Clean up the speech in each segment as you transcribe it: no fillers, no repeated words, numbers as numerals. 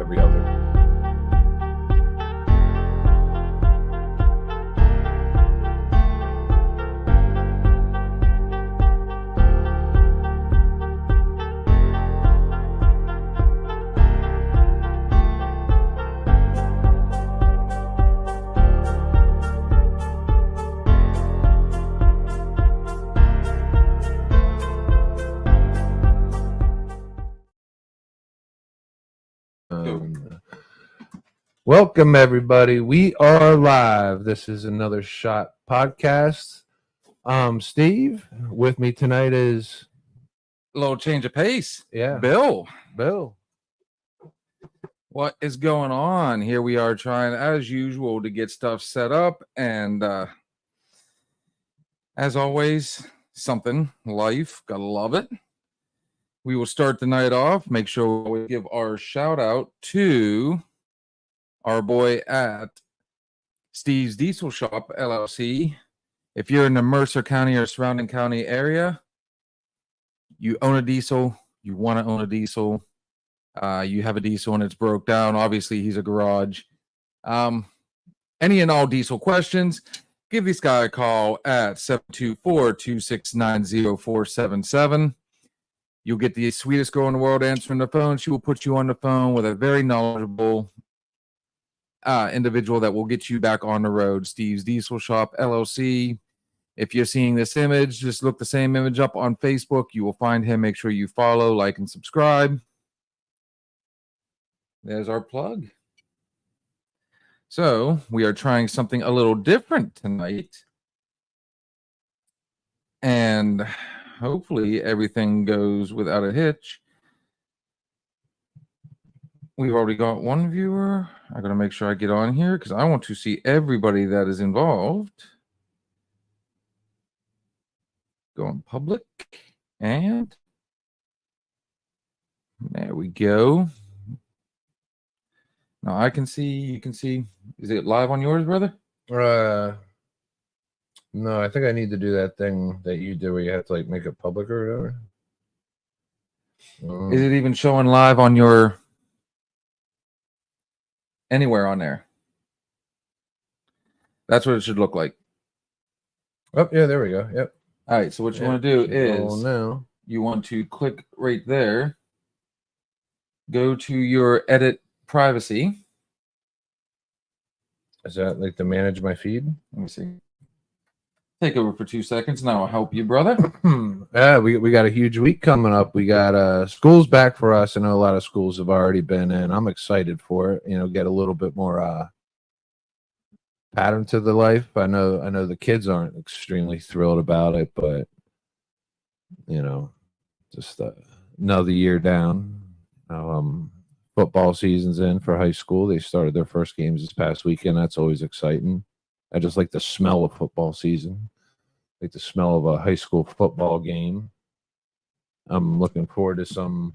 every other. Welcome, everybody. We are live. This is Another Shot podcast. Steve, with me tonight is A little change of pace. Yeah. Bill, what is going on? Here we are trying, as usual, to get stuff set up. And as always, something, life, gotta love it. We will start the night off. Make sure we give our shout out to our boy at Steve's Diesel Shop, LLC. If you're in the Mercer County or surrounding county area, you own a diesel, you want to own a diesel, you have a diesel and it's broke down. Obviously, he's a garage. Any and all diesel questions, give this guy a call at 724-269-0477. You'll get the sweetest girl in the world answering the phone. She will put you on the phone with a very knowledgeable individual that will get you back on the road. Steve's Diesel Shop, LLC. If you're seeing this image, just look the same image up on Facebook. You will find him. Make sure you follow, like, and subscribe. There's our plug. So we are trying something a little different tonight. And hopefully everything goes without a hitch. We've already got one viewer. I got to make sure I get on here because I want to see everybody that is involved. Go in public. And there we go. Now I can see, you can see. Is it live on yours, brother? No, I think I need to do that thing that you do where you have to like make it public or whatever. Is it even showing live on your anywhere on there? That's what it should look like. Oh, yeah, there we go. Yep. All right, so what you want to do is now you want to click right there. Go to your edit privacy. Is that like to manage my feed? Let me see. Take over for 2 seconds and I'll help you, brother. Yeah, we got a huge week coming up. We got schools back for us. I know a lot of schools have already been in. I'm excited for it. You know, get a little bit more pattern to the life. I know the kids aren't extremely thrilled about it, but you know, just another year down. Football season's in for high school. They started their first games this past weekend. That's always exciting. I just like the smell of football season, like the smell of a high school football game. I'm looking forward to some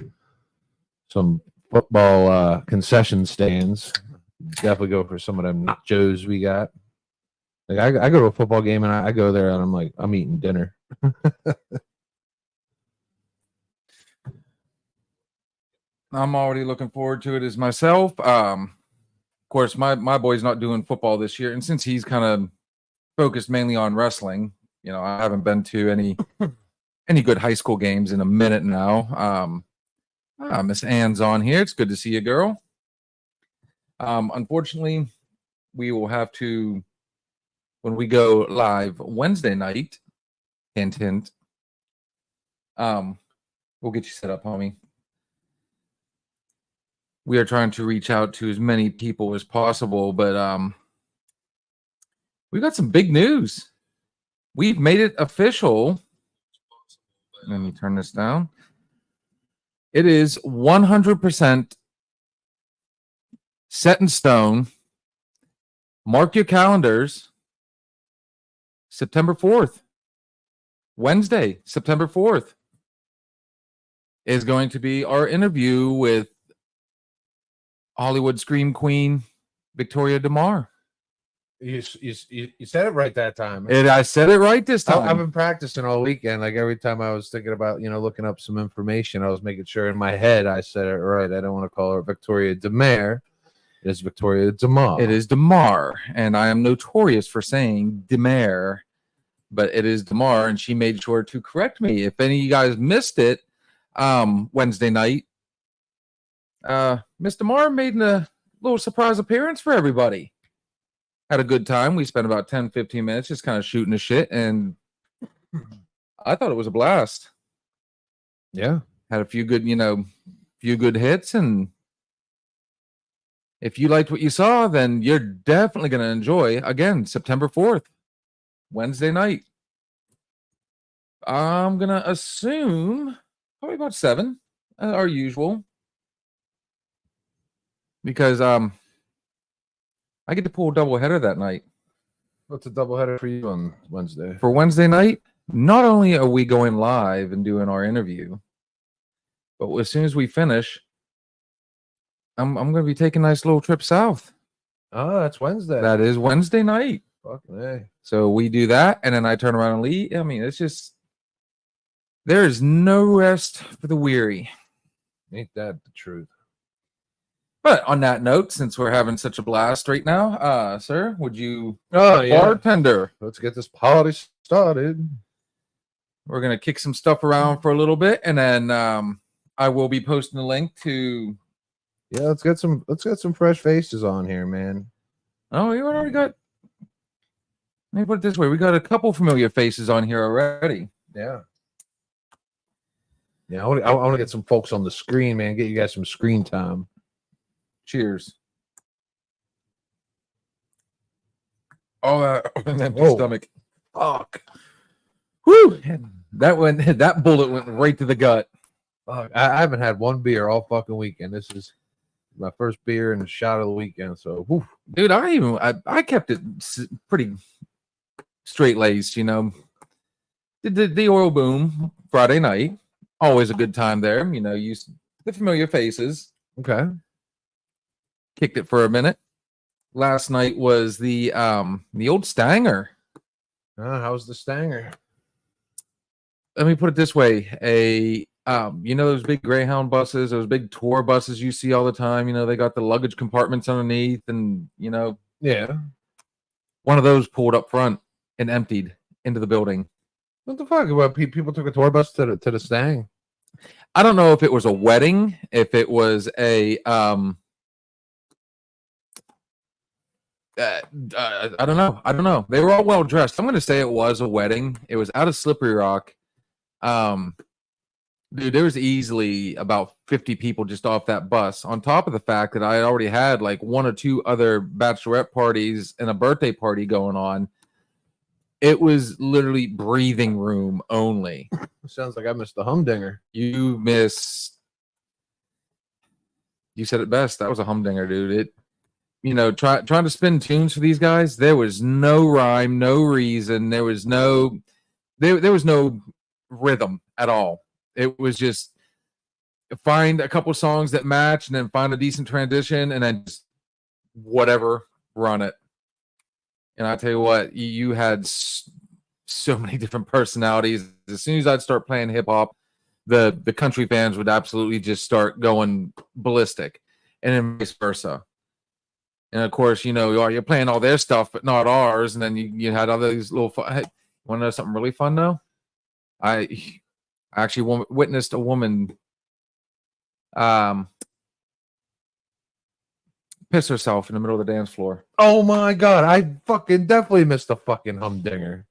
football concession stands. Definitely go for some of them nachos we got. Like I go to a football game and I go there and I'm like, I'm eating dinner. I'm already looking forward to it as myself. Of course, my boy's not doing football this year, and since he's kind of focused mainly on wrestling, you know, I haven't been to any good high school games in a minute now. Miss Ann's on here. It's good to see you, girl. Unfortunately, we will have to, when we go live Wednesday night, hint, hint, we'll get you set up, homie. We are trying to reach out to as many people as possible, but we got some big news. We've made it official. Let me turn this down. It is 100% set in stone. Mark your calendars. September 4th. Wednesday, September 4th is going to be our interview with Hollywood Scream Queen Victoria DeMar. You said it right that time. And I said it right this I've time. been practicing all weekend. Like every time I was thinking about, looking up some information, I was making sure in my head I said it right. I don't want to call her Victoria Demare. It's Victoria Demar. It is Demar, and I am notorious for saying Demare, but it is Demar, and she made sure to correct me. If any of you guys missed it, Wednesday night, Miss Demar made a little surprise appearance for everybody. Had a good time. We spent about 10, 15 minutes just kind of shooting the shit, and I thought it was a blast. Yeah. Had a few good, few good hits, and if you liked what you saw, then you're definitely going to enjoy, again, September 4th, Wednesday night. I'm going to assume probably about 7, our usual. Because I get to pull a doubleheader that night. What's a doubleheader for you on Wednesday? For Wednesday night, not only are we going live and doing our interview, but as soon as we finish, I'm going to be taking a nice little trip south. Oh, that's Wednesday. That is Wednesday night. Fucking hey. So we do that, and then I turn around and leave. I mean, it's just, there is no rest for the weary. Ain't that the truth? But on that note, since we're having such a blast right now, sir, would you, yeah, bartender, let's get this party started. We're going to kick some stuff around for a little bit, and then I will be posting a link to. Yeah, let's get some fresh faces on here, man. Oh, we already got. Let me put it this way: we got a couple familiar faces on here already. Yeah. Yeah, I want to get some folks on the screen, man. Get you guys some screen time. Cheers. Oh, an empty stomach. Fuck. Whew. That bullet went right to the gut. Fuck. I haven't had one beer all fucking weekend. This is my first beer and a shot of the weekend. So, whew. Dude, I kept it pretty straight laced. Did the oil boom Friday night. Always a good time there. Used the familiar faces. Okay. Kicked it for a minute. Last night was the old Stanger. How's the Stanger? Let me put it this way: those big Greyhound buses, those big tour buses you see all the time. They got the luggage compartments underneath, and yeah, one of those pulled up front and emptied into the building. What the fuck? What, people took a tour bus to the Stang? I don't know if it was a wedding, if it was a I don't know. They were all well dressed. I'm going to say it was a wedding. It was out of Slippery Rock. Dude, there was easily about 50 people just off that bus. On top of the fact that I already had like 1 or 2 other bachelorette parties and a birthday party going on. It was literally breathing room only. Sounds like I missed the humdinger. You said it best. That was a humdinger, dude. Trying to spin tunes for these guys, there was no rhyme, no reason. There was no rhythm at all. It was just find a couple songs that match and then find a decent transition and then just whatever, run it. And I tell you what, you had so many different personalities. As soon as I'd start playing hip hop, the country fans would absolutely just start going ballistic, and then vice versa. And of course, you're playing all their stuff, but not ours. And then you had all these little fun. Hey, want to know something really fun though? I actually witnessed a woman piss herself in the middle of the dance floor. Oh my god, I fucking definitely missed the fucking humdinger.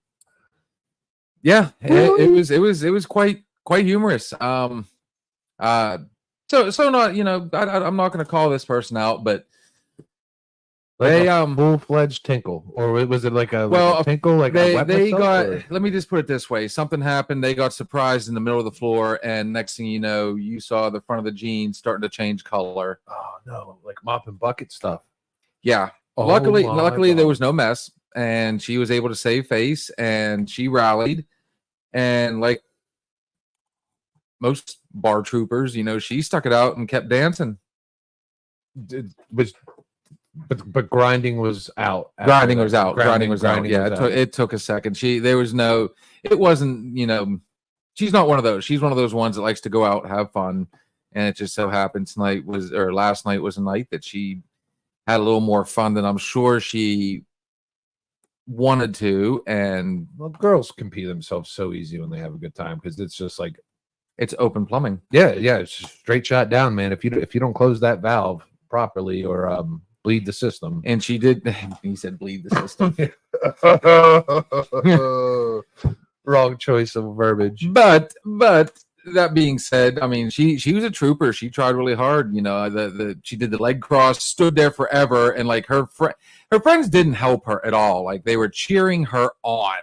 Yeah, really? it was quite humorous. So not I'm not going to call this person out, but Like a full-fledged tinkle, or was it like a tinkle? Like they got. Or? Let me just put it this way: something happened. They got surprised in the middle of the floor, and next thing you know, you saw the front of the jeans starting to change color. Oh no, like mop and bucket stuff. Yeah. Oh, luckily, there was no mess, and she was able to save face, and she rallied, and like most bar troopers, she stuck it out and kept dancing. But grinding was out. after Grinding that. was out. Grinding was out. Grinding Yeah, was it took a second. It wasn't, she's not one of those. She's one of those ones that likes to go out, have fun. And it just so happened last night was a night that she had a little more fun than I'm sure she wanted to. And Well, girls can pee themselves so easy when they have a good time because it's just like, it's open plumbing. yeah, it's just straight shot down, man. If you don't close that valve properly or bleed the system. And she did. He said, bleed the system. Wrong choice of verbiage. But that being said, I mean, she was a trooper. She tried really hard. She did the leg cross, stood there forever, and like her friends didn't help her at all. Like they were cheering her on,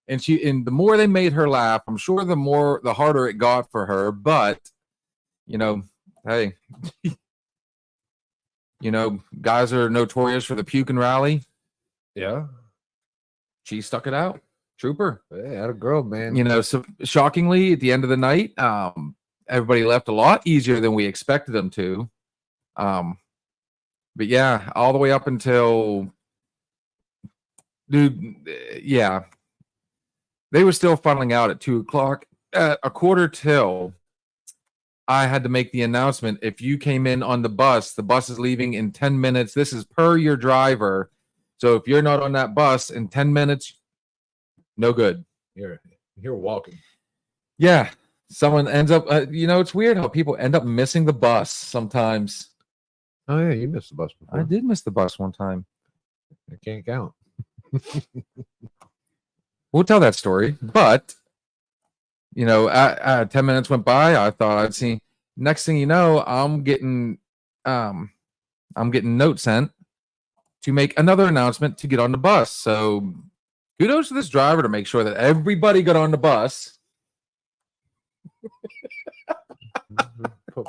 and the more they made her laugh, I'm sure the harder it got for her. But hey, guys are notorious for the puke and rally. Yeah, she stuck it out. Trooper. Hey, had a girl, man. So shockingly, at the end of the night, everybody left a lot easier than we expected them to. But yeah, all the way up until, yeah, they were still funneling out at 2:00. At 1:45, I had to make the announcement. If you came in on the bus is leaving in 10 minutes. This is per your driver. So if you're not on that bus in 10 minutes, no good. You're walking. Yeah. Someone ends up, it's weird how people end up missing the bus sometimes. Oh, yeah. You missed the bus before. I did miss the bus one time. I can't count. We'll tell that story. But, 10 minutes went by. I thought I'd see. Next thing you know, I'm getting notes sent to make another announcement to get on the bus. So, kudos to this driver to make sure that everybody got on the bus.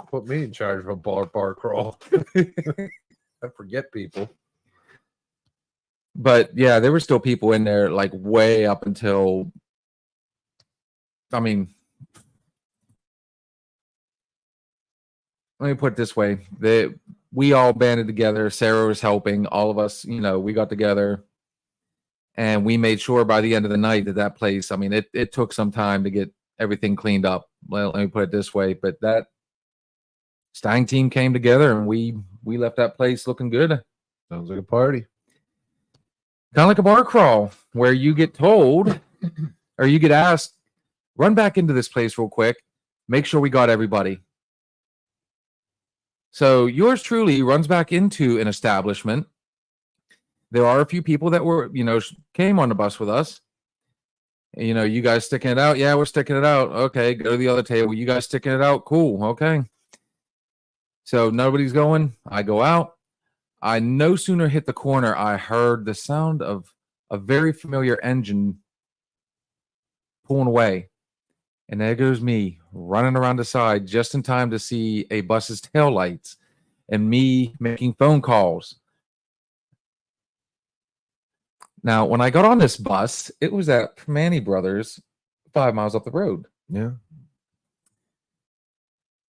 Put me in charge of a bar crawl. I forget people. But yeah, there were still people in there like way up until, let me put it this way. We all banded together. Sarah was helping. All of us, we got together. And we made sure by the end of the night that place, I mean, it took some time to get everything cleaned up. Well, let me put it this way. But that Stang team came together and we left that place looking good. Sounds like a party. Kind of like a bar crawl where you get told or you get asked, run back into this place real quick. Make sure we got everybody. So yours truly runs back into an establishment. There are a few people that were, came on the bus with us. You guys sticking it out? Yeah, we're sticking it out. Okay, go to the other table. You guys sticking it out? Cool. Okay. So nobody's going. I go out. I no sooner hit the corner, I heard the sound of a very familiar engine pulling away. And there goes me running around the side just in time to see a bus's taillights and me making phone calls. Now, when I got on this bus, it was at Primanti Brothers, 5 miles up the road. Yeah.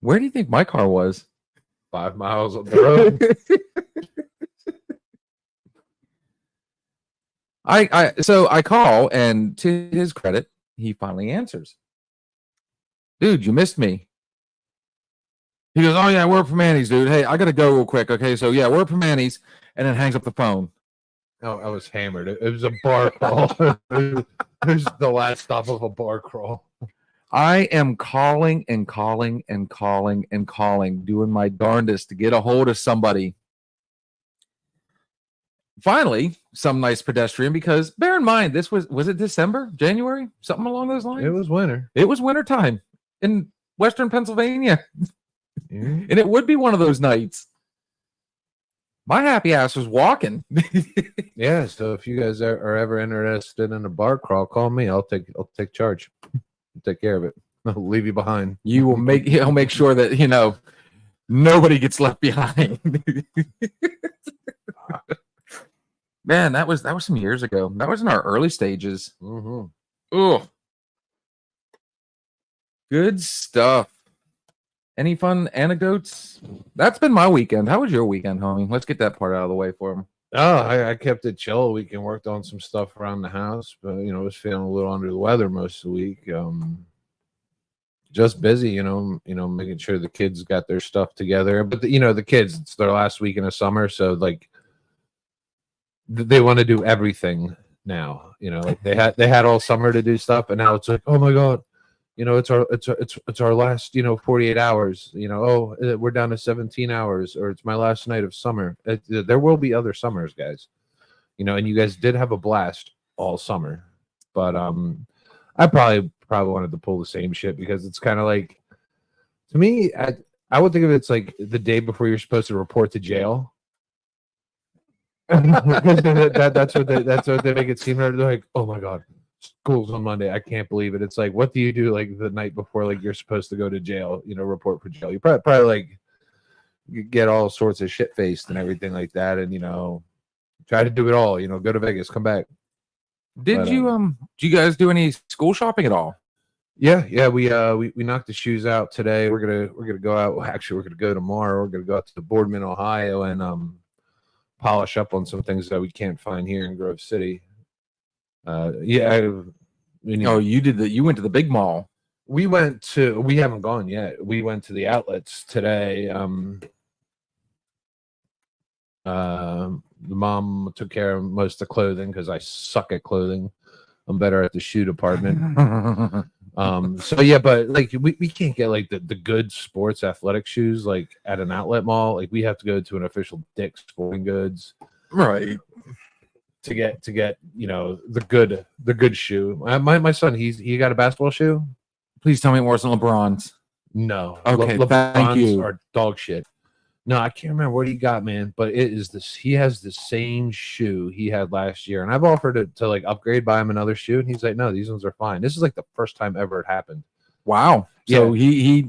Where do you think my car was? 5 miles up the road. So I call, and to his credit, he finally answers. Dude, you missed me. He goes, oh yeah, we're at Primanti's, dude. Hey, I gotta go real quick. Okay, so yeah, we're at Primanti's, and then hangs up the phone. No, I was hammered. It was a bar crawl. It was the last stop of a bar crawl. I am calling and calling and calling and calling, doing my darndest to get a hold of somebody. Finally, some nice pedestrian, because bear in mind, this was it December, January, something along those lines? It was winter. It was wintertime in Western Pennsylvania. Mm-hmm. And it would be one of those nights. My happy ass was walking. Yeah, so if you guys are ever interested in a bar crawl, call me. I'll take charge. Take care of it. I'll leave you behind. He'll make sure that nobody gets left behind. Man, that was some years ago. That was in our early stages. Mm-hmm. Oh, good stuff. Any fun anecdotes? That's been my weekend. How was your weekend, homie? Let's get that part out of the way for him. Oh, I kept it chill. Weekend, worked on some stuff around the house, but was feeling a little under the weather most of the week. Just busy, making sure the kids got their stuff together. But the kids, it's their last weekend of summer, so like they want to do everything now. Like they had all summer to do stuff, and now it's like, oh my god, it's our last 48 hours. We're down to 17 hours, or it's my last night of summer. There will be other summers, guys. And you guys did have a blast all summer, but I probably wanted to pull the same shit, because it's kind of like, to me, I would think of it's like the day before you're supposed to report to jail. that's what they make it seem. They're like, oh my god, school's on Monday, I can't believe it. It's like, what do you do like the night before, like you're supposed to go to jail, report for jail? You probably like you get all sorts of shit faced and everything like that, and try to do it all, go to Vegas, come back. Did you guys do any school shopping at all? Yeah, we knocked the shoes out today. We're gonna go out. Well, actually, we're gonna go tomorrow. We're gonna go out to Boardman, Ohio, and polish up on some things that we can't find here in Grove City. You went to the big mall. We haven't gone yet. We went to the outlets today. The mom took care of most of the clothing, because I suck at clothing. I'm better at the shoe department. So yeah, but like we can't get like the good sports athletic shoes like at an outlet mall. Like we have to go to an official Dick's Sporting Goods, right, to get the good shoe. My son, he got a basketball shoe. Please tell me it wasn't LeBron's. No. Okay, LeBron's are dog shit. No, I can't remember what he got, man, but it is this. He has the same shoe he had last year, and I've offered to like upgrade, buy him another shoe, and he's like, "No, these ones are fine." This is like the first time ever it happened. Wow. So he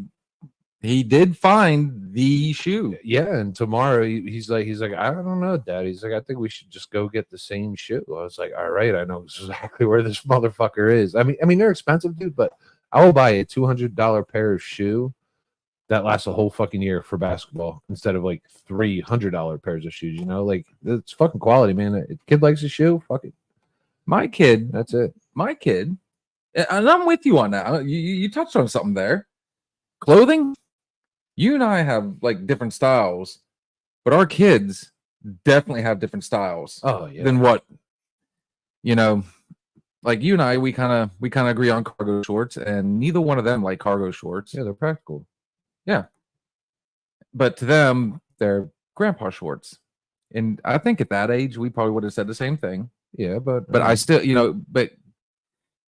did find the shoe. Yeah, and tomorrow he's like, "I don't know, Dad." He's like, "I think we should just go get the same shoe." I was like, "All right, I know exactly where this motherfucker is." I mean they're expensive, dude, but I will buy a $200 pair of shoe that lasts a whole fucking year for basketball instead of like $300 pairs of shoes. Like it's fucking quality, man. If a kid likes a shoe, fuck it. My kid, that's it. My kid, and I'm with you on that. You touched on something there. Clothing, you and I have like different styles, but our kids definitely have different styles. Oh yeah. Than what, like you and I, we kind of agree on cargo shorts, and neither one of them like cargo shorts. Yeah, they're practical. Yeah. But to them, they're grandpa shorts. And I think at that age, we probably would have said the same thing. Yeah, but I still, but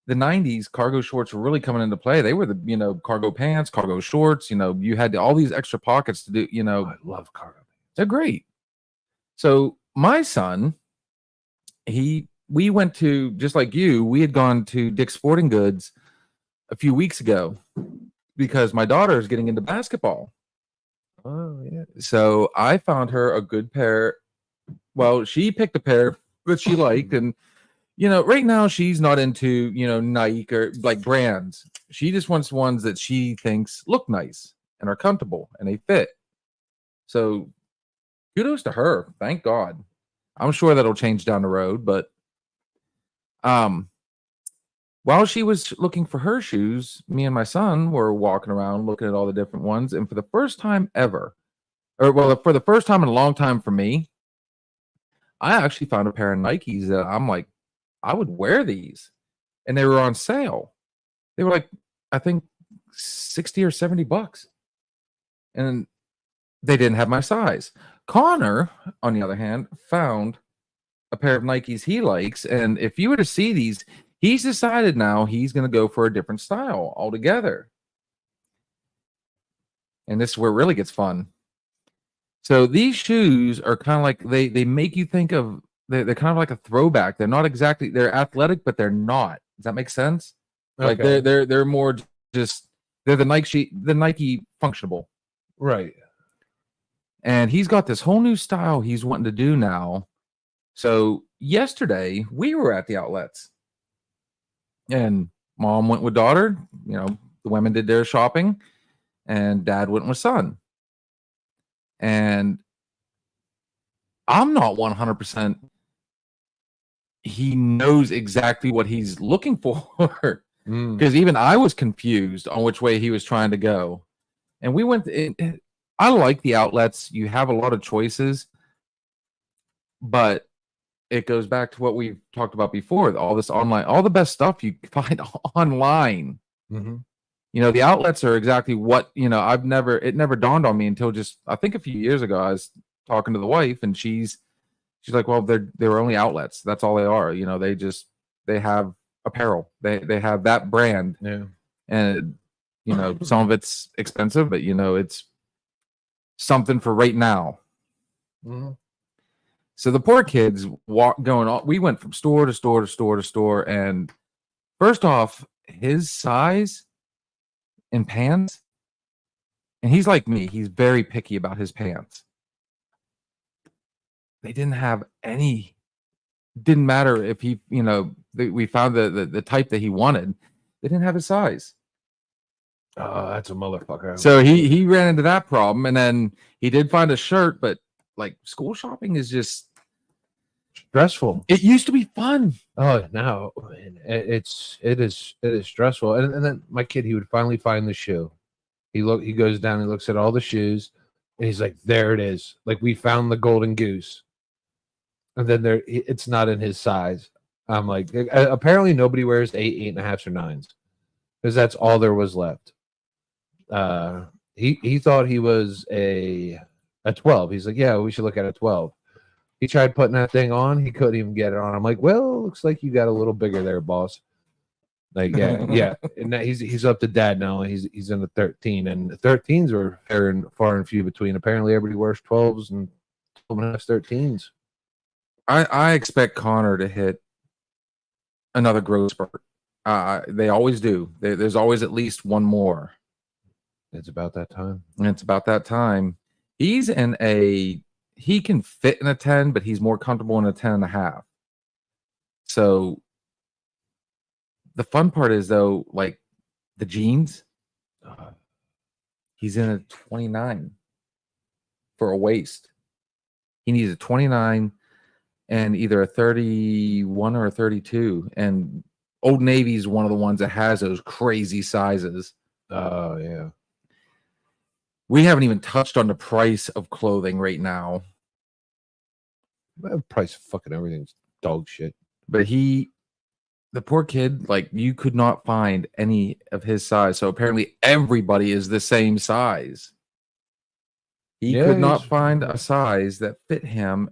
the 90s cargo shorts were really coming into play. They were the, cargo pants, cargo shorts, you had all these extra pockets to do, I love cargo pants. They're great. So my son, we went to, just like you, we had gone to Dick's Sporting Goods a few weeks ago, because my daughter is getting into basketball. Oh, yeah. So I found her a good pair. Well, she picked a pair that she liked. And, right now she's not into, Nike or like brands. She just wants ones that she thinks look nice and are comfortable and they fit. So kudos to her. Thank God. I'm sure that'll change down the road. But while she was looking for her shoes, me and my son were walking around looking at all the different ones. And for the first time ever, for the first time in a long time for me, I actually found a pair of Nikes that I'm like, I would wear these. And they were on sale. They were like, I think $60 or $70. And they didn't have my size. Connor, on the other hand, found a pair of Nikes he likes. And if you were to see these, he's decided now he's going to go for a different style altogether. And this is where it really gets fun. So these shoes are kind of like, they make you think of, they're kind of like a throwback. They're not exactly, they're athletic, but they're not. Does that make sense? Okay. Like they're more just, they're the Nike functionable. Right. And he's got this whole new style he's wanting to do now. So yesterday we were at the outlets. And mom went with daughter, the women did their shopping. and dad went with son. And I'm not 100%. He knows exactly what he's looking for. Because even I was confused on which way he was trying to go. And we went, I like the outlets. You have a lot of choices, but it goes back to what we've talked about before. All this online, all the best stuff you find online. Mm-hmm. You know, the outlets are exactly what, you know, it never dawned on me until just, I think a few years ago, I was talking to the wife and she's like, well, they're only outlets. That's all they are. You know, they have apparel. They have that brand. Yeah. And, you know, some of it's expensive, but, you know, it's something for right now. Mm-hmm. So the poor kids going on. We went from store to store to store to store. And first off, his size in pants, and he's like me, he's very picky about his pants. They didn't have any, didn't matter if he, you know, we found the type that he wanted. They didn't have his size. Oh, that's a motherfucker. So he ran into that problem, and then he did find a shirt, but like school shopping is just stressful. It used to be fun. Oh, now it is stressful. And then my kid, he would finally find the shoe. He goes down, he looks at all the shoes, and he's like, there it is. Like, we found the golden goose. And then it's not in his size. I'm like, apparently nobody wears 8, 8.5s, or 9s, because that's all there was left. He thought he was a 12. He's like, yeah, we should look at a 12. He tried putting that thing on. He couldn't even get it on. I'm like, well, looks like you got a little bigger there, boss. Like, yeah. And he's up to dad now. He's in the 13, and the 13s are far and few between. Apparently, everybody wears 12s and 12.5s, 13s. I expect Connor to hit another growth spurt. They always do. There's always at least one more. It's about that time. And it's about that time. He can fit in a 10, but he's more comfortable in a 10.5. So the fun part is, though, like the jeans, he's in a 29 for a waist. He needs a 29 and either a 31 or a 32. And Old Navy is one of the ones that has those crazy sizes. Oh, yeah. We haven't even touched on the price of clothing right now. The price of fucking everything's dog shit. But the poor kid, like, you could not find any of his size. So apparently everybody is the same size. He could not find a size that fit him.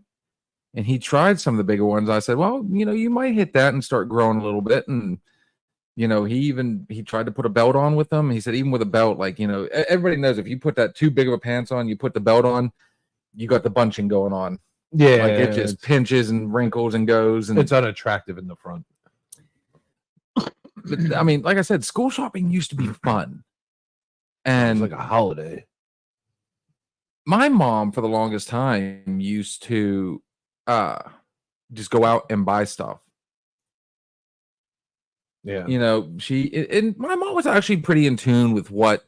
And he tried some of the bigger ones. I said, well, you know, you might hit that and start growing a little bit. And, you know, he tried to put a belt on with them. He said, even with a belt, like, you know, everybody knows if you put that too big of a pants on, you put the belt on, you got the bunching going on. Yeah. Like, it just pinches and wrinkles and goes. And it's unattractive in the front. But, I mean, like I said, school shopping used to be fun. And it's like a holiday. My mom, for the longest time, used to just go out and buy stuff. Yeah. You know, and my mom was actually pretty in tune with what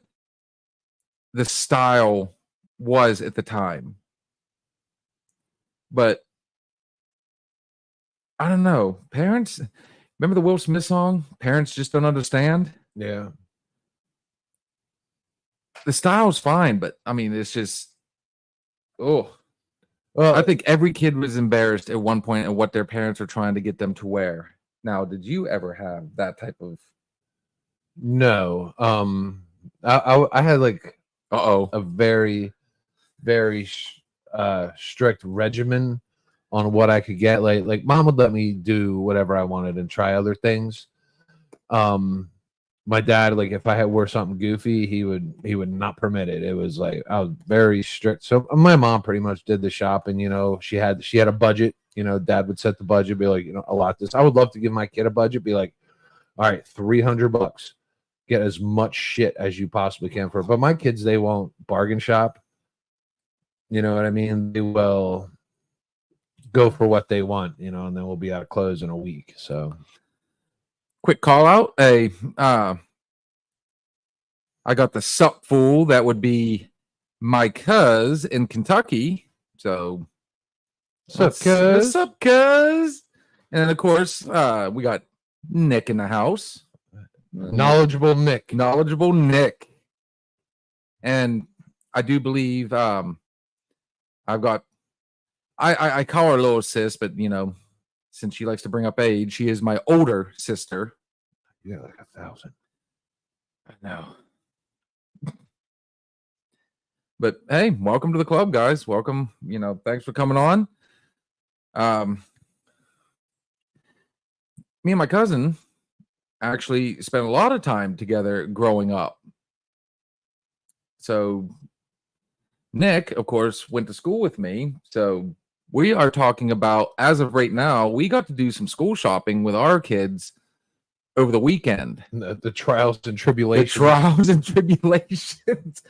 the style was at the time. But I don't know. Parents, remember the Will Smith song? Parents just don't understand. Yeah. The style's fine, but I mean, it's just, well, I think every kid was embarrassed at one point at what their parents were trying to get them to wear. Now, did you ever have that type of? No. I had like a very, very strict regimen on what I could get. Like mom would let me do whatever I wanted and try other things. My dad, like, if I wore something goofy, he would not permit it. It was like I was very strict. So my mom pretty much did the shopping. You know, she had a budget. You know, dad would set the budget, be like, you know, allot this. I would love to give my kid a budget, be like, all right, $300. Get as much shit as you possibly can for it. But my kids, they won't bargain shop. You know what I mean? They will go for what they want, you know, and then we'll be out of clothes in a week. So quick call out. I got the sup fool. That would be my cuz in Kentucky. So, Sup, the cuz? sup cuz. And then, of course, we got Nick in the house. Knowledgeable Nick. Knowledgeable Nick. And I do believe I've got I call her little sis, but you know, since she likes to bring up age, she is my older sister. Yeah, like 1,000. I know. But hey, welcome to the club, guys. Welcome. You know, thanks for coming on. Me and my cousin actually spent a lot of time together growing up. So Nick, of course, went to school with me. So we are talking about, as of right now, we got to do some school shopping with our kids over the weekend. The trials and The tribulations. trials and tribulations.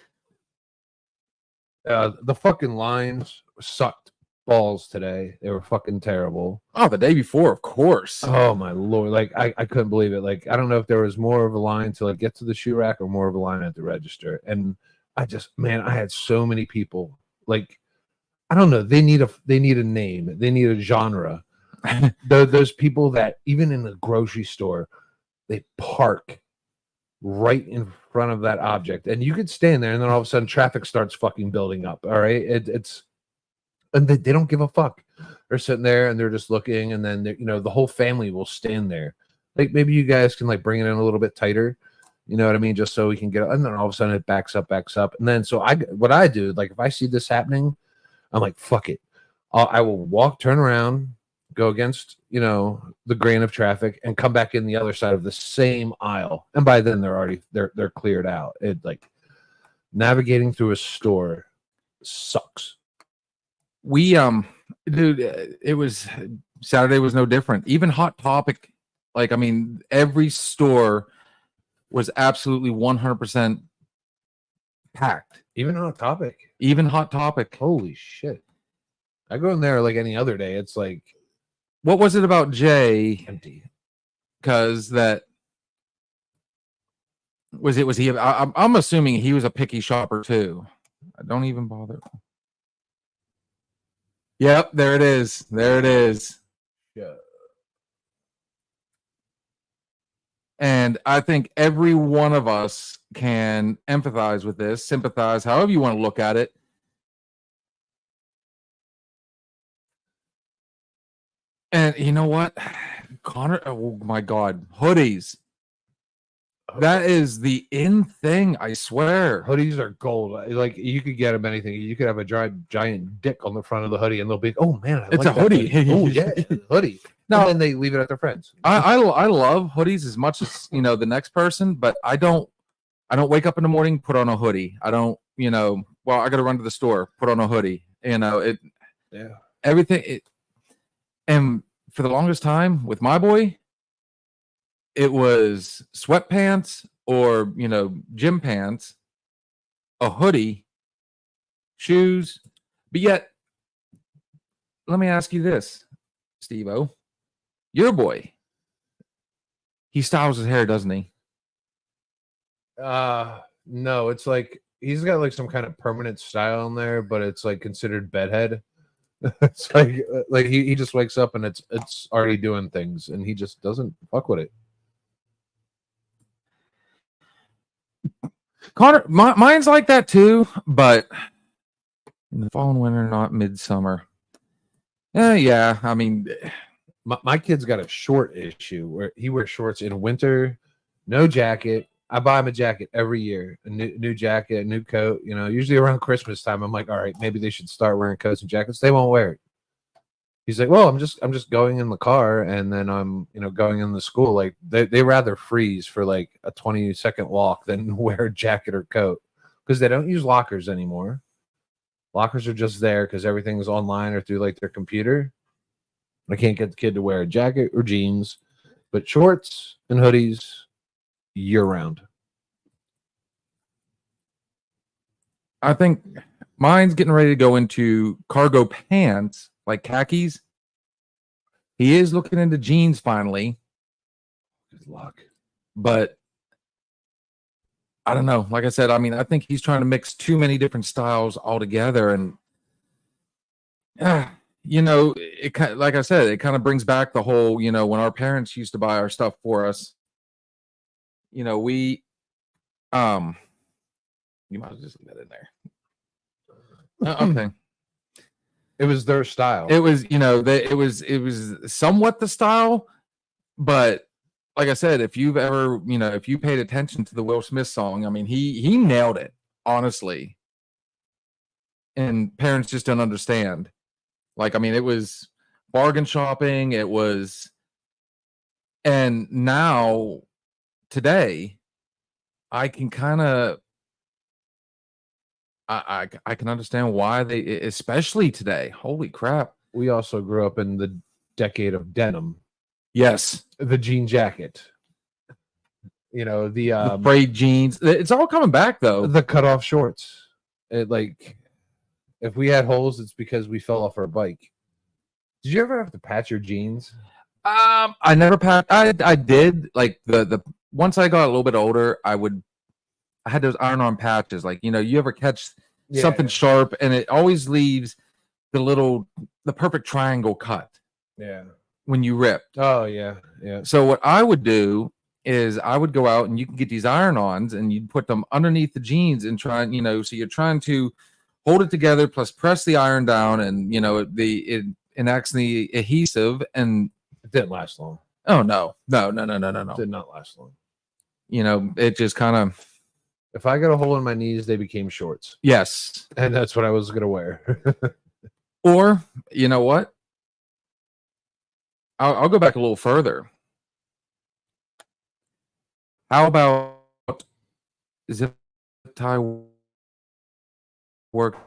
The fucking lines sucked balls today. They were fucking terrible. Oh, the day before, of course. Oh my lord! Like I couldn't believe it. Like I don't know if there was more of a line to like get to the shoe rack or more of a line at the register. And I just, man, I had so many people. Like I don't know. They need a name. They need a genre. Those people that even in the grocery store, they park right in front of that object, and you could stand there, and then all of a sudden traffic starts fucking building up. All right, it's and they don't give a fuck. They're sitting there and they're just looking, and then you know the whole family will stand there. Like maybe you guys can like bring it in a little bit tighter, you know what I mean, just so we can get. And then all of a sudden it backs up, and then so what I do, like if I see this happening, I'm like fuck it, I will turn around, go against the grain of traffic, and come back in the other side of the same aisle. And by then they're cleared out. It like navigating through a store sucks. We dude, it was Saturday was no different. Even Hot Topic, like I mean, every store was absolutely 100% packed. Even Hot Topic. Even Hot Topic. Holy shit! I go in there like any other day. It's like, what was it about Jay? Empty. Because that was he? I'm assuming he was a picky shopper too. I don't even bother. Yep, there it is. There it is. Yeah. And I think every one of us can empathize with this, sympathize, however you want to look at it. And you know what, Connor? Oh my God, hoodies. That is the in thing, I swear. Hoodies are gold. Like you could get them anything. You could have a giant dick on the front of the hoodie, and they'll be, oh man, it's like a hoodie. Oh yeah, hoodie. No, and then they leave it at their friends. I love hoodies as much as the next person, but I don't wake up in the morning, put on a hoodie. I don't, well, I got to run to the store, put on a hoodie. Everything. And for the longest time with my boy, it was sweatpants or, gym pants, a hoodie, shoes. But yet, let me ask you this, Steve-O. Your boy, he styles his hair, doesn't he? No, it's like he's got like some kind of permanent style in there, but it's like considered bedhead. It's like he just wakes up and it's already doing things, and he just doesn't fuck with it. Connor, mine's like that too, but in the fall and winter, not midsummer. Yeah. I mean, my kid's got a short issue where he wears shorts in winter, no jacket. I buy him a jacket every year, a new jacket, a new coat. Usually around Christmas time, I'm like, all right, maybe they should start wearing coats and jackets. They won't wear it. He's like, well, I'm just going in the car, and then I'm going in the school. Like they rather freeze for like a 20-second walk than wear a jacket or coat, because they don't use lockers anymore. Lockers are just there because everything's online or through like their computer. I can't get the kid to wear a jacket or jeans, but shorts and hoodies year round. I think mine's getting ready to go into cargo pants, like khakis. He is looking into jeans finally. Good luck. But I don't know. Like I said, I mean, I think he's trying to mix too many different styles all together, and you know, it kind like I said, it kind of brings back the whole, you know, when our parents used to buy our stuff for us. You know, we you might as well just leave that in there. Okay. It was their style. It was, you know, it was somewhat the style, but like I said, if you've ever, you know, if you paid attention to the Will Smith song, I mean, he nailed it, honestly. And parents just don't understand. Like, I mean, it was bargain shopping, it was, and now today, I can kind of I can understand why they, especially today. Holy crap. We also grew up in the decade of denim, Yes. the jean jacket. You know, The frayed jeans. It's all coming back though. the cutoff shorts. It like if we had holes, it's because we fell off our bike. Did you ever have to patch your jeans? I never patched. I did like the once I got a little bit older, I had those iron-on patches. Like, you know, you ever catch something sharp and it always leaves the perfect triangle cut Yeah. when you rip. Oh yeah. Yeah. So what I would do is I would go out and you can get these iron-ons and you'd put them underneath the jeans and try, you know, so you're trying to hold it together plus press the iron down, and you know it enacts the adhesive, and It didn't last long. oh no. It did not last long. You know, it just kind of, If I got a hole in my knees, they became shorts. yes. And that's what I was gonna wear. Or, you know what? I'll go back a little further. How about zip tie works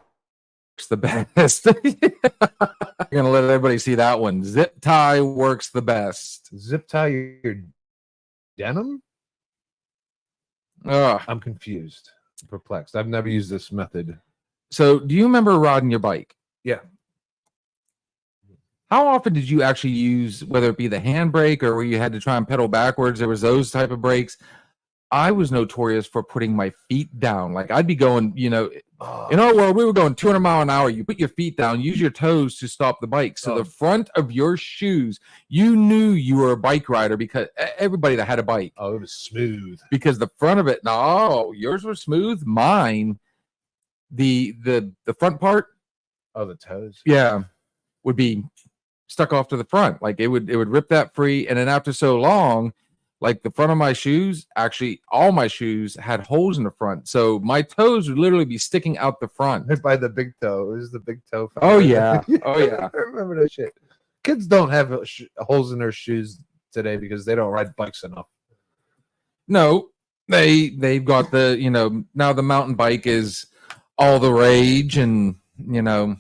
the best? I'm gonna let everybody see that one. Zip tie works the best. Zip tie your denim? Ugh. I'm confused. Perplexed. I've never used this method. So, do you remember riding your bike? Yeah. How often did you actually use, whether it be the handbrake or where you had to try and pedal backwards? There was those type of brakes. I was notorious for putting my feet down. Like I'd be going, you know, in our world, we were going 200 mile an hour. You put your feet down, use your toes to stop the bike. So the front of your shoes, you knew you were a bike rider because everybody that had a bike. Oh, it was smooth. Because the front of it, no, yours were smooth. Mine, the front part, Oh, the toes. yeah, would be stuck off to the front. Like it would rip that free. And then after so long, like the front of my shoes, actually all my shoes had holes in the front. So my toes would literally be sticking out the front. By the big toe. It was the big toe. Oh yeah. Oh yeah. I remember that shit. Kids don't have holes in their shoes today because they don't ride bikes enough. No, they've got the, you know, now the mountain bike is all the rage, and you know,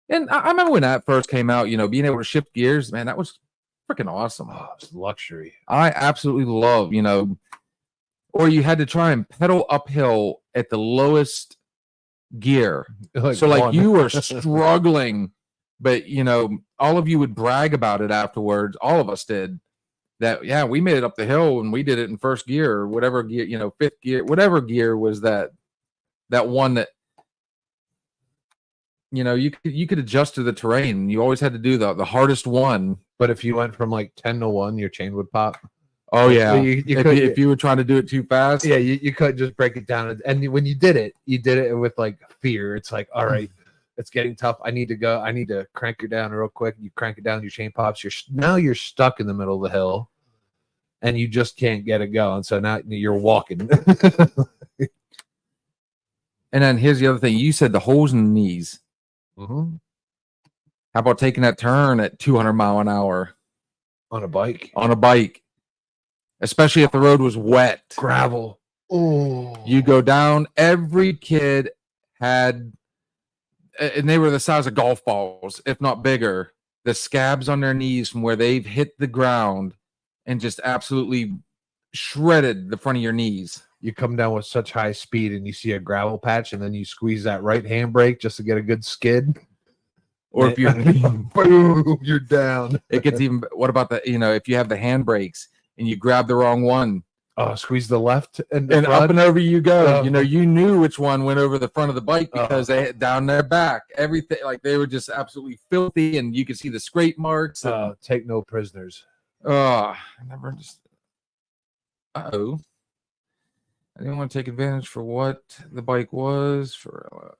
and I remember when that first came out, you know, being able to shift gears, man, that was freaking awesome. Oh, it's luxury. I absolutely love, you know, or you had to try and pedal uphill at the lowest gear. So like one. you were struggling, but you know, all of you would brag about it afterwards. All of us did. That, yeah, we made it up the hill and we did it in first gear or whatever gear, you know, fifth gear, whatever gear was that one that, you know, you could adjust to the terrain. You always had to do the hardest one. But if you went from like 10 to 1, your chain would pop. Oh yeah. If you were trying to do it too fast. Yeah, you couldn't just break it down. And when you did it with like fear. It's like, all right, it's getting tough. I need to go. I need to crank it down real quick. You crank it down, your chain pops. Now you're stuck in the middle of the hill and you just can't get it going. So now you're walking. And then here's the other thing. You said the holes in the knees. Mm-hmm. How about taking that turn at 200 mile an hour On a bike. on a bike, especially if the road was wet? Gravel. Oh. You go down. Every kid had, and they were the size of golf balls, if not bigger, the scabs on their knees from where they've hit the ground and just absolutely shredded the front of your knees. You come down with such high speed and you see a gravel patch and then you squeeze that right handbrake just to get a good skid. Or if you're boom, you're down. it gets even, what about the, you know, if you have the handbrakes and you grab the wrong one, Oh, squeeze the left and and up and over you go. Oh. You knew which one went over the front of the bike because they had down their back, everything, like they were just absolutely filthy, and you could see the scrape marks. And, take no prisoners. I never understood. Uh-oh. I didn't want to take advantage for what the bike was for.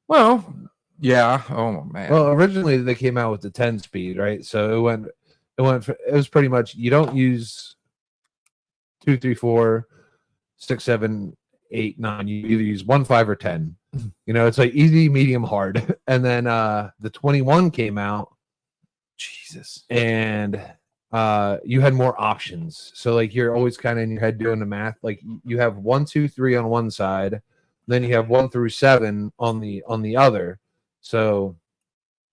Well, yeah. Oh man. Well, originally they came out with the 10 speed, right? So it was pretty much you don't use 2, 3, 4, 6, 7, 8, 9. You either use 1, 5, or 10. It's like easy, medium, hard. And then the 21 came out. Jesus. And you had more options. So like you're always kind of in your head doing the math. Like you have 1, 2, 3 on one side, then you have 1 through 7 on the other. So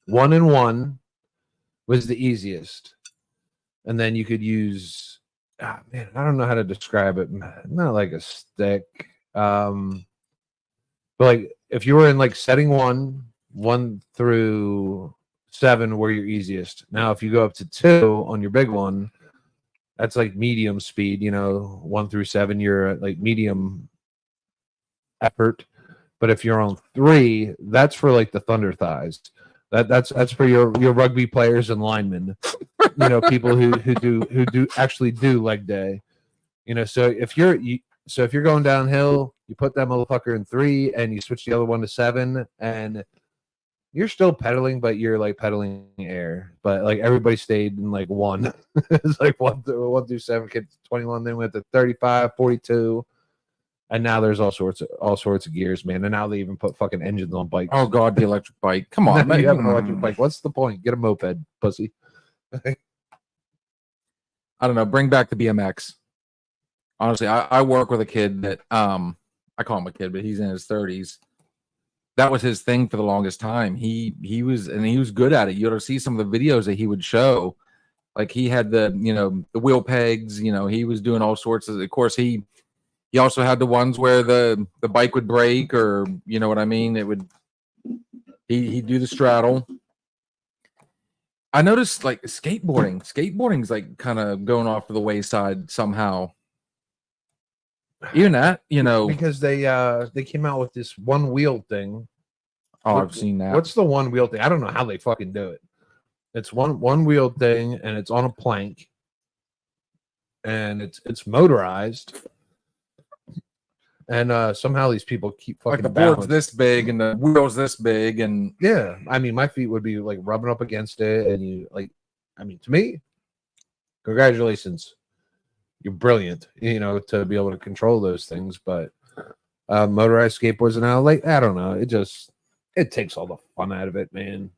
1 and 1 was the easiest, and then you could use. Man, I don't know how to describe it. Not like a stick, but like if you were in like setting 1 through 7 were your easiest. Now, if you go up to 2 on your big one, that's like medium speed. 1 through 7, you're at like medium effort. But if you're on 3, that's for like the thunder thighs. That's for your rugby players and linemen. People who do actually do leg day. So if you're going downhill, you put that motherfucker in 3 and you switch the other one to 7, and you're still pedaling, but you're like pedaling air. But like everybody stayed in like 1. It's like 1 through 7, kids 21, then went to 35, 42. And now there's all sorts of gears, man. And now they even put fucking engines on bikes. Oh God, the electric bike. Come on, man. You have an electric bike. What's the point? Get a moped, pussy. I don't know. Bring back the BMX. Honestly, I work with a kid that I call him a kid, but he's in his 30s. That was his thing for the longest time. He was good at it. You ought to see some of the videos that he would show. Like he had the wheel pegs. He was doing all sorts of course he also had the ones where the bike would break, or you know what I mean? It would he'd do the straddle. I noticed like skateboarding's like kind of going off to the wayside somehow. Even that, because they came out with this one wheel thing. Oh, I've seen that. What's the one wheel thing? I don't know how they fucking do it. It's one wheel thing, and it's on a plank, and it's motorized. And somehow these people keep fucking like the board's this big and the wheel's this big, and yeah, I mean my feet would be like rubbing up against it, and to me, congratulations, you're brilliant, to be able to control those things. But motorized skateboards now, like I don't know, it takes all the fun out of it, man.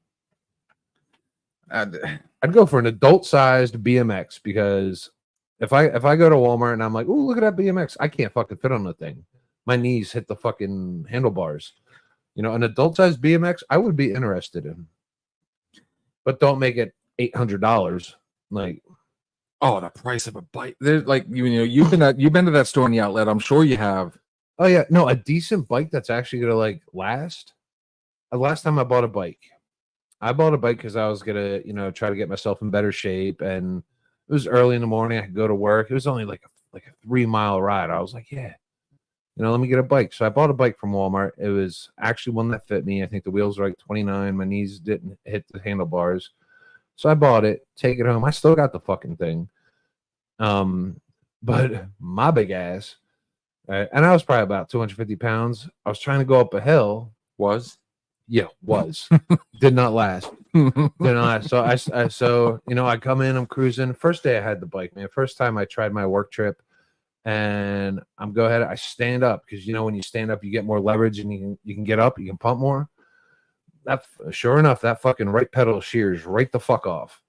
I'd go for an adult-sized BMX because if I go to Walmart and I'm like, oh, look at that BMX, I can't fucking fit on the thing. My knees hit the fucking handlebars. An adult-sized BMX, I would be interested in, but don't make it $800. Like, oh, the price of a bike. There's like you've been to that store in the outlet. I'm sure you have. Oh yeah, no, a decent bike that's actually gonna like last. The last time I bought a bike because I was gonna try to get myself in better shape, and it was early in the morning. I could go to work. It was only like a 3-mile ride. I was like, yeah. Let me get a bike. So I bought a bike from Walmart. It was actually one that fit me. I think the wheels were like 29. My knees didn't hit the handlebars. So I bought it, take it home. I still got the fucking thing. But my big ass, and I was probably about 250 pounds. I was trying to go up a hill. Did not last. So I come in, I'm cruising. First day I had the bike, man. First time I tried my work trip. And I stand up because when you stand up you get more leverage and you can get up, you can pump more. That sure enough, that fucking right pedal shears right the fuck off.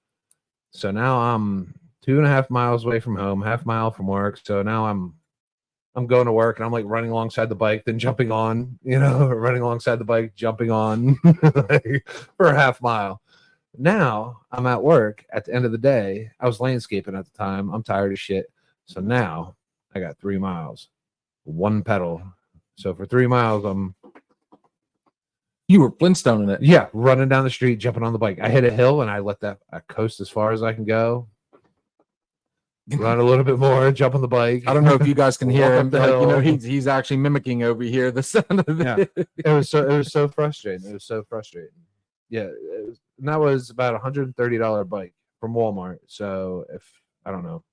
So now I'm 2.5 miles away from home, half mile from work. So now I'm going to work and I'm like running alongside the bike, then jumping on, running alongside the bike, jumping on for a half mile. Now I'm at work at the end of the day. I was landscaping at the time. I'm tired of shit. So now I got 3 miles, 1 pedal. So for 3 miles, you were Flintstoning it. Yeah, running down the street, jumping on the bike. I hit a hill and I coast as far as I can go. run a little bit more, jump on the bike. I don't know if you guys can hear Walk him. up the Like, you know, hill. he's actually mimicking over here the sound of it. It was so frustrating. It was so frustrating. Yeah, and that was about $130 bike from Walmart. So if I don't know,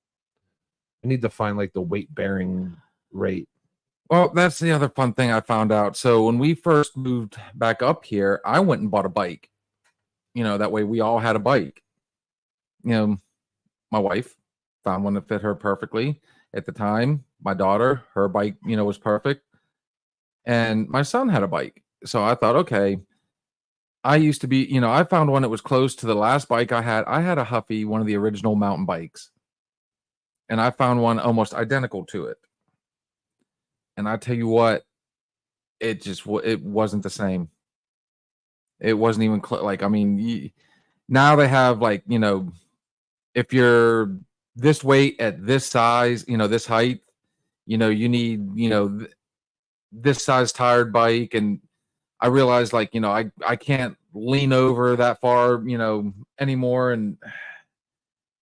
I need to find like the weight bearing rate. Well, that's the other fun thing I found out. So when we first moved back up here, I went and bought a bike. You know, that way we all had a bike. You know, my wife found one that fit her perfectly at the time. My daughter, her bike, you know, was perfect. And my son had a bike. So I thought, okay, I used to be, you know, I found one that was close to the last bike I had. I had a Huffy, one of the original mountain bikes. And I found one almost identical to it. And I tell you what, it wasn't the same. It wasn't even like, I mean, now they have like, you know, if you're this weight at this size, you know, this height, you know, you need, you know, this size tired bike. And I realized like, you know, I can't lean over that far, you know, anymore. And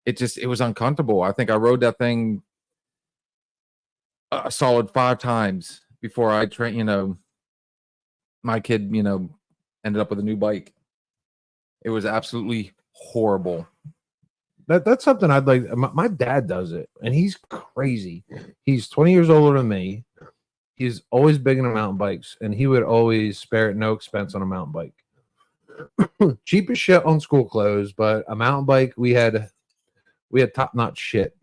it was uncomfortable. I think I rode that thing a solid 5 times before I train, you know, my kid, you know, ended up with a new bike. It was absolutely horrible. That's something I'd like. My dad does it, and he's crazy. He's 20 years older than me. He's always big into mountain bikes, and he would always spare no expense on a mountain bike. Cheap as shit on school clothes, but a mountain bike we had top notch shit,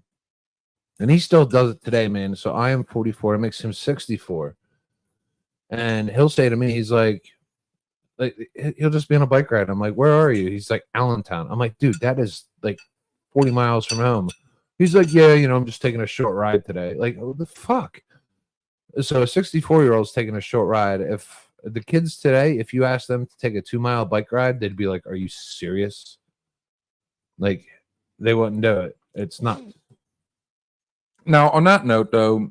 and he still does it today, man. So I am 44. It makes him 64, and he'll say to me, he's like he'll just be on a bike ride. I'm like, where are you? He's like, Allentown. I'm like, dude, that is like 40 miles from home. He's like, yeah, you know, I'm just taking a short ride today. Like, what the fuck? So a 64-year-old's taking a short ride. If the kids today, if you ask them to take a 2-mile bike ride, they'd be like, are you serious? Like, they wouldn't do it. It's not. Now, on that note, though,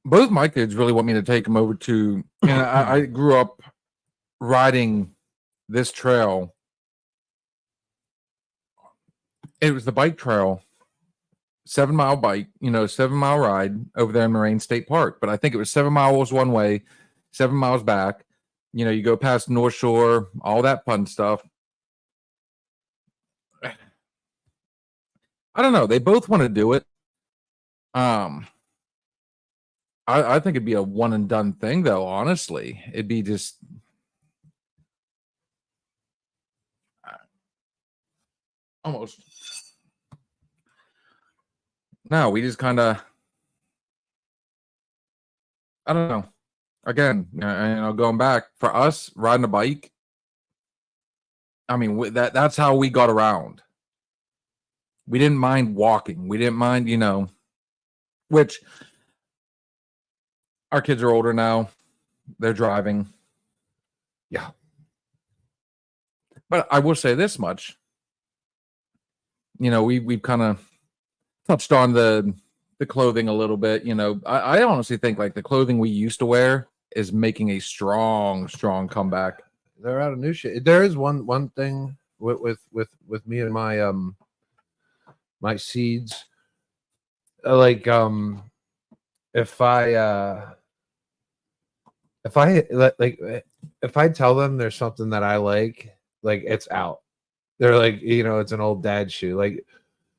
both my kids really want me to take them over to, and I grew up riding this trail. It was the bike trail, 7-mile bike, you know, 7-mile ride over there in Moraine State Park. But I think it was 7 miles one way, 7 miles back. You know, you go past North Shore, all that fun stuff. I don't know. They both want to do it. I think it'd be a one and done thing, though. Honestly, it'd be just almost. No, we just kind of. I don't know. Again, you know, going back for us riding a bike. I mean, that's how we got around. We didn't mind walking. We didn't mind, you know, which our kids are older now. They're driving. Yeah. But I will say this much. You know, we've kind of touched on the clothing a little bit. You know, I honestly think like the clothing we used to wear is making a strong comeback. They're out of new shit. There is one thing with me and my my seeds. Like if I tell them there's something that I like it's out. They're like, you know, it's an old dad shoe. Like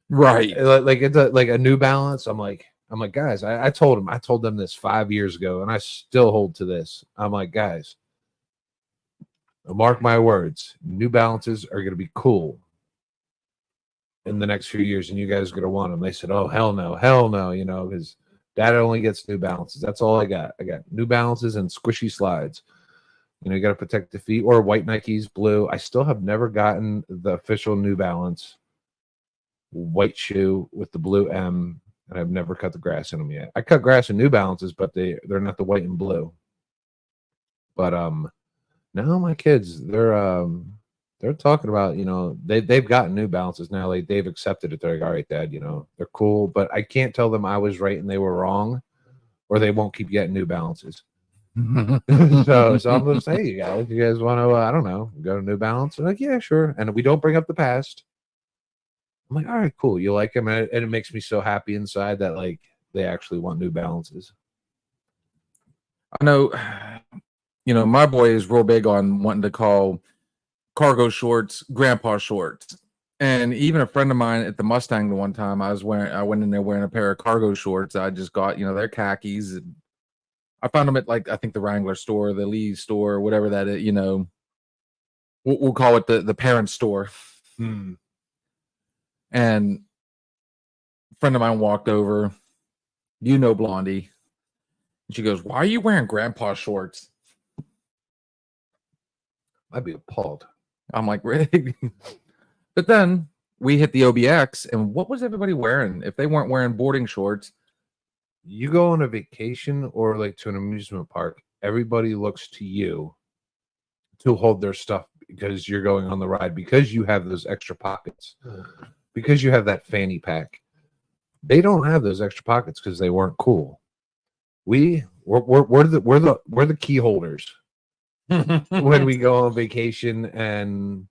right. Like it's a New Balance. I'm like, guys, I told them this 5 years ago, and I still hold to this. I'm like, guys, mark my words, New Balances are going to be cool in the next few years, and you guys are going to want them. They said, oh, hell no, you know, because dad only gets New Balances. That's all I got. I got New Balances and squishy slides. You know, you got to protect the feet, or white Nikes, blue. I still have never gotten the official New Balance white shoe with the blue M, and I've never cut the grass in them yet. I cut grass in New Balances, but they're not the white and blue. But now my kids, they're talking about, you know, they've gotten New Balances now. Like they've accepted it. They're like, all right, Dad, you know, they're cool, but I can't tell them I was right and they were wrong, or they won't keep getting New Balances. so I'm gonna say, you guys want to, I don't know, go to New Balance? I'm like, yeah, sure. And we don't bring up the past. I'm like, all right, cool. You like them, and it makes me so happy inside that like they actually want New Balances. I know, my boy is real big on wanting to call cargo shorts grandpa shorts. And even a friend of mine at the Mustang the one time I went in there wearing a pair of cargo shorts. I just got, their khakis. I found them at I think the Wrangler store, the Lee store, whatever that is, we'll call it the parent store. Hmm. And a friend of mine walked over, Blondie. And she goes, "Why are you wearing grandpa shorts?" I'd be appalled. I'm like, really? But then we hit the OBX, and what was everybody wearing? If they weren't wearing boarding shorts, you go on a vacation or like to an amusement park, everybody looks to you to hold their stuff because you're going on the ride, because you have those extra pockets, because you have that fanny pack. They don't have those extra pockets because they weren't cool. We're the key holders when we go on vacation and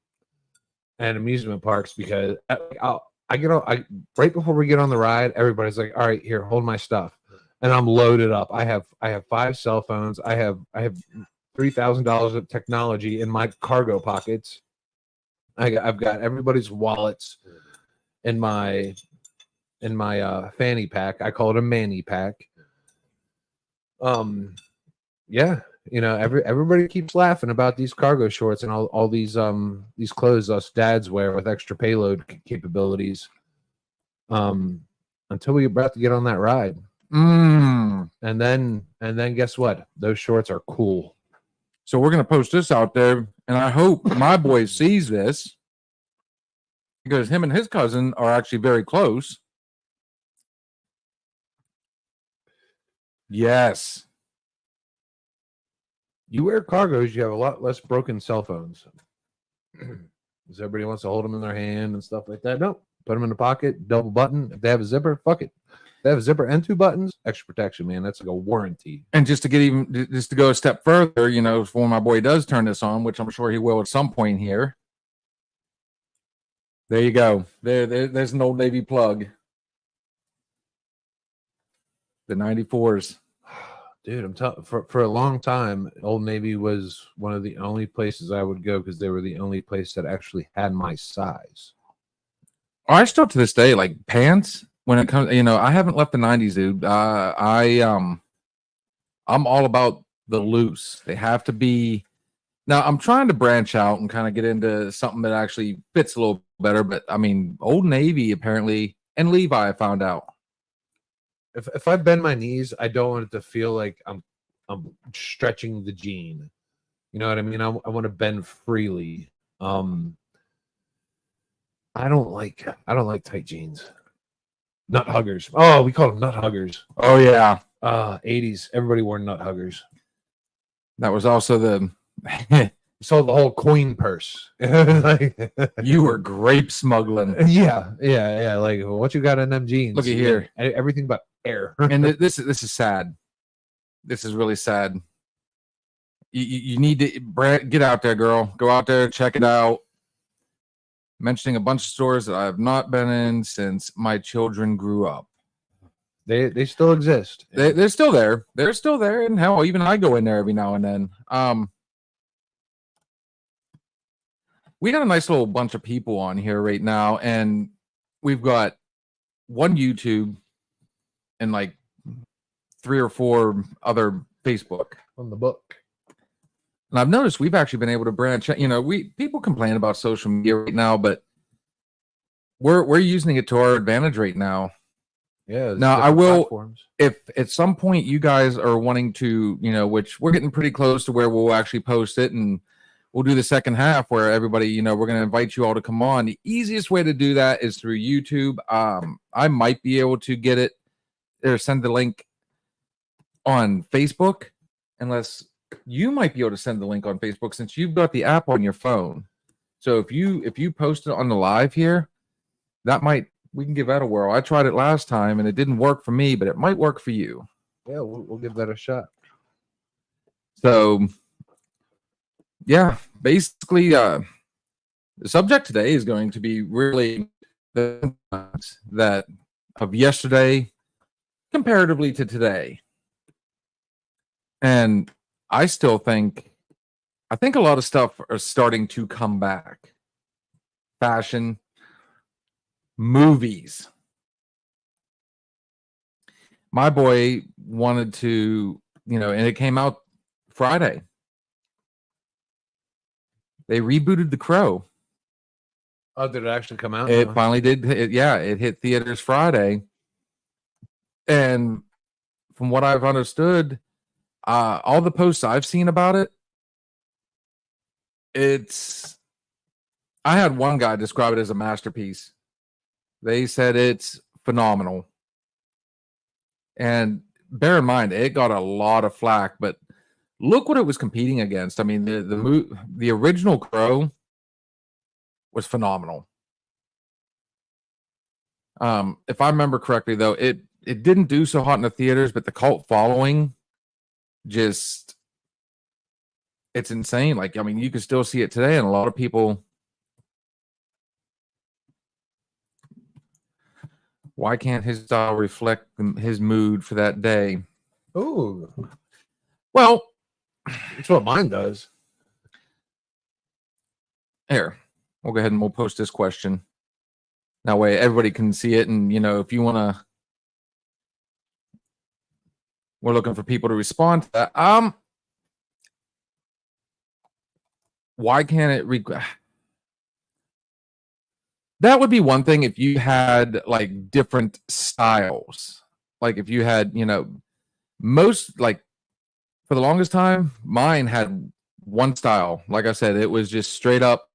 amusement parks, because I get on right before we get on the ride, everybody's like, all right, here, hold my stuff. And I'm loaded up. I have 5 cell phones. I have $3,000 of technology in my cargo pockets. I've got everybody's wallets in my fanny pack. I call it a manny pack. Yeah, everybody keeps laughing about these cargo shorts and all these clothes us dads wear with extra payload capabilities. Until we about to get on that ride. And then guess what? Those shorts are cool. So we're going to post this out there, and I hope my boy sees this, because him and his cousin are actually very close. Yes. You wear cargos, you have a lot less broken cell phones. Because everybody wants to hold them in their hand and stuff like that. Nope. Put them in the pocket, double button. If they have a zipper, fuck it. If they have a zipper and 2 buttons, extra protection, man. That's like a warranty. And just to go a step further, when my boy does turn this on, which I'm sure he will at some point here. There you go. There's an Old Navy plug. The 94s. Dude, I'm telling for a long time, Old Navy was one of the only places I would go because they were the only place that actually had my size. I still to this day like pants when it comes. I haven't left the 90s, dude. I'm all about the loose. They have to be. Now I'm trying to branch out and kind of get into something that actually fits a little better. But I mean, Old Navy apparently, and Levi, I found out. If I bend my knees, I don't want it to feel like I'm stretching the jean. You know what I mean? I want to bend freely. I don't like tight jeans. Nut huggers. Oh, we call them nut huggers. Oh yeah. 80s. Everybody wore nut huggers. That was also the sold the whole coin purse. You were grape smuggling. Yeah. Like, what you got in them jeans? Look at here. Everything but air. And this is sad. This is really sad. You need to get out there, girl. Go out there, check it out. Mentioning a bunch of stores that I have not been in since my children grew up. They still exist. They're still there. They're still there. And hell, even I go in there every now and then. We got a nice little bunch of people on here right now, and we've got one YouTube and like 3 or 4 other Facebook on the book. And I've noticed we've actually been able to branch out. People complain about social media right now, but we're using it to our advantage right now. Yeah. Now I will, platforms. If at some point you guys are wanting to, which we're getting pretty close to where we'll actually post it, and we'll do the second half where everybody, we're going to invite you all to come on. The easiest way to do that is through YouTube. I might be able to get it or send the link on Facebook, unless you might be able to send the link on Facebook since you've got the app on your phone. So if you post it on the live here, we can give that a whirl. I tried it last time and it didn't work for me, but it might work for you. Yeah, we'll give that a shot. So yeah, basically the subject today is going to be really that of yesterday comparatively to today. And I think a lot of stuff are starting to come back. Fashion, movies. My boy wanted to, and it came out Friday. They rebooted The Crow. Oh, did it actually come out? It finally did. It hit theaters Friday. And from what I've understood, all the posts I've seen about it, I had one guy describe it as a masterpiece. They said it's phenomenal. And bear in mind, it got a lot of flack, but look what it was competing against. I mean, the original Crow was phenomenal. If I remember correctly, though, it didn't do so hot in the theaters, but the cult following it's insane. Like, I mean, you can still see it today, and a lot of people. Why can't his style reflect his mood for that day? Oh, well, that's what mine does. Here, we'll go ahead and we'll post this question. That way everybody can see it. And, if you want to, we're looking for people to respond to that. Why can't it that would be one thing if you had like different styles. Like if you had, most, like, for the longest time, mine had one style. Like I said, it was just straight up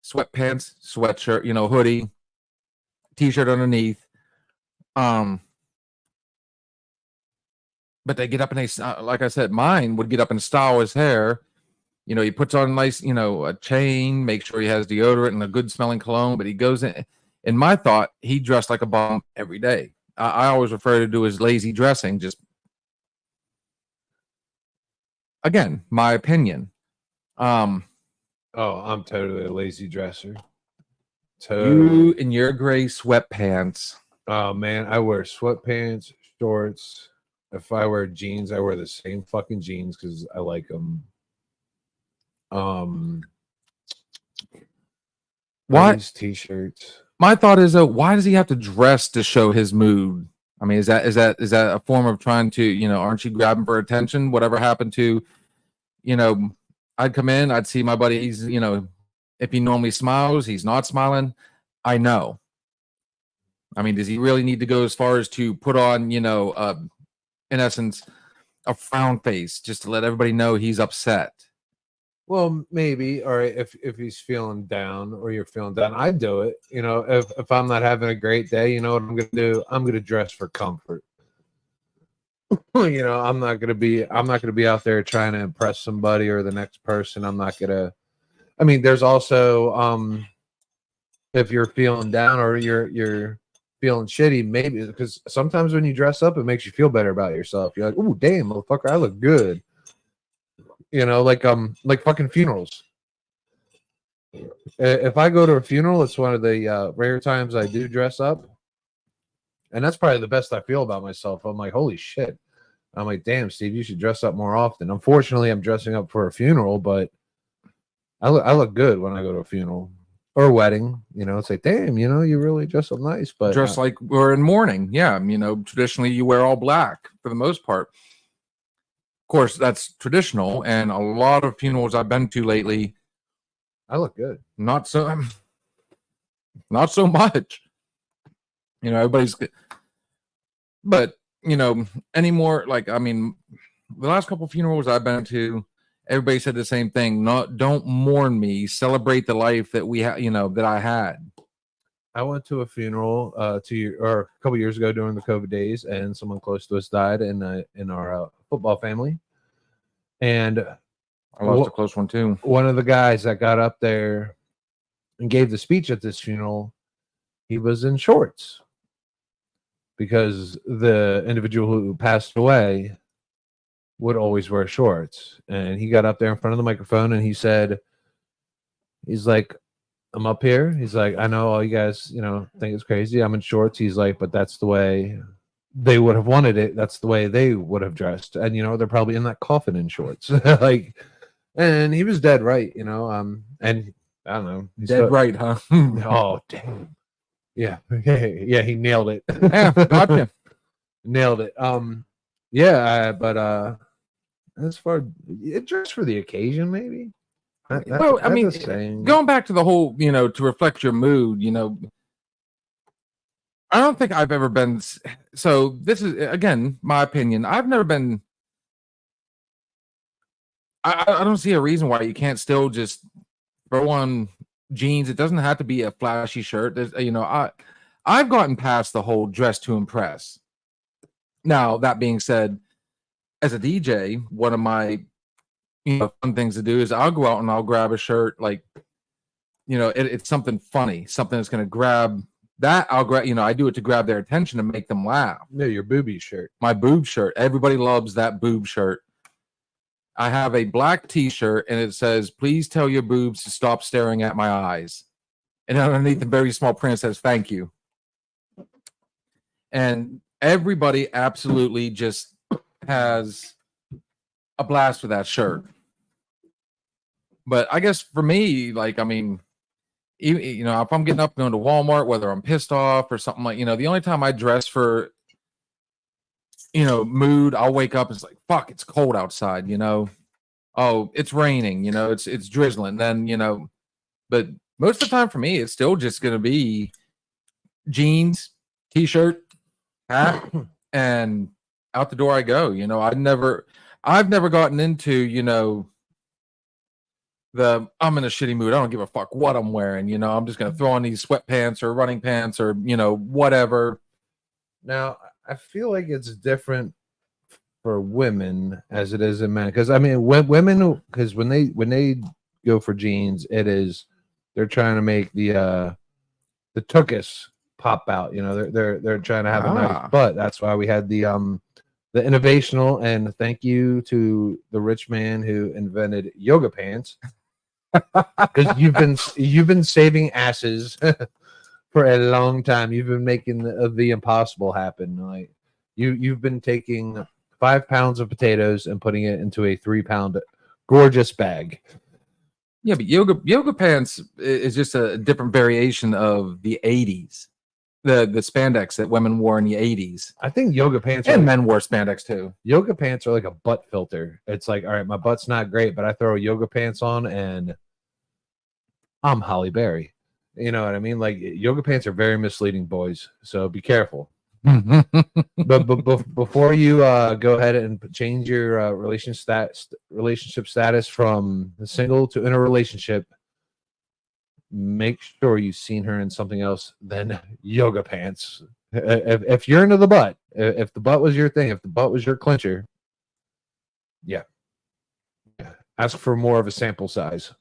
sweatpants, sweatshirt, hoodie, t-shirt underneath. But they get up in like I said, mine would get up and style his hair. He puts on a nice, a chain, make sure he has deodorant and a good smelling cologne, but he goes in my thought, he dressed like a bum every day. I always refer to do as lazy dressing. Just, again, my opinion. Oh, I'm totally a lazy dresser. You in your gray sweatpants. Oh man, I wear sweatpants, shorts. If I wear jeans, I wear the same fucking jeans because I like them. What t-shirts? My thought is, why does he have to dress to show his mood? I mean, is that a form of trying to, aren't you grabbing for attention? Whatever happened to, I'd come in, I'd see my buddy. He's, if he normally smiles, he's not smiling. I know. I mean, does he really need to go as far as to put on, in essence, a frown face just to let everybody know he's upset? Well, maybe. All right, if he's feeling down or you're feeling down, I'd do it. If I'm not having a great day, you know what I'm gonna do? I'm gonna dress for comfort. I'm not gonna be out there trying to impress somebody or the next person. I'm not gonna. I mean, there's also if you're feeling down or you're feeling shitty, maybe because sometimes when you dress up, it makes you feel better about yourself. You're like, oh damn, motherfucker, I look good. Like fucking funerals. If I go to a funeral, it's one of the rare times I do dress up. And that's probably the best I feel about myself. I'm like, holy shit. I'm like, damn, Steve, you should dress up more often. Unfortunately, I'm dressing up for a funeral, but I look good when I go to a funeral or a wedding. It's like, damn, you really dress up nice. But dress like we're in mourning. Yeah. Traditionally you wear all black for the most part. Of course, that's traditional, and a lot of funerals I've been to lately, I look good. Not so much. Everybody's good. But, anymore, like, I mean, the last couple of funerals I've been to, everybody said the same thing. Don't mourn me. Celebrate the life that we had, that I had. I went to a funeral a couple years ago during the COVID days, and someone close to us died in our football family. And I lost a close one too. One of the guys that got up there and gave the speech at this funeral, he was in shorts because the individual who passed away would always wear shorts. And he got up there in front of the microphone and he said, he's like, I'm up here. He's like, I know all you guys, you know, think it's crazy. I'm in shorts. He's like, but that's the way they would have wanted it. That's the way they would have dressed. And, you know, they're probably in that coffin in shorts. Like, and he was dead right, you know. And I don't know. Dead right, huh? Oh, damn. Yeah. Yeah, he nailed it. Yeah, gotcha. Nailed it. Yeah, but as far it dressed for the occasion, maybe. Well, I mean, going back to the whole, you know, to reflect your mood, you know, I don't think I've ever been. So this is again my opinion. I've never been. I don't see a reason why you can't still just throw on jeans. It doesn't have to be a flashy shirt. There's, you know, I've gotten past the whole dress to impress. Now that being said, as a DJ, one of my fun things to do is I'll go out and I'll grab a shirt like, you know, it's something funny, something that's going to grab that. I'll grab, you know, I do it to grab their attention and make them laugh. Yeah, your booby shirt. My boob shirt. Everybody loves that boob shirt. I have a black t-shirt and it says, please tell your boobs to stop staring at my eyes. And underneath the very small print says, thank you. And everybody absolutely just has a blast with that shirt. But I guess for me, like, I mean, you know, if I'm getting up going to Walmart, whether I'm pissed off or something like, you know, the only time I dress for, you know, mood, I'll wake up and it's like, fuck, it's cold outside, you know. Oh, it's raining, you know, it's drizzling. Then, you know, but most of the time for me, it's still just gonna be jeans, t-shirt, hat, and out the door I go. You know, I've never gotten into, you know, I'm in a shitty mood. I don't give a fuck what I'm wearing. You know, I'm just gonna throw on these sweatpants or running pants or, you know, whatever. Now, I feel like it's different for women as it is in men, because I mean, women, because when they go for jeans, they're trying to make the tuchus pop out. You know, they're trying to have a nice butt. That's why we had the innovational, and thank you to the rich man who invented yoga pants, because you've been saving asses for a long time. You've been making the impossible happen. Like you've been taking 5 pounds of potatoes and putting it into a 3-pound gorgeous bag. Yeah, but yoga pants is just a different variation of the 80s. The spandex that women wore in the 80s. I think yoga pants and men wore spandex too. Yoga pants are like a butt filter. It's like, all right, my butt's not great, but I throw yoga pants on and I'm Holly Berry. You know what I mean? Like, yoga pants are very misleading, boys. So be careful. but before you go ahead and change your relationship status from single to in a relationship, make sure you've seen her in something else than yoga pants. If you're into the butt, if the butt was your thing, if the butt was your clincher, yeah, ask for more of a sample size.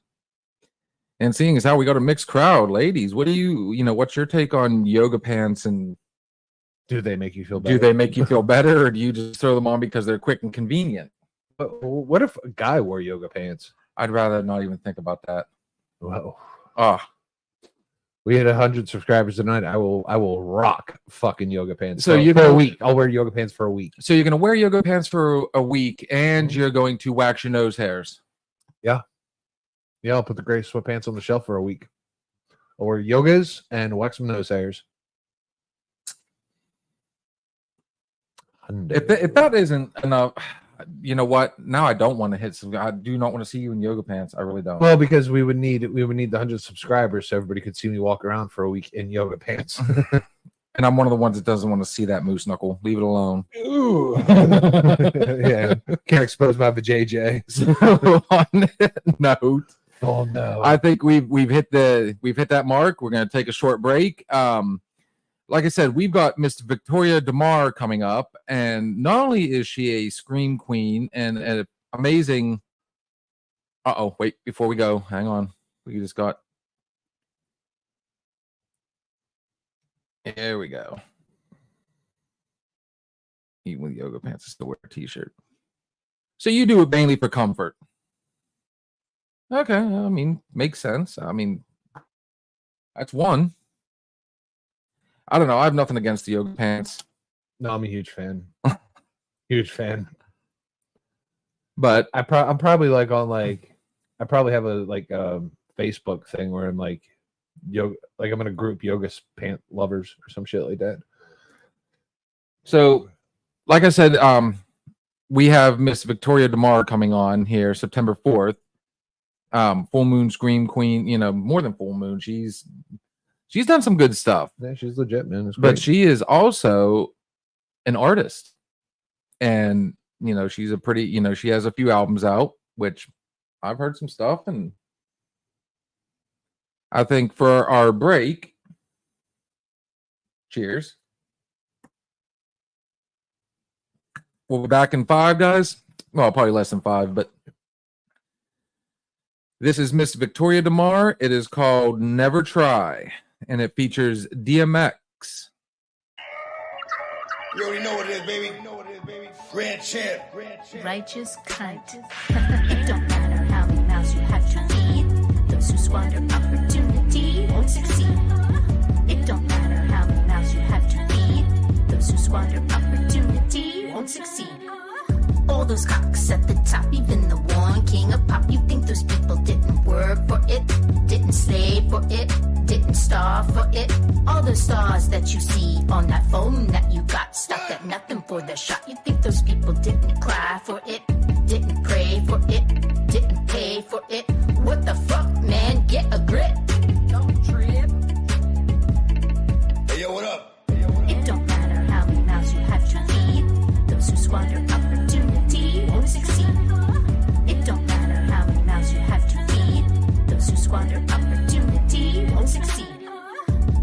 And seeing as how we got a mixed crowd, ladies, what do you know, what's your take on yoga pants, and do they make you feel better? Do they make you feel better, or do you just throw them on because they're quick and convenient? But what if a guy wore yoga pants? I'd rather not even think about that. Whoa. We had 100 subscribers tonight. I will rock fucking yoga pants. So for a week. I'll wear yoga pants for a week. So you're gonna wear yoga pants for a week, and you're going to wax your nose hairs. Yeah. Yeah, I'll put the gray sweatpants on the shelf for a week. I'll wear yogas and wax some nose hairs. If that isn't enough, you know what? Now I don't want to hit some. I do not want to see you in yoga pants. I really don't. Well, because we would need the 100 subscribers so everybody could see me walk around for a week in yoga pants. And I'm one of the ones that doesn't want to see that moose knuckle. Leave it alone. Ooh. Yeah, can't expose my vajayjay. So on that note, oh no, I think we've hit that mark. We're gonna take a short break. Like I said, we've got Miss Victoria DeMar coming up, and not only is she a scream queen and an amazing. Wait, before we go, hang on. We just got. There we go. Even with yoga pants, I still wear a t-shirt. So you do it mainly for comfort. Okay, I mean, makes sense. I mean, That's one. I don't know. I have nothing against the yoga pants, No, I'm a huge fan. Huge fan. but I'm probably like on like I probably have a Facebook thing where I'm like yoga, like I'm in a group yoga pant lovers or some shit like that. so like I said, we have Miss Victoria DeMar coming on here September 4th. Full Moon Scream Queen, you know, more than Full Moon. She's done some good stuff. Yeah, she's legit, man. It's But great. she is also an artist. And, you know, she's a pretty, you know, she has a few albums out, which I've heard some stuff. And I think for our break, cheers. We'll be back in 5, guys. Well, probably less than 5, but this is Miss Victoria DeMar. It is called Never Try, and it features DMX. You already know what it is, baby. You know what it is, baby. Grand champ. Righteous cunt. It don't matter how many mouths you have to feed. Those who squander opportunity won't succeed. It don't matter how many mouths you have to feed. Those who squander opportunity won't succeed. All those cocks at the top, even the one king of pop. You think those people didn't work for it, didn't slave for it, didn't starve for it? All the stars that you see on that phone that you got stopped at nothing for the shot. You think those people didn't cry for it, didn't pray for it, didn't pay for it? What the fuck, man? Get a grip. Don't trip. Hey, yo, what up? It don't matter how many mouths you have to feed. Those who squander opportunity won't succeed. It don't matter how many mouths you have to feed. Those who squander opportunity won't succeed.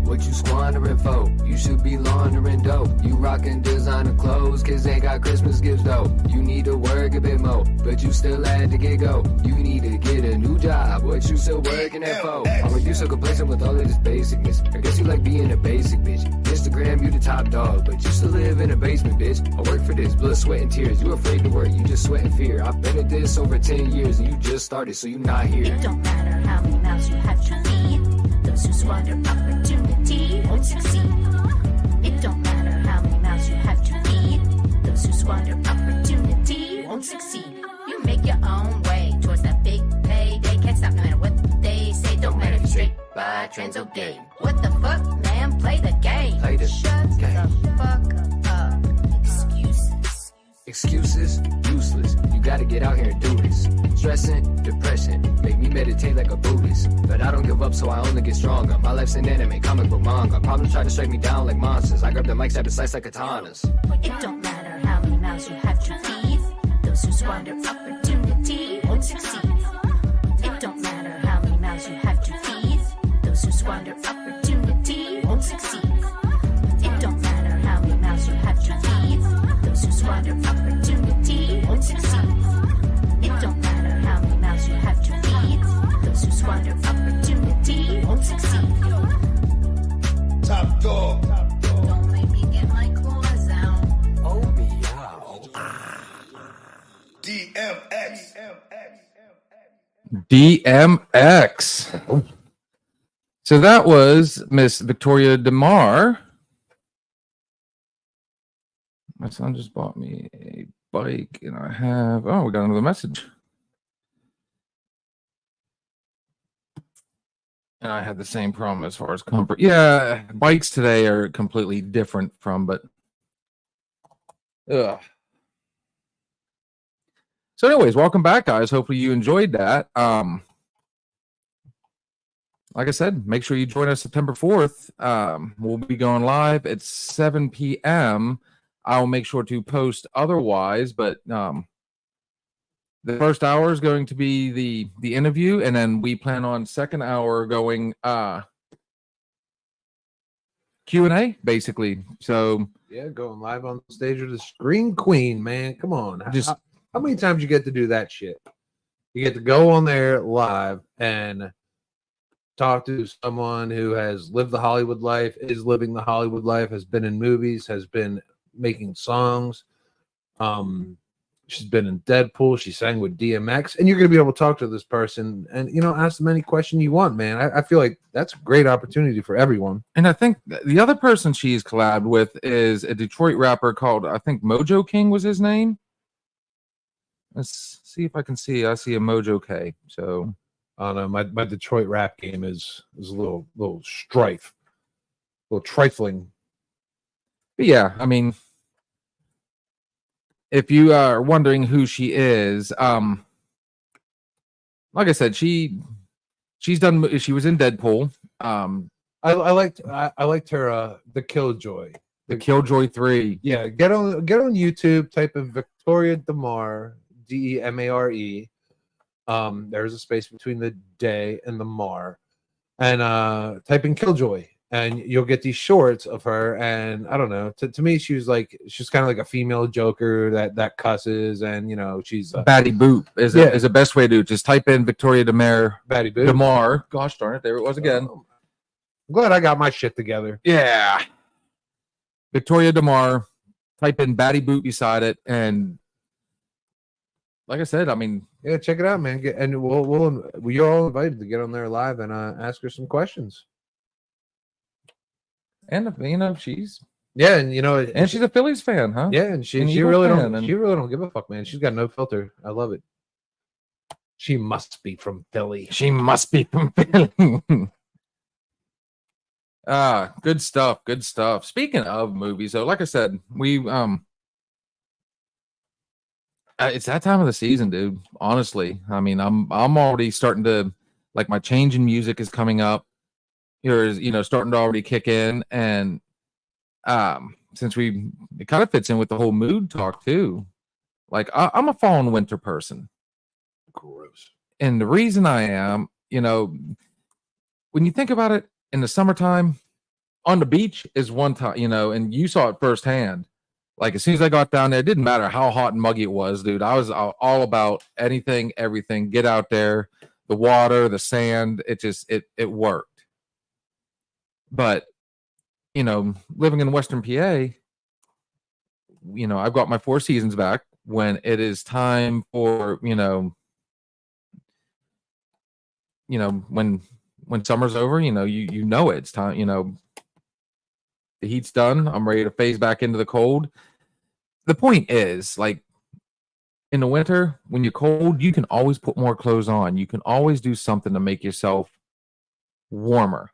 What you squandering for? You should be laundering dope. You rocking designer clothes, kids ain't got Christmas gifts though. You need to work a bit more, but you still had to get go. You need to get a new job, what you still working at for? Or you so complacent with all of this basicness? I guess you like being a basic bitch. Instagram, you the top dog, but you still live in a basement, bitch. I work for this, blood, sweat, and tears. You afraid to work, you just sweat in fear. I've been at this over 10 years, and you just started, so you not here. It don't matter how many mouths you have to feed. Those who squander opportunity won't succeed. It don't matter how many mouths you have to feed. Those who squander opportunity won't succeed. You make your own way towards that big payday. Can't stop no matter what they say. Don't matter if you're straight by trends or gay. What the fuck, man? Play the game. Play the Shut game. the fuck up. Excuses. Excuses, useless. You gotta get out here and do this. Stressing, depression, make me meditate like a Buddhist. But I don't give up, so I only get stronger. My life's an anime, comic book manga. Problems try to strike me down like monsters. I grab the mic, stab the slice like katanas. It don't matter how many mouths you have to feed. Those who squander opportunity won't succeed. It don't matter how many mouths you have to feed. Those who squander opportunity won't succeed. It don't matter how many mouths you have to feed. Those who squander opportunity won't succeed. It don't matter how many mouths you have to feed. Those who squander opportunity won't succeed. Top dog. Don't make me get my claws out. Oh, me out. DMX. DMX. So that was Miss Victoria DeMar. My son just bought me a bike, and I have. Oh, we got another message. And I had the same problem as far as comfort. Yeah, bikes today are completely different from, but. Ugh. So, anyways, welcome back, guys. Hopefully, you enjoyed that. Like I said, make sure you join us September 4th. We'll be going live at 7 p.m. I'll make sure to post otherwise, but the first hour is going to be the interview, and then we plan on second hour going Q&A, basically. So Yeah, going live on stage with the Screen Queen, man. Come on. Just- How many times you get to do that shit? You get to go on there live and talk to someone who has lived the Hollywood life, is living the Hollywood life, has been in movies, has been making songs. She's been in Deadpool. She sang with DMX, and you're going to be able to talk to this person and ask them any question you want, man. I feel like that's a great opportunity for everyone. And I think the other person she's collabed with is a Detroit rapper called, I think Mojo King was his name. Let's see if I can see. I see a Mojo K. So I don't know. My Detroit rap game is a little strife, a little trifling. but yeah, I mean, if you are wondering who she is, like I said, she's done. She was in Deadpool, I liked her the Killjoy. the Killjoy 3. Yeah, get on YouTube, type in Victoria Demare, Demare. There's a space between the day and the Mar, and type in Killjoy, and you'll get these shorts of her. And I don't know, to me, she's kind of like a female Joker that cusses, and she's Batty Boop is Yeah. is the best way to do it. Just type in Victoria Demare. Batty Boo. Demar. Gosh darn it, there it was again. I'm glad I got my shit together. Yeah. Victoria Demar. Type in Batty Boot beside it, and like I said, I mean, Yeah, check it out, man. And you're all invited to get on there live and ask her some questions. and she's Yeah, and she's a Phillies fan, huh? yeah, and she an she Eagle really fan, don't and- she really don't give a fuck, man. She's got no filter. I love it. She must be from Philly. She must be from Philly. Good stuff. Good stuff. Speaking of movies, though, like I said, we it's that time of the season, dude. Honestly, I mean, I'm already starting to like my change in music is coming up. Starting to already kick in, and since it kind of fits in with the whole mood talk too. Like I'm a fall and winter person. Gross. And the reason I am, when you think about it, in the summertime, on the beach is one time, and you saw it firsthand. Like as soon as I got down there, it didn't matter how hot and muggy it was, dude. I was all about anything, everything. Get out there, the water, the sand. It worked. But living in Western PA, I've got my 4 seasons back. When it is time for when summer's over, it's time, the heat's done. I'm ready to phase back into the cold. The point is, like, in the winter, when you're cold, you can always put more clothes on. You can always do something to make yourself warmer.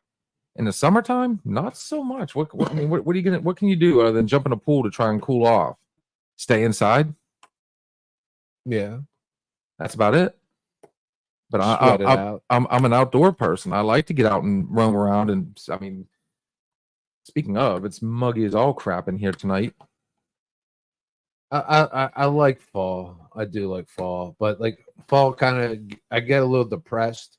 In the summertime, not so much. What can you do other than jump in a pool to try and cool off? Stay inside. Yeah. That's about it. But Sweat it out. I'm an outdoor person. I like to get out and roam around. And I mean, speaking of, it's muggy as all crap in here tonight. I like fall. I do like fall, but like fall I get a little depressed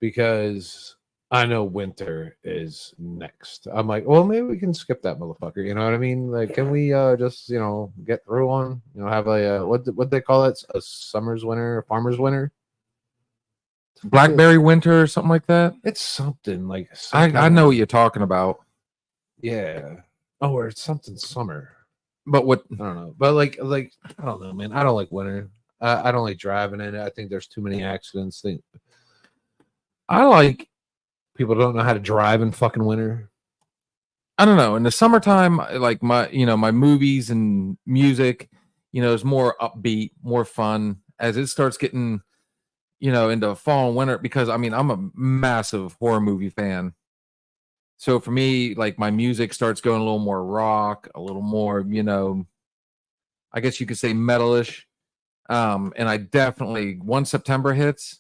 because I know winter is next. I'm like, well, maybe we can skip that motherfucker. You know what I mean? Like, can we just get through one? Have a what they call it? A summer's winter, a farmer's winter, Blackberry winter or something like that. It's something like I know what you're talking about. Yeah. Oh, or it's something summer. But what I don't know. But like I don't know, man. I don't like winter. I don't like driving in it. I think there's too many accidents. I like, People don't know how to drive in fucking winter. I don't know. In the summertime, like my movies and music, is more upbeat, more fun. As it starts getting, into fall and winter, because I mean, I'm a massive horror movie fan. So for me, like my music starts going a little more rock, a little more, I guess you could say metalish. And I definitely, once September hits,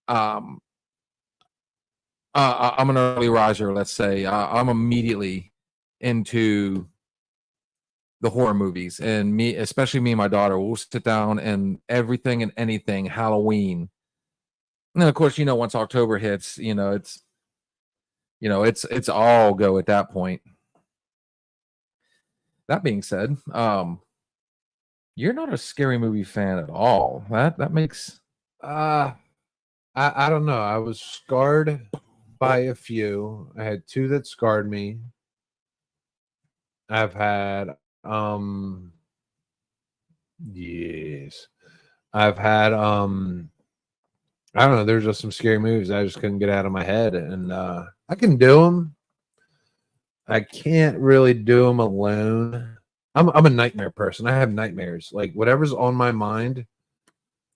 I'm an early riser, let's say. I'm immediately into the horror movies, and especially me and my daughter, will sit down and everything and anything Halloween. And then of course, once October hits, it's all go at that point. That being said, you're not a scary movie fan at all. That makes I don't know. I was scarred by a few. I had 2 that scarred me. I've had Yes. I've had I don't know, there's just some scary movies I just couldn't get out of my head, and I can do them. I can't really do them alone. I'm a nightmare person. I have nightmares. Like whatever's on my mind,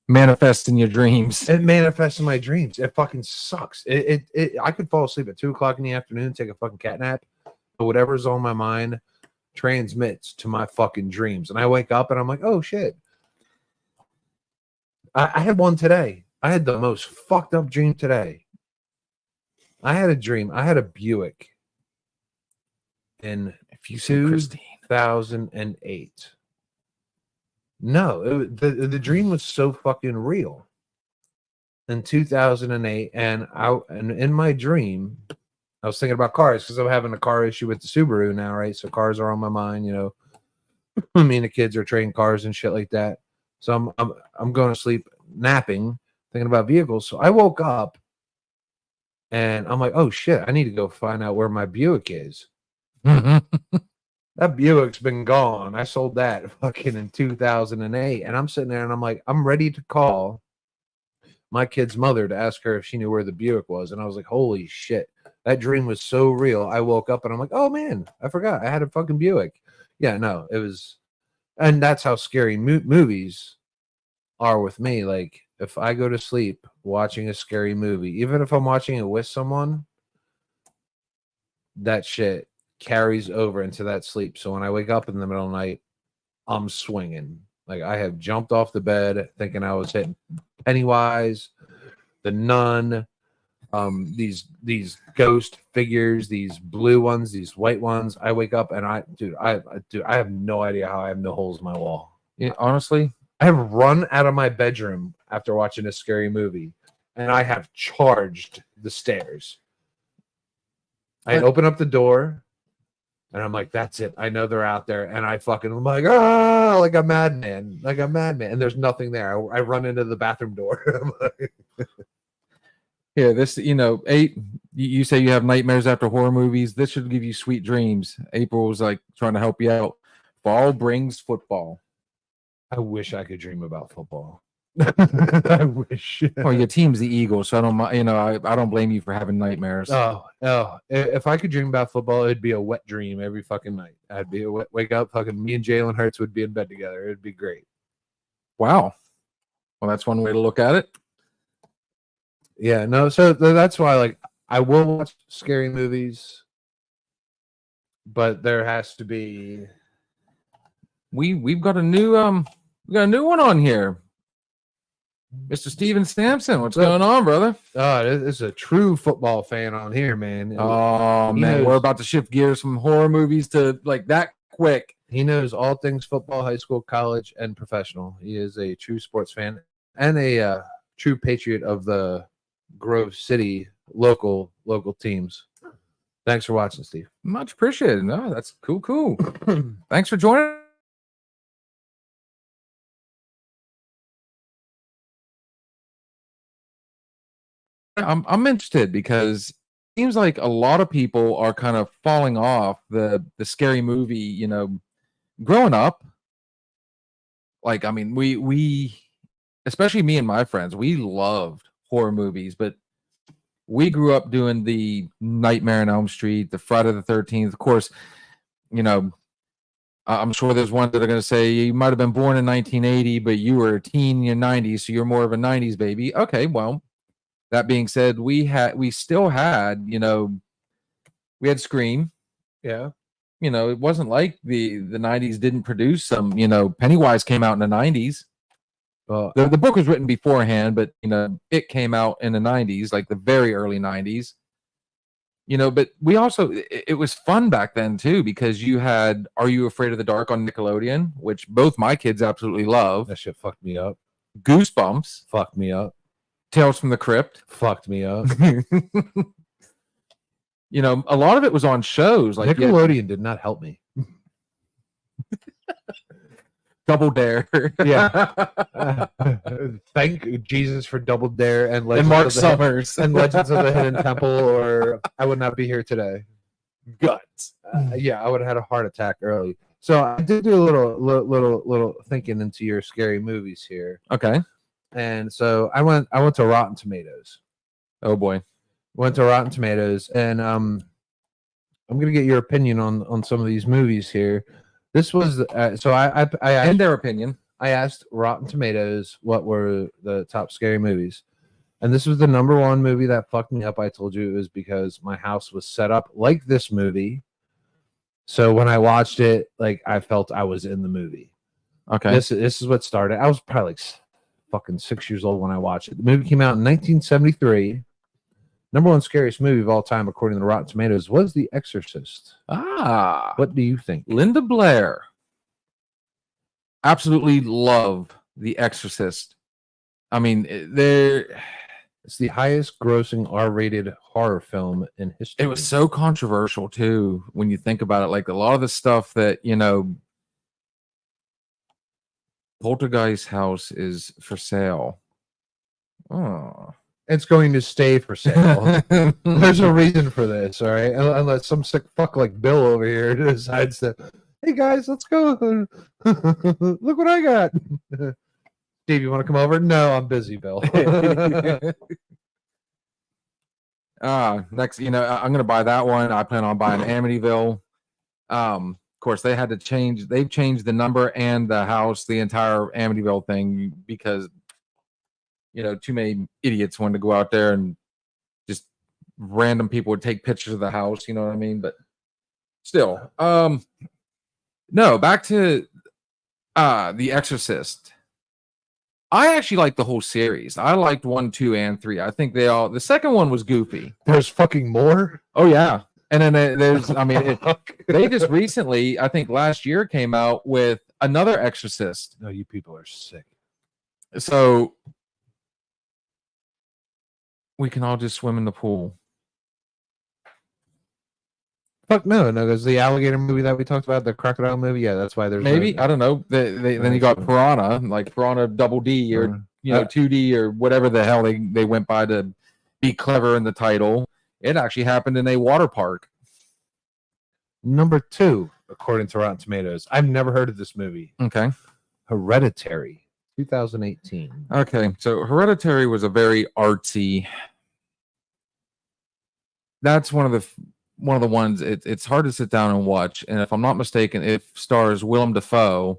Manifest in your dreams. it manifests in my dreams. It fucking sucks. I could fall asleep at 2:00 in the afternoon, take a fucking cat nap, but whatever's on my mind transmits to my fucking dreams. And I wake up and I'm like, oh shit. I had one today. I had the most fucked up dream today. I had a dream. I had a Buick in If you see Christine. 2008. No, the dream was so fucking real. In 2008, and in my dream, I was thinking about cars because I'm having a car issue with the Subaru now, right? So cars are on my mind, you know. Me and the kids are trading cars and shit like that. So I'm going to sleep napping, thinking about vehicles. So I woke up and I'm like, oh shit, I need to go find out where my Buick is. That Buick's been gone. I sold that fucking in 2008. And I'm sitting there and I'm like, I'm ready to call my kid's mother to ask her if she knew where the Buick was. And I was like, holy shit. That dream was so real. I woke up and I'm like, oh man, I forgot. I had a fucking Buick. Yeah, no, it was. And that's how scary movies are with me. Like, if I go to sleep watching a scary movie, even if I'm watching it with someone, that shit carries over into that sleep. So when I wake up in the middle of the night, I'm swinging. Like, I have jumped off the bed thinking I was hitting Pennywise, the Nun, these ghost figures, these blue ones, these white ones. I wake up and I have no idea how I have no holes in my wall. Yeah, honestly, I have run out of my bedroom after watching a scary movie, and I have charged the stairs. I open up the door, and I'm like, that's it. I know they're out there. And I fucking, I'm like, like a madman. And there's nothing there. I run into the bathroom door. yeah, this, you know, you say you have nightmares after horror movies. This should give you sweet dreams. April was like trying to help you out. Fall brings football. I wish I could dream about football. I wish. Well, your team's the Eagles, so I don't, you know, I don't blame you for having nightmares. Oh, if I could dream about football, it'd be a wet dream every fucking night. I'd be wake up, fucking me and Jalen Hurts would be in bed together. It'd be great. Wow. Well, that's one way to look at it. Yeah, no, so that's why, like, I will watch scary movies, but there has to be. We've got a new one on here. Mr. Steven Sampson, what's going on, brother? Oh, this is a true football fan on here, man. Oh, man, we're about to shift gears from horror movies to like that quick. He knows all things football, high school, college, and professional. He is a true sports fan and a true patriot of the Grove City local teams. Thanks for watching, Steve. Much appreciated. No, that's cool. Thanks for joining. I'm interested because it seems like a lot of people are kind of falling off the scary movie, you know, growing up. Like, I mean, we especially me and my friends, we loved horror movies, but we grew up doing the Nightmare on Elm Street, the Friday the 13th. Of course, you know, I'm sure there's one that are going to say you might have been born in 1980, but you were a teen in your 90s, so you're more of a 90s baby. Okay, well, that being said, we still had, you know, we had Scream. Yeah. You know, it wasn't like the 90s didn't produce some, you know, Pennywise came out in the 90s. The book was written beforehand, but, you know, it came out in the 90s, like the very early 90s. You know, but we also, it was fun back then, too, because you had Are You Afraid of the Dark on Nickelodeon, which both my kids absolutely love. That shit fucked me up. Goosebumps. Fucked me up. Tales from the Crypt. Fucked me up. You know, a lot of it was on shows. Like Nickelodeon did not help me. Double Dare. Yeah. Thank Jesus for Double Dare and Legends and Mark of the Summers. and Legends of the Hidden Temple, or I would not be here today. Guts. Yeah, I would have had a heart attack early. So I did do a little thinking into your scary movies here, Okay. and so I went to Rotten Tomatoes. Oh boy. Went to Rotten Tomatoes, and I'm gonna get your opinion on some of these movies here. This was so I And their opinion. I asked Rotten Tomatoes what were the top scary movies. And this was the number one movie that fucked me up. I told you it was because my house was set up like this movie. So when I watched it, like I felt I was in the movie. Okay. This is what started. I was probably like fucking 6 years old when I watched it. The movie came out in 1973. Number one scariest movie of all time, according to Rotten Tomatoes, was The Exorcist. What do you think? Linda Blair. Absolutely love The Exorcist. I mean, It's the highest grossing R-rated horror film in history. it was so controversial too when you think about it. Like a lot of the stuff that, Poltergeist house is for sale. Oh. It's going to stay for sale. There's a reason for this, all right? Unless some sick fuck like Bill over here decides to, hey guys, let's go. Look what I got. Steve, you want to come over? No, I'm busy, Bill. Next, I'm gonna buy that one. I plan on buying Amityville. Of course, they've changed the number and the house, the entire Amityville thing, because too many idiots wanted to go out there and just random people would take pictures of the house, you know what I mean? But still, no, back to The Exorcist. I actually liked the whole series. I liked 1, 2, and 3. I think the second one was goofy. There's fucking more? Oh yeah. And then there's, they just recently, I think last year, came out with another Exorcist. No, you people are sick. So we can all just swim in the pool. Fuck no, because the alligator movie that we talked about, the crocodile movie, yeah, that's why there's Maybe, I don't know. Then you got Piranha, like Piranha Double D or 2D or whatever the hell they went by to be clever in the title. It actually happened in a water park. Number 2, according to Rotten Tomatoes. I've never heard of this movie. Okay. Hereditary, 2018. Okay, so Hereditary was a very artsy. That's one of the ones. It's hard to sit down and watch. And if I'm not mistaken, it stars Willem Dafoe.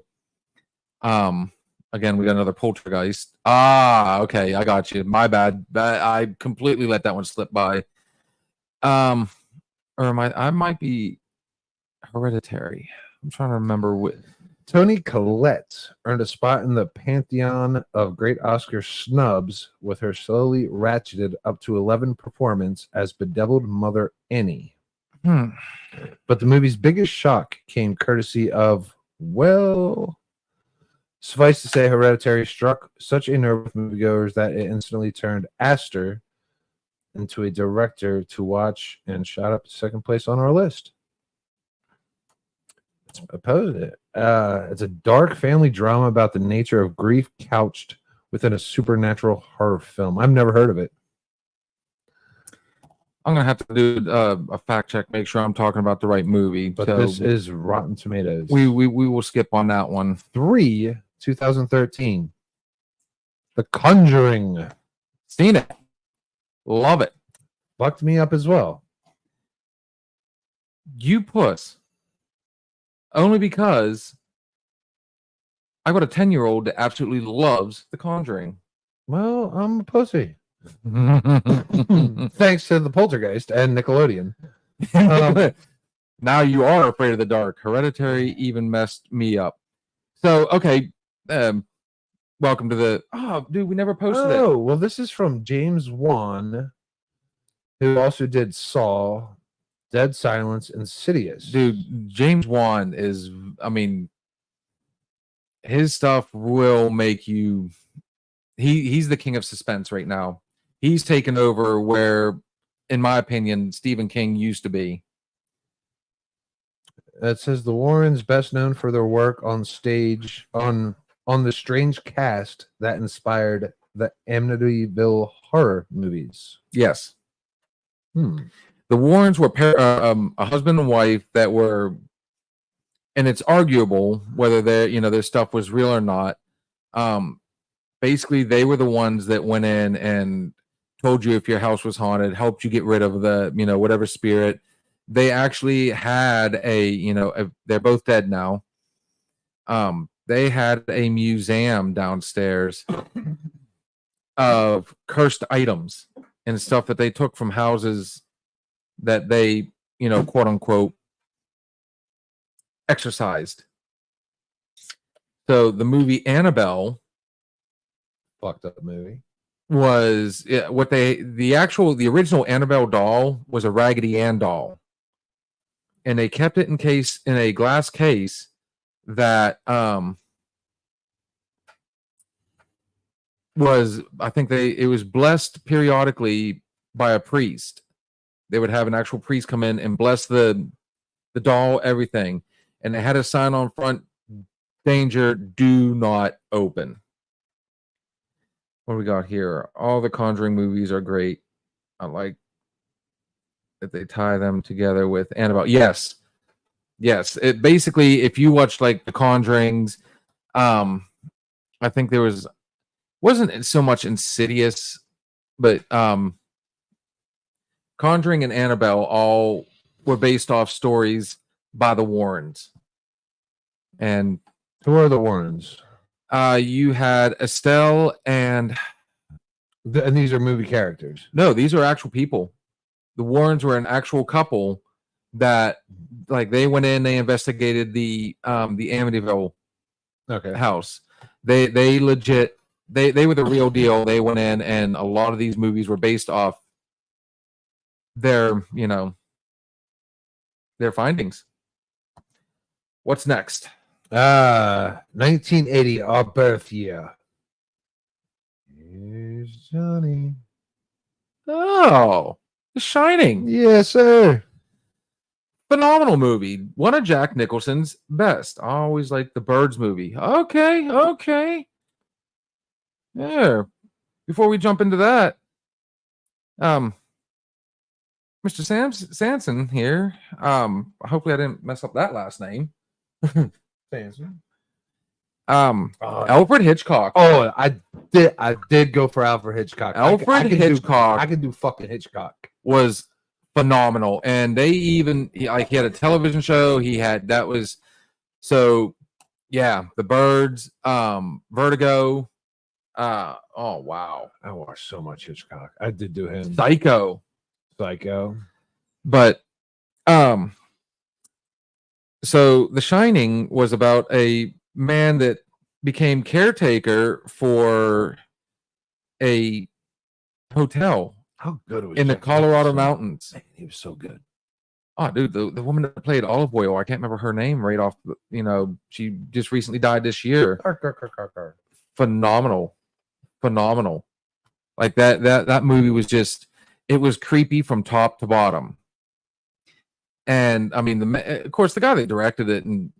Again, we got another Poltergeist. Okay, I got you. My bad. I completely let that one slip by. Or I might be Hereditary. I'm trying to remember what. Toni Collette earned a spot in the pantheon of great Oscar snubs with her slowly ratcheted up to 11 performance as bedeviled Mother Annie. But the movie's biggest shock came courtesy of, suffice to say, Hereditary struck such a nerve with moviegoers that it instantly turned Astor into a director to watch and shot up to second place on our list. Let's oppose it. It's a dark family drama about the nature of grief couched within a supernatural horror film. I've never heard of it. I'm gonna have to do a fact check, make sure I'm talking about the right movie. But so this is Rotten Tomatoes. we will skip on that one. 3, 2013. The Conjuring. Seen it, love it. Fucked me up as well. You puss. Only because I got a 10-year-old that absolutely loves The Conjuring. Well, I'm a pussy. Thanks to the Poltergeist and Nickelodeon. Now you are afraid of the dark. Hereditary even messed me up. So, okay. Welcome to the... Oh, dude, we never posted it. Oh, well, this is from James Wan, who also did Saw, Dead Silence, Insidious. Dude, James Wan is... his stuff will make you... He's the king of suspense right now. He's taken over where, in my opinion, Stephen King used to be. It says the Warrens, best known for their work on stage on the strange cast that inspired the Amityville horror movies. Yes. Hmm. The Warrens were a husband and wife that were and it's arguable whether their stuff was real or not. Basically, they were the ones that went in and told you if your house was haunted, helped you get rid of the whatever spirit. They actually had they're both dead now. They had a museum downstairs of cursed items and stuff that they took from houses that they, quote unquote, exorcised. So the movie Annabelle Fucked up movie. was the original Annabelle doll was a Raggedy Ann doll, and they kept it in a glass case that was, I think it was blessed periodically by a priest. They would have an actual priest come in and bless the doll, everything, and they had a sign on front: danger, do not open. What do we got here? All the Conjuring movies are great. I like that they tie them together with Annabelle. Yes. It basically, if you watch like the Conjurings, I think there wasn't so much Insidious, but Conjuring and Annabelle all were based off stories by the Warrens. And Who are the Warrens? you had Estelle and These are movie characters. no, these are actual people. The Warrens were an actual couple that, like, they went in, they investigated the Amityville Okay. house. They legit, they were the real deal. They went in, and a lot of these movies were based off their findings. What's next? 1980, our birth year. Here's Johnny. Oh, The Shining. Yes, sir. Phenomenal movie. One of Jack Nicholson's best. I always like the Birds movie. Okay. There. Before we jump into that, Mr. Sanson here. Hopefully I didn't mess up that last name. Alfred Hitchcock. Oh, I did go for Alfred Hitchcock. Alfred Hitchcock I could do fucking Hitchcock. was phenomenal, and they even he had a television show. The Birds, Vertigo. Oh wow, I watched so much Hitchcock. I did do him. Psycho. But so The Shining was about a man that became caretaker for a hotel how good was in the Jack Colorado Nicholson? Mountains. Man, he was so good. Oh, dude, the woman that played Olive Oil, I can't remember her name right off. She just recently died this year. Phenomenal. Like that movie was it was creepy from top to bottom. And I mean, of course, the guy that directed it, and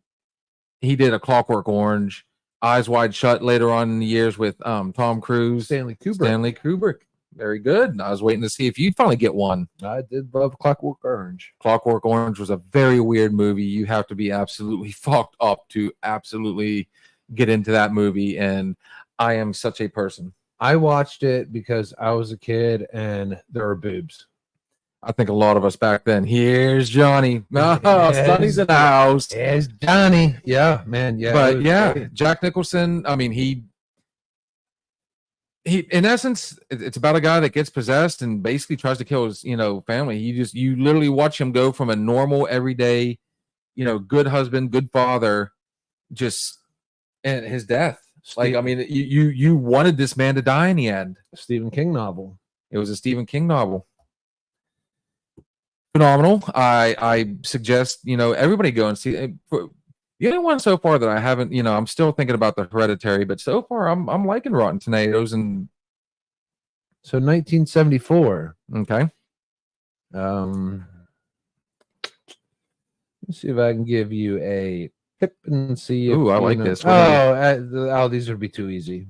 he did A Clockwork Orange, Eyes Wide Shut later on in the years with Tom Cruise, Stanley Kubrick. Stanley Kubrick. Very good. I was waiting to see if you'd finally get one. I did love Clockwork Orange. Clockwork Orange was a very weird movie. You have to be absolutely fucked up to absolutely get into that movie. And I am such a person. I watched it because I was a kid and there were boobs. I think a lot of us back then. Here's Johnny. Oh, Yes. Sonny's in the house. There's Johnny. Yeah, man. Yeah. it But was yeah, great. Jack Nicholson. I mean, he in essence, it's about a guy that gets possessed and basically tries to kill his family. You literally watch him go from a normal, everyday, good husband, good father, and his death. Like, I mean, you wanted this man to die in the end. Stephen King novel. It was a Stephen King novel. Phenomenal. I suggest everybody go and see it. The only one so far that I haven't, I'm still thinking about the Hereditary, but so far I'm liking Rotten Tomatoes. And So 1974. okay, Let's see if I can give you a tip and see. Ooh, if I you like know- this. What Oh, these would be too easy.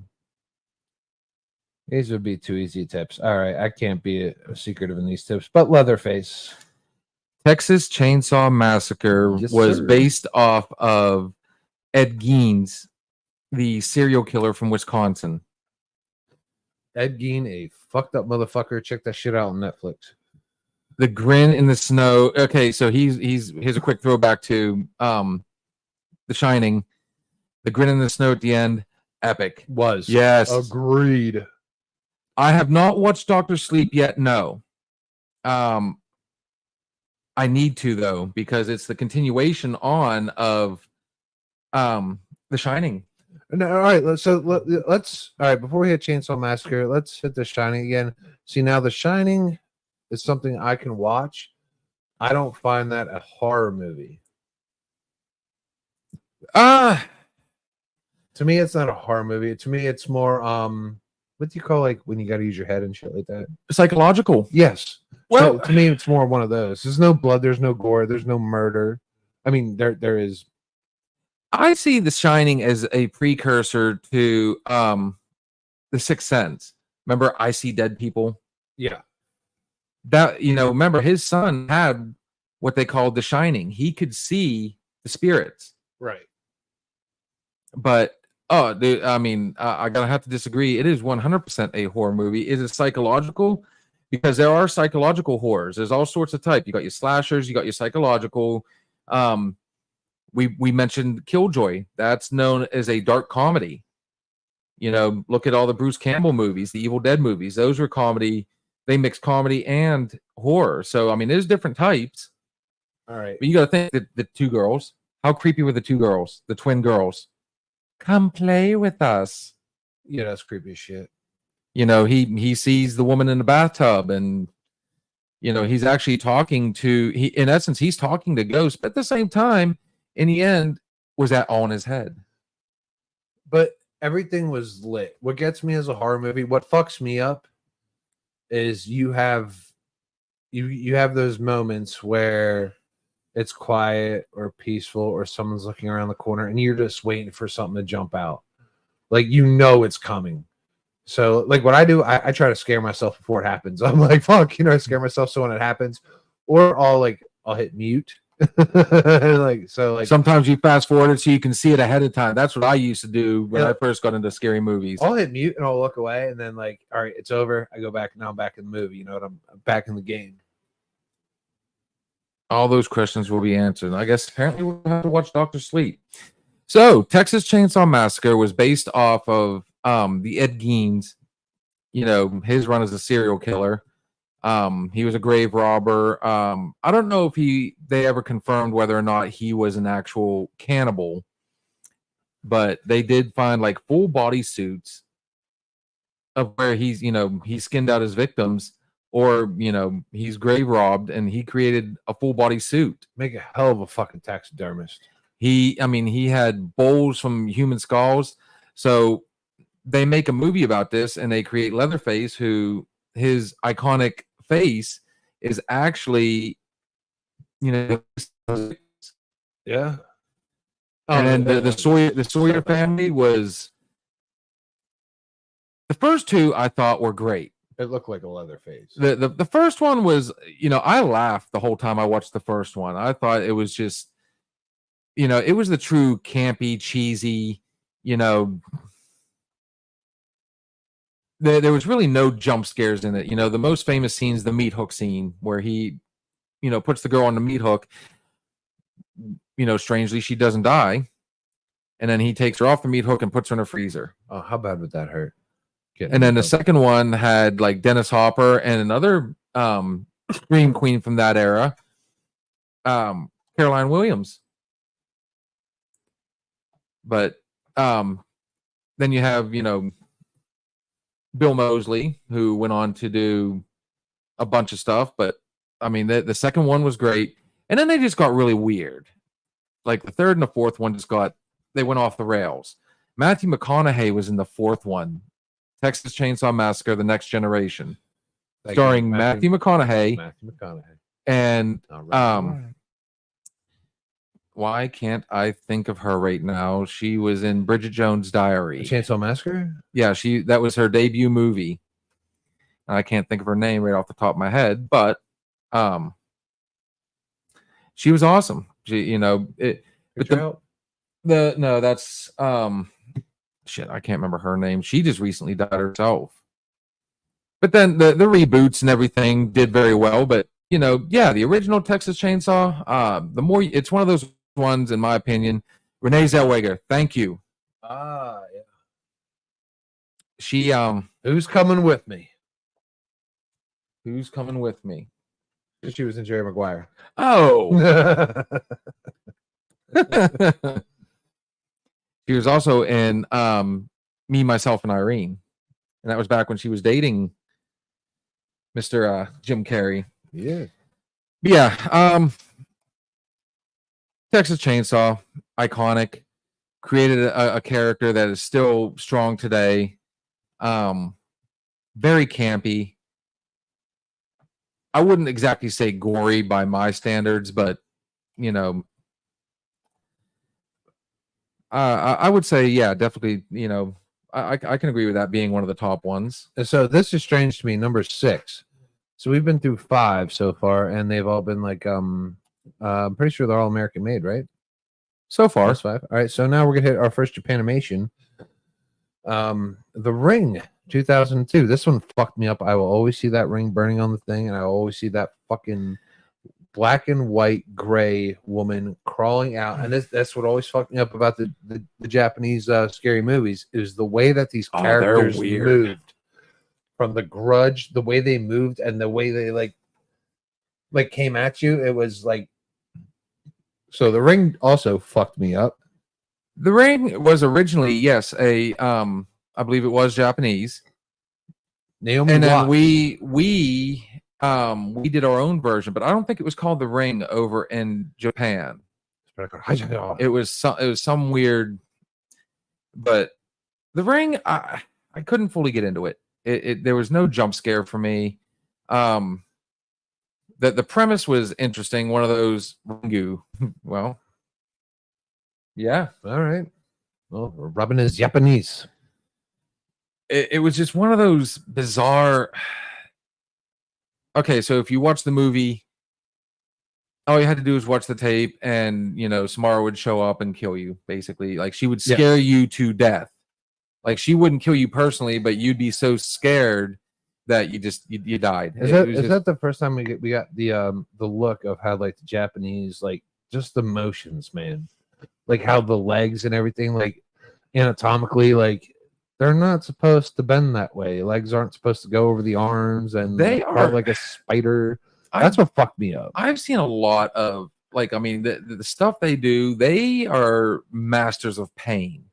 These would be too easy tips. All right, I can't be secretive in these tips, but Leatherface. Texas Chainsaw Massacre Yes, was sir. based off of Ed Gein, the serial killer from Wisconsin. Ed Gein, a fucked up motherfucker. Check that shit out on Netflix. The Grin in the Snow. Okay, so here's a quick throwback to The Shining. The Grin in the Snow at the end, epic. Was. Yes. Agreed. I have not watched Doctor Sleep yet. No. I need to though, because it's the continuation on of The Shining. No, all right, let's all right, before we hit Chainsaw Massacre, let's hit The Shining again. See, now The Shining is something I can watch. I don't find that a horror movie. To me, it's not a horror movie. To me, it's more what do you call like when you got to use your head and shit like that? Psychological. Yes. Well, So, to me, it's more one of those. There's no blood, there's no gore, there's no murder. I mean, there is. I see The Shining as a precursor to The Sixth Sense. Remember, I See Dead People? Yeah. That, remember his son had what they called The Shining. He could see the spirits. Right. But dude, I mean, I gotta have to disagree. It is 100% a horror movie. Is it psychological? Because there are psychological horrors. There's all sorts of type. You got your slashers, you got your psychological. We mentioned Killjoy. That's known as a dark comedy. Look at all the Bruce Campbell movies, the Evil Dead movies. Those were comedy. They mix comedy and horror. So I mean, there's different types. All right. But you got to think that the two girls. How creepy were the two girls? The twin girls. Come play with us. Yeah, that's creepy as shit. He sees the woman in the bathtub, and he's actually talking to. In essence, he's talking to ghosts. But at the same time, in the end, was that all in his head? But everything was lit. What gets me as a horror movie, what fucks me up, is you have those moments where it's quiet or peaceful or someone's looking around the corner and you're just waiting for something to jump out. Like, it's coming. So like what I do, I try to scare myself before it happens. I'm like, fuck, I scare myself so when it happens, or I'll hit mute. like Sometimes you fast forward it so you can see it ahead of time. That's what I used to do when I first got into scary movies. I'll hit mute and I'll look away, and then all right, it's over. I go back. Now I'm back in the movie. I'm back in the game. All those questions will be answered. I guess apparently we'll have to watch Dr. Sleep. So Texas Chainsaw Massacre was based off of the Ed Gein, his run as a serial killer. He was a grave robber. I don't know if they ever confirmed whether or not he was an actual cannibal, but they did find like full body suits of where he's, he skinned out his victims, or, he's grave robbed and he created a full body suit. Make a hell of a fucking taxidermist. He had bowls from human skulls. So they make a movie about this and they create Leatherface, who his iconic face is actually, yeah. And the Sawyer family was, the first two I thought were great. It looked like a Leatherface. The first one was, I laughed the whole time I watched the first one. I thought it was just, it was the true campy, cheesy, there was really no jump scares in it. The most famous scene is the meat hook scene where he, puts the girl on the meat hook. Strangely, she doesn't die. And then he takes her off the meat hook and puts her in a freezer. Oh, how bad would that hurt? And then the second one had like Dennis Hopper and another scream queen from that era, Caroline Williams. But then you have, Bill Moseley, who went on to do a bunch of stuff. But I mean, the second one was great. And then they just got really weird. Like the third and the fourth one they went off the rails. Matthew McConaughey was in the fourth one, Texas Chainsaw Massacre: The Next Generation, starring Matthew McConaughey. And why can't I think of her right now? She was in Bridget Jones' Diary. Chainsaw Massacre? Yeah, that was her debut movie. I can't think of her name right off the top of my head, but She was awesome. She, you know, but no, that's shit. I can't remember her name. She just recently died herself. But then the reboots and everything did very well. But you know, yeah, the original Texas Chainsaw. It's one of those ones, in my opinion. Renee Zellweger, thank you. Yeah. She Who's coming with me? Who's coming with me? She was in Jerry Maguire. Oh. She was also in Me, Myself, and Irene. And that was back when she was dating Mr. Jim Carrey. Yeah. Yeah. Texas Chainsaw, iconic. Created a character that is still strong today. Very campy. I wouldn't exactly say gory by my standards, but you know, I would say, yeah, definitely. You know, I can agree with that being one of the top ones. So this is strange to me. Number 6. So we've been through 5 so far, and they've all been like I'm pretty sure they're all American made, right? So far. First 5. All right. So now we're gonna hit our first Japanimation. The Ring, 2002. This one fucked me up. I will always see that ring burning on the thing, and I will always see that fucking black and white gray woman crawling out. And that's what always fucked me up about the Japanese scary movies is the way that these characters moved. From The Grudge, the way they moved and the way they like came at you, it was like. So The Ring also fucked me up. The Ring was originally, yes, I believe it was Japanese. Naomi And then Watts. we did our own version, but I don't think it was called The Ring over in Japan. It was some weird, but The Ring, I couldn't fully get into it. There was no jump scare for me. The premise was interesting. One of those Ringu. Well, yeah. All right. Well, Robin is Japanese. It was just one of those bizarre. Okay, so if you watch the movie, all you had to do was watch the tape, and you know Samara would show up and kill you. Basically, like she would scare you to death. Like she wouldn't kill you personally, but you'd be so scared that you died. Is that the first time we got the look of how like the Japanese like just the motions, man, like how the legs and everything like anatomically like they're not supposed to bend that way. Legs aren't supposed to go over the arms, and they are like a spider. That's what fucked me up. I've seen a lot of like, I mean, the stuff they do. They are masters of pain.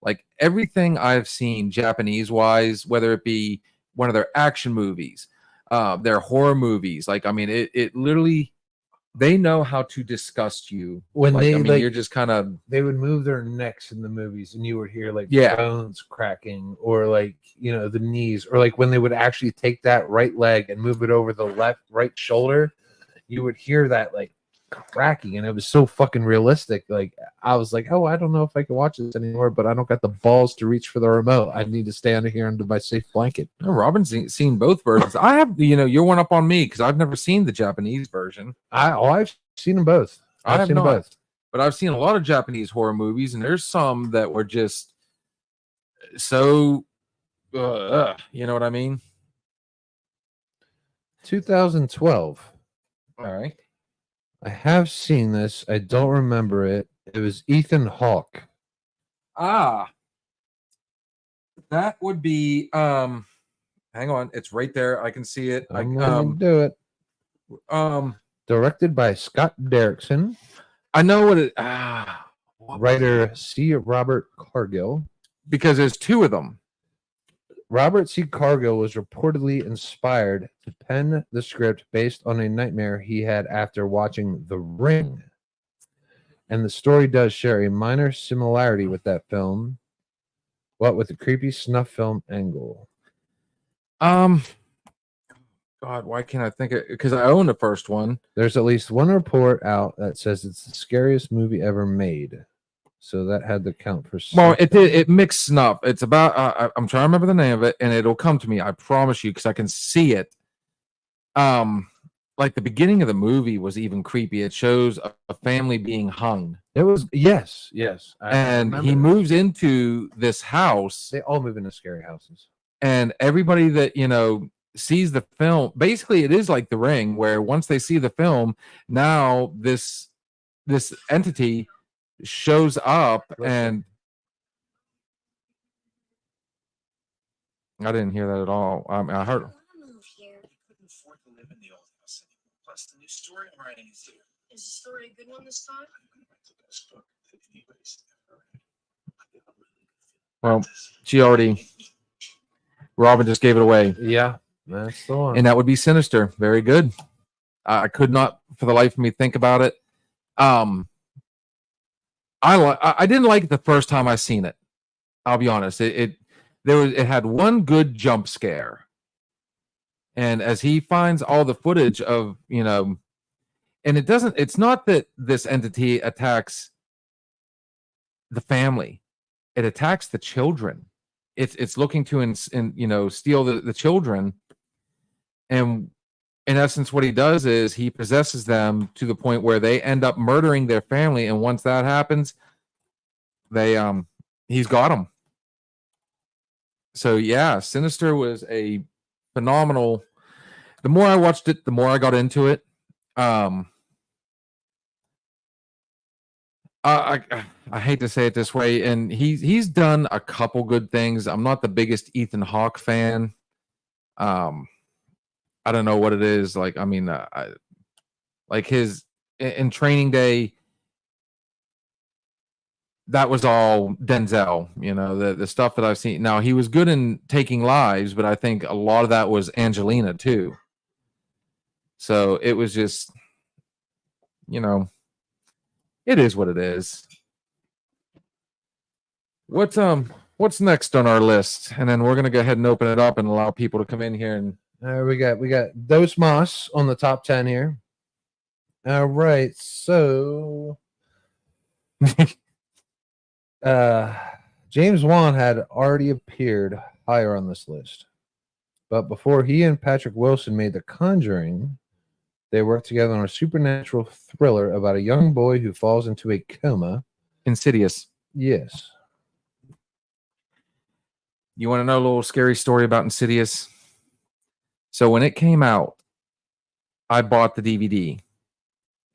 Like everything I've seen Japanese wise, whether it be one of their action movies, their horror movies. Like, I mean, it literally, they know how to disgust you. When like, they, I mean, like, you're just kind of, they would move their necks in the movies and you would hear like Yeah. bones cracking or like, you know, the knees, or like when they would actually take that right leg and move it over the right shoulder, you would hear that like cracking, and it was so fucking realistic. Like I was like, oh, I don't know if I can watch this anymore, but I don't got the balls to reach for the remote. I need to stay under here under my safe blanket. oh, Robin's seen both versions. I have, you know, you're one up on me because I've never seen the Japanese version. I've seen them both. I have seen not, them both. but I've seen a lot of Japanese horror movies, and there's some that were just so, you know what I mean? 2012. All right. I have seen this. I don't remember it. It was Ethan Hawke. Ah, that would be hang on, it's right there. I can see it. I'm gonna do it. Directed by Scott Derrickson. I know what it Writer C. Robert Cargill. because there's two of them. Robert C. Cargill was reportedly inspired to pen the script based on a nightmare he had after watching The Ring. And the story does share a minor similarity with that film, but with a creepy snuff film angle. God, why can't I think it? Because I own the first one. There's at least one report out that says it's the scariest movie ever made. So that had to count for Well, something. it mixed snuff. It's about I'm trying to remember the name of it, and it'll come to me. I promise you, because I can see it. like the beginning of the movie was even creepy. It shows a family being hung, It was yes. I and remember he this. moves into this house, They all move into scary houses. and everybody that sees the film, basically it is like The Ring, where once they see the film, now this entity shows up. And I didn't hear that at all. I heard. Couldn't afford to live in the old house anymore. Plus, the new story I'm writing is here. Is the story a good one this time? I'm going to write the best book that anybody's ever read. I got a really good feeling Well, about this. she already. Robin just gave it away, Yeah, that's the one. and that would be Sinister. Very good. I could not, for the life of me, think about it. I didn't like it the first time I seen it. I'll be honest. It had one good jump scare, and as he finds all the footage of and it's not that this entity attacks the family; it attacks the children. It's looking to steal the children, and in essence, what he does is he possesses them to the point where they end up murdering their family. And once that happens, he's got them. So yeah, Sinister was a phenomenal. The more I watched it, the more I got into it. I hate to say it this way, and he's done a couple good things. I'm not the biggest Ethan Hawke fan. I don't know what it is. Like, I mean, like his in Training Day, that was all Denzel. The stuff that I've seen. Now, he was good in Taking Lives, but I think a lot of that was Angelina too. So it was just, it is what it is. What's next on our list? And then we're gonna go ahead and open it up and allow people to come in here and. We got Dos Mas on the top 10 here. All right, so James Wan had already appeared higher on this list, but before he and Patrick Wilson made The Conjuring, they worked together on a supernatural thriller about a young boy who falls into a coma. Insidious. Yes. You want to know a little scary story about Insidious? So when it came out, I bought the DVD,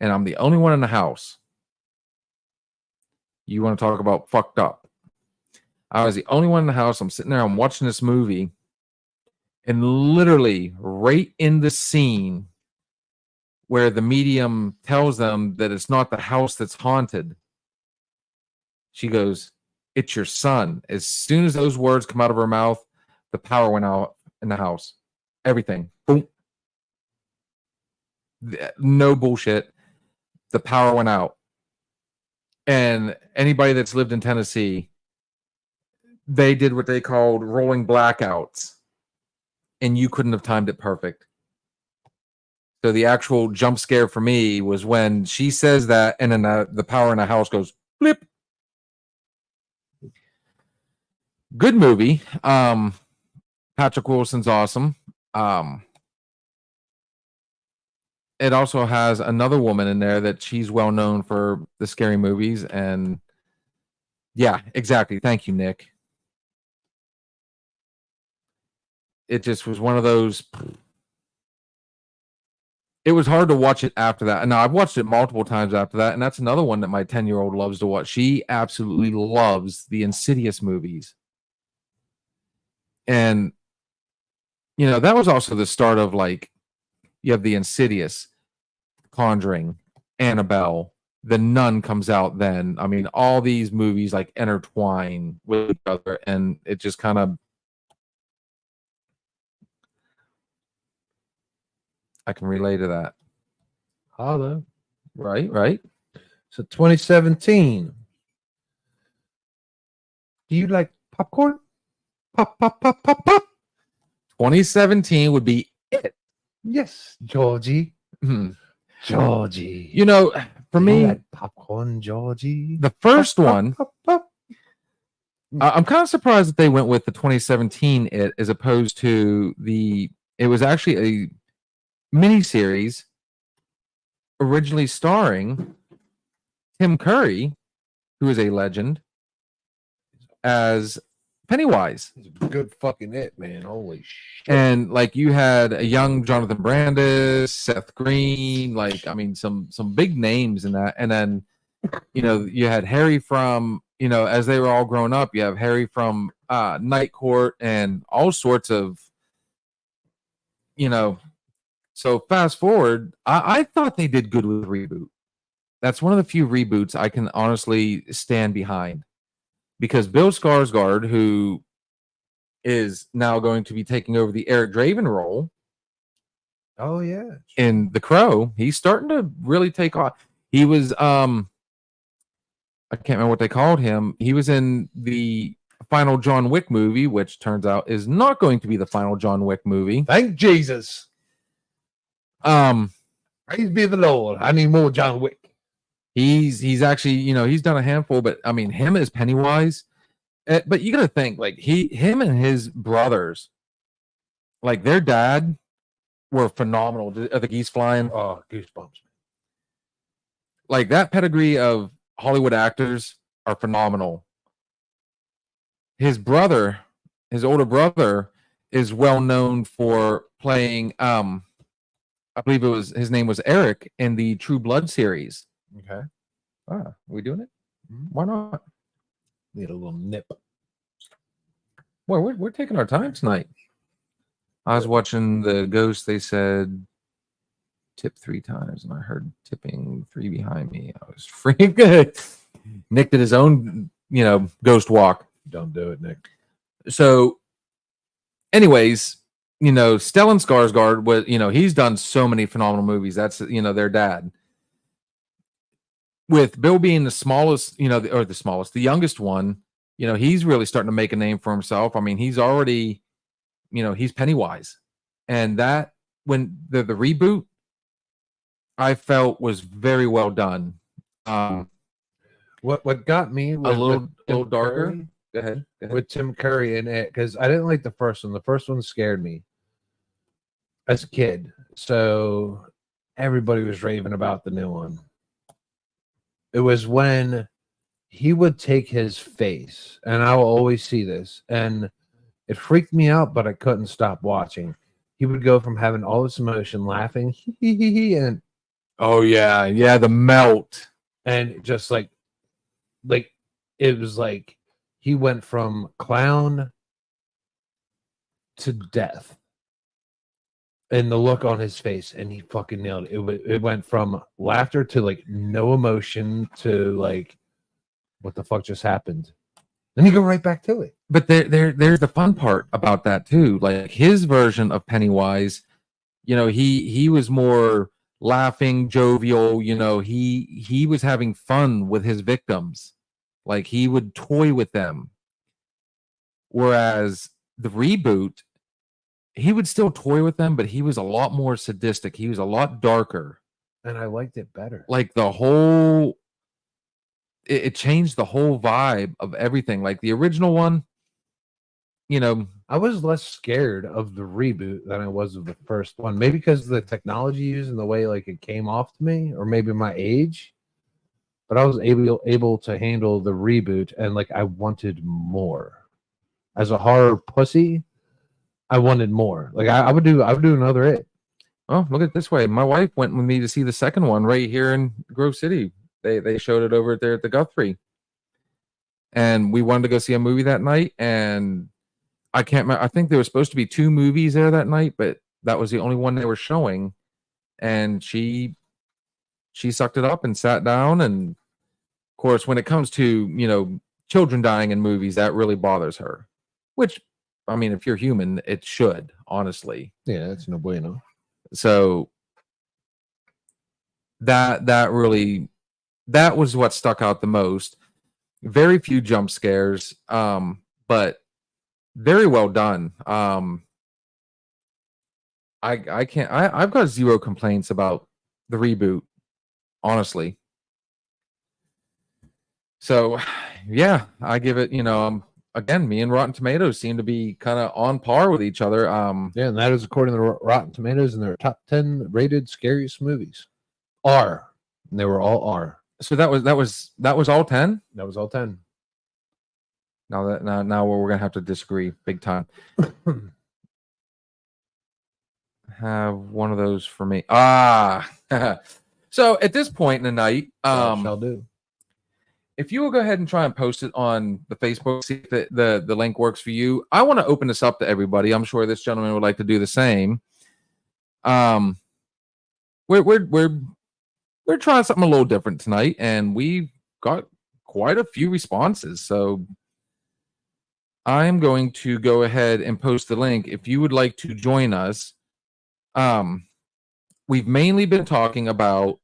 and I'm the only one in the house. You want to talk about fucked up? I was the only one in the house. I'm sitting there, I'm watching this movie, and literally right in the scene where the medium tells them that it's not the house that's haunted, she goes, "It's your son." As soon as those words come out of her mouth, the power went out in the house. Everything. Boom. No bullshit. The power went out. And anybody that's lived in Tennessee, they did what they called rolling blackouts. And you couldn't have timed it perfect. So the actual jump scare for me was when she says that, and then the power in the house goes blip. Good movie. Patrick Wilson's awesome. It also has another woman in there that she's well known for the scary movies, and yeah, exactly. Thank you, Nick. It just was one of those. It was hard to watch it after that. And now I've watched it multiple times after that, and that's another one that my 10-year-old loves to watch. She absolutely loves the Insidious movies. And that was also the start of, like, you have the Insidious, Conjuring, Annabelle, The Nun comes out then. I mean, all these movies like intertwine with each other, and it just kind of. I can relate to that. Hello. Right. So 2017. Do you like popcorn? Pop, pop, pop, pop, pop. 2017 would be it. Yes, Georgie. Mhm. Georgie. For Do you me, like popcorn, Georgie. the first one, Pop, pop. I'm kind of surprised that they went with the 2017 it as opposed to it was actually a miniseries originally starring Tim Curry, who is a legend, as Pennywise. He's a good fucking it, man. Holy shit. And like you had a young Jonathan Brandis, Seth Green, like I mean some big names in that. And then you had Harry from, as they were all grown up, you have Harry from Night Court and all sorts of, so fast forward, I thought they did good with the reboot. That's one of the few reboots I can honestly stand behind, because Bill Skarsgård, who is now going to be taking over the Eric Draven role Oh yeah. in The Crow, he's starting to really take off. He was I can't remember what they called him. He was in the final John Wick movie, which turns out is not going to be the final John Wick movie. Thank Jesus. Praise be the Lord. I need more John Wick. He's actually, he's done a handful, but I mean, him as Pennywise. But you got to think, like him and his brothers, like their dad, were phenomenal. Are the geese flying? Oh, goosebumps. Like that pedigree of Hollywood actors are phenomenal. His brother, his older brother, is well known for playing. I believe his name was Eric in the True Blood series. Okay. Are we doing it? Mhm. Why not? Need a little nip. Well, we're taking our time tonight. I was watching The Ghost. They said tip 3 times, and I heard tipping 3 behind me. I was freaking good. Nick did his own, ghost walk. Don't do it, Nick. So, anyways, Stellan Skarsgård was, he's done so many phenomenal movies. That's, their dad. With Bill being the smallest, the youngest one, he's really starting to make a name for himself. I mean, he's already, he's Pennywise. And that, when the reboot, I felt was very well done. What got me was A little Tim darker. Curry- Go ahead. with Tim Curry in it, because I didn't like the first one. The first one scared me as a kid. So everybody was raving about the new one. It was when he would take his face, and I will always see this, and it freaked me out, but I couldn't stop watching. He would go from having all this emotion, laughing, and Oh yeah, the melt. just like it was like he went from clown to death, and the look on his face, and he fucking nailed it. It went from laughter to like no emotion to like, what the fuck just happened? Then you go right back to it. But there's the fun part about that too. Like his version of Pennywise, he was more laughing, jovial. He was having fun with his victims. Like he would toy with them. Whereas the reboot, he would still toy with them, but he was a lot more sadistic. He was a lot darker. And I liked it better. Like the whole, it changed the whole vibe of everything. Like the original one, I was less scared of the reboot than I was of the first one. Maybe because of the technology used and the way like it came off to me, or maybe my age. But I was able to handle the reboot, and like I wanted more. As a horror pussy, I wanted more. Like I would do another It. oh, look at it this way. My wife went with me to see the second one right here in Grove City. They showed it over there at the Guthrie. And we wanted to go see a movie that night, and I can't remember. I think there was supposed to be 2 movies there that night, but that was the only one they were showing. And she sucked it up and sat down. And of course, when it comes to, children dying in movies, that really bothers her. Which, I mean, if you're human, it should, honestly. Yeah, that's no bueno. So that was what stuck out the most. Very few jump scares, but very well done. I've got 0 complaints about the reboot, honestly. So yeah, I give it, again, me and Rotten Tomatoes seem to be kind of on par with each other. Yeah, and that is according to Rotten Tomatoes and their top 10 rated scariest movies. R. And they were all R. So that was all 10. That was all 10. Now we're gonna have to disagree big time. Have one of those for me. So at this point in the night, Shall do. if you will go ahead and try and post it on the Facebook, see if the link works for you. I want to open this up to everybody. I'm sure this gentleman would like to do the same. We're trying something a little different tonight, and we got quite a few responses. So I'm going to go ahead and post the link if you would like to join us. We've mainly been talking about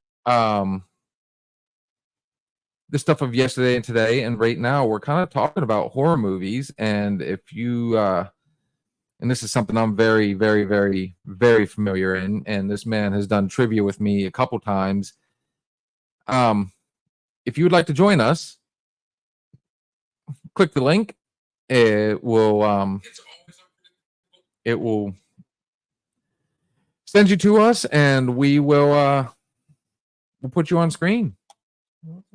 the stuff of yesterday and today, and right now we're kind of talking about horror movies. And if you and this is something I'm very, very, very, very familiar in, and this man has done trivia with me a couple times. If you would like to join us, click the link. It will send you to us, and we will we'll put you on screen.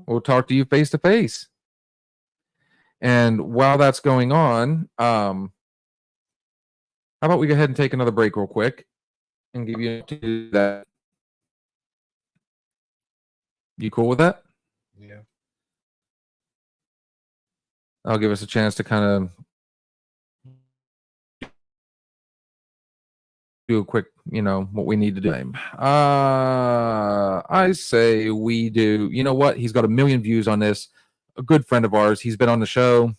We'll talk to you face to face. And while that's going on, how about we go ahead and take another break real quick and give you to that. You cool with that? Yeah. I'll give us a chance to kind of do a quick, what we need to do. I say we do. You know what? He's got 1 million views on this. A good friend of ours. He's been on the show.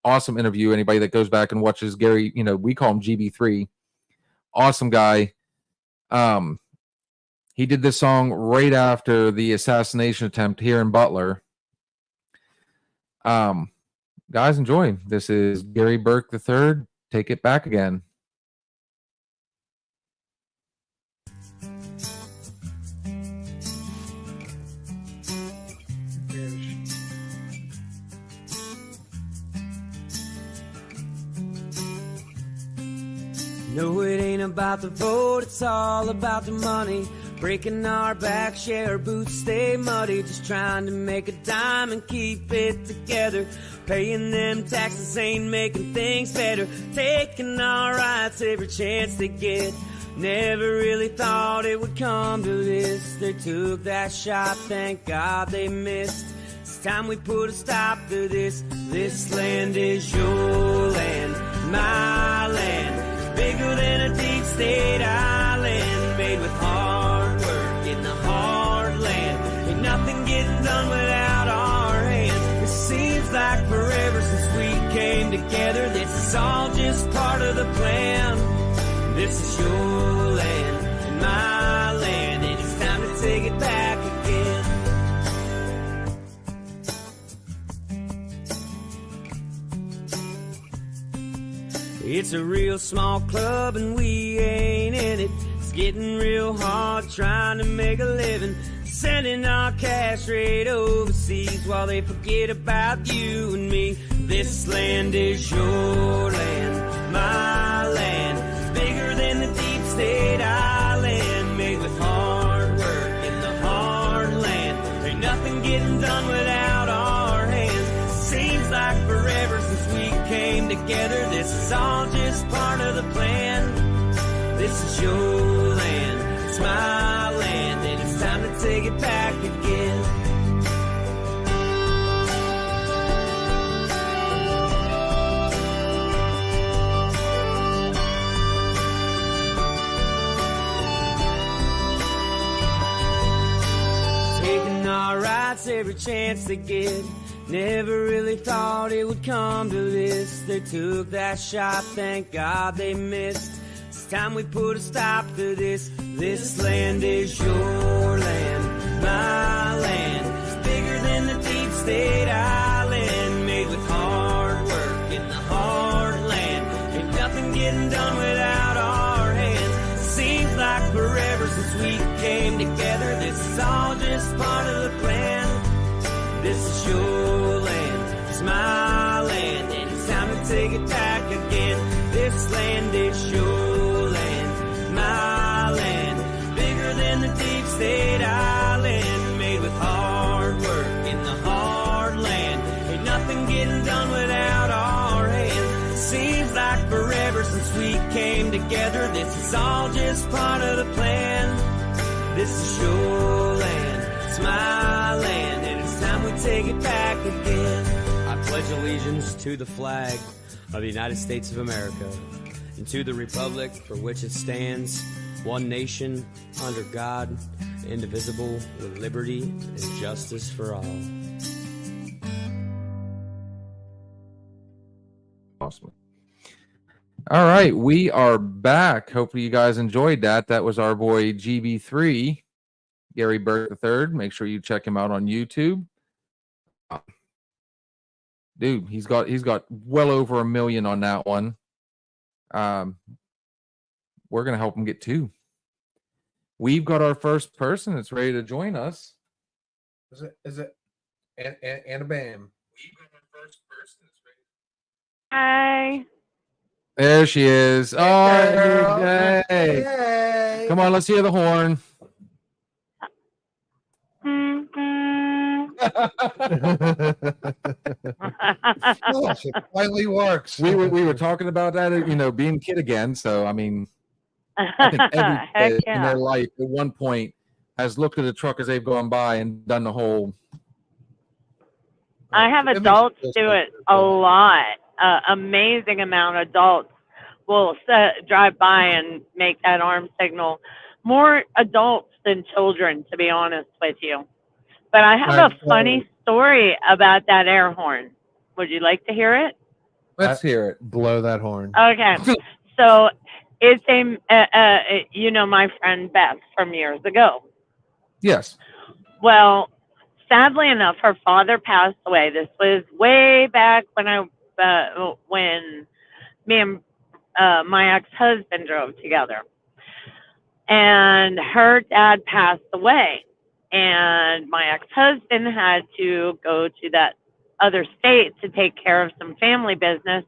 Awesome interview. Anybody that goes back and watches Gary, we call him GB3. Awesome guy. He did this song right after the assassination attempt here in Butler. Guys, enjoy. This is Gary Burke III. Take it back again. No, it ain't about the vote, it's all about the money. Breaking our back, share our boots, stay muddy. Just trying to make a dime and keep it together. Paying them taxes ain't making things better. Taking our rights every chance they get. Never really thought it would come to this. They took that shot, thank God they missed. It's time we put a stop to this. This land is your land, my land. Bigger than a deep state island, made with hard work in the heartland. Ain't nothing getting done without our hands. It seems like forever since we came together. This is all just part of the plan. This is your land and my land, and it's time to take it back again. It's a real small club and we ain't in it. It's getting real hard trying to make a living. Sending our cash right overseas while they forget about you and me. This land is your land, my land. It's bigger than the deep state island, made with hard work in the heartland. Ain't nothing getting done without our hands. Seems like forever since we came together. This is all just part of the plan. This is your land, it's my land, and it's time to take it back again. Taking our rights every chance they get. Never really thought it would come to this. They took that shot, thank God they missed. It's time we put a stop to this. This land is your land, my land. It's bigger than the deep state island, made with hard work in the heartland. Ain't nothing getting done without our hands. Seems like forever since we came together. This is all just part of the plan. This is your land, it's my land, and it's time to take it back again. This land is your land, my land, bigger than the deep state island. together. This is all just part of the plan. This is your land, it's my land, and it's time we take it back again. I pledge allegiance to the flag of the United States of America and to the republic for which it stands, one nation, under God, indivisible, with liberty and justice for all. Awesome. All right, we are back. Hopefully you guys enjoyed that. That was our boy GB3, Gary Burke III. Make sure you check him out on YouTube. Dude, he's got well over 1 million on that one. We're gonna help him get 2. We've got our first person that's ready to join us. Is it Anna Bam? We've got our first person that's ready. Hi. There she is. Oh, hey. Hey. Come on, let's hear the horn. Gosh, it finally works. We were talking about that, being kid again. So I mean, I think every Heck kid in yeah. their life at one point has looked at a truck as they've gone by and done the whole. I have It makes adults you do feel it so a good. lot. Amazing amount of adults will drive by and make that arm signal. More adults than children, to be honest with you. But I have Right, a funny story about that air horn. Would you like to hear it? Let's hear it. Blow that horn. Okay. So it's my friend Beth from years ago. Yes. Well, sadly enough, her father passed away. This was way back when when me and my ex-husband drove together. And her dad passed away. And my ex-husband had to go to that other state to take care of some family business.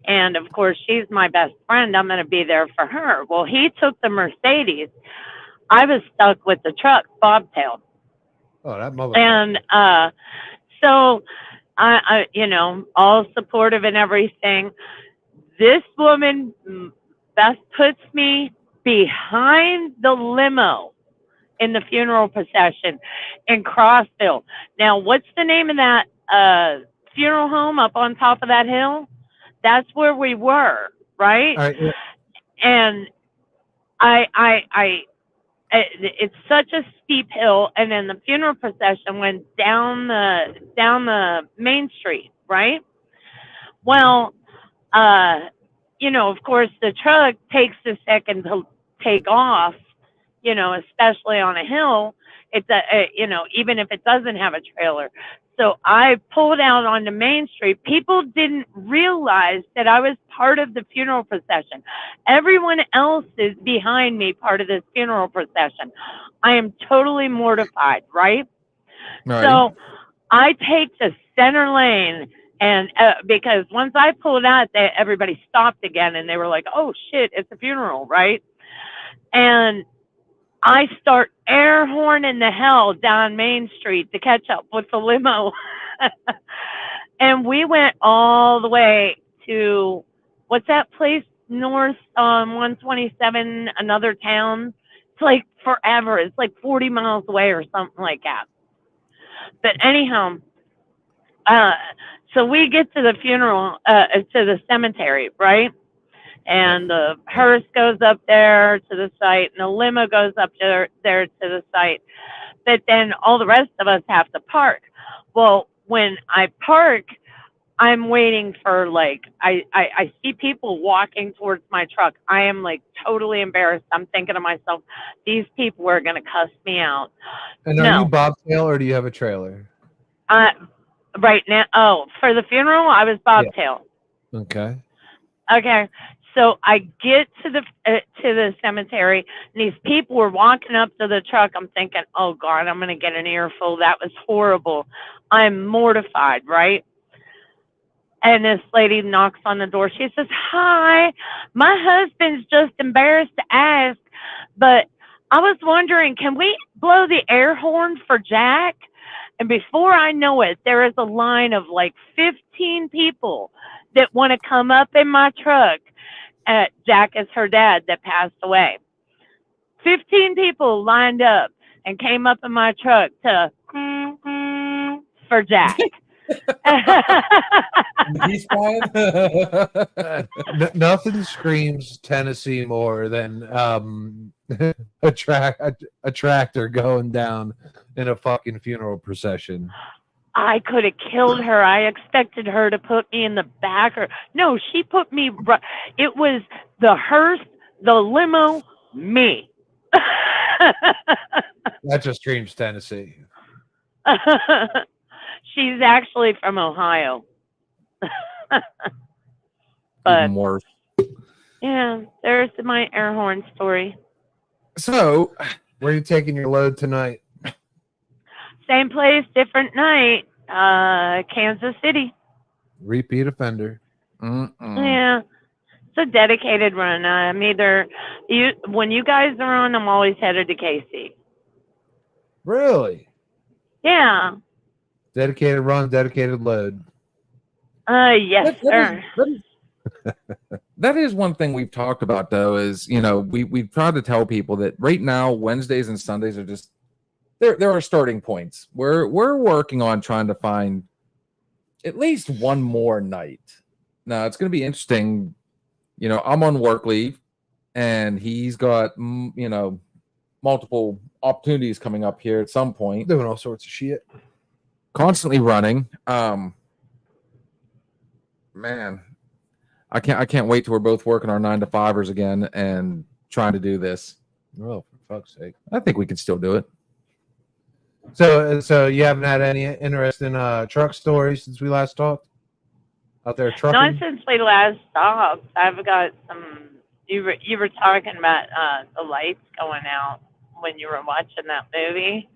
And of course, she's my best friend. I'm going to be there for her. Well, he took the Mercedes. I was stuck with the truck, bobtail. Oh, that mother. And so I all supportive and everything. This woman, Beth, puts me behind the limo in the funeral procession in Crossville. Now, what's the name of that funeral home up on top of that hill? That's where we were, right? All right, yeah. And it's such a steep hill, and then the funeral procession went down the main street, right? Well, of course, the truck takes a second to take off, especially on a hill. It's even if it doesn't have a trailer. So I pulled out onto Main Street. People didn't realize that I was part of the funeral procession. Everyone else is behind me, part of this funeral procession. I am totally mortified, right? Right. So I take the center lane, and because once I pulled out, everybody stopped again, and they were like, "Oh shit, it's a funeral," right? And I start air horning the hell down Main Street to catch up with the limo. And we went all the way to, what's that place north on 127, another town? It's like forever. It's like 40 miles away or something like that. But anyhow, so we get to the funeral, to the cemetery, right? And the hearse goes up there to the site, and the limo goes up there to the site. But then all the rest of us have to park. Well, when I park, I'm waiting for, I see people walking towards my truck. I am, totally embarrassed. I'm thinking to myself, these people are going to cuss me out. And are you bobtail or do you have a trailer? Right now, for the funeral, I was bobtail. Yeah. Okay. Okay. So I get to the cemetery, and these people were walking up to the truck. I'm thinking, oh God, I'm going to get an earful. That was horrible. I'm mortified, right? And this lady knocks on the door. She says, "Hi, my husband's just embarrassed to ask, but I was wondering, can we blow the air horn for Jack?" And before I know it, there is a line of 15 people that want to come up in my truck Jack is her dad that passed away. 15 people lined up and came up in my truck to for Jack. He's fine. Nothing screams Tennessee more than a tractor going down in a fucking funeral procession. I could have killed her. I expected her to put me in the back, or no, she put me. It was the hearse, the limo, me. That just screams Tennessee. She's actually from Ohio. But Even worse. yeah, there's my air horn story. So, where are you taking your load tonight? Same place, different night. Kansas City. Repeat offender. Yeah, it's a dedicated run. I'm either when you guys are on, I'm always headed to KC. Really? Yeah. Dedicated run, dedicated load. Yes, sir. That is one thing we've talked about, though, is, we've tried to tell people that right now, Wednesdays and Sundays are just, there are starting points. We're working on trying to find at least one more night. Now, it's going to be interesting. I'm on work leave, and he's got, multiple opportunities coming up here at some point. Doing all sorts of shit. Constantly running. Man, I can't wait till we're both working our 9-to-5ers again and trying to do this. Oh, for fuck's sake. I think we can still do it. So you haven't had any interest in truck stories since we last talked? Out there trucking? Not since we last talked. I've got some. You were talking about the lights going out when you were watching that movie.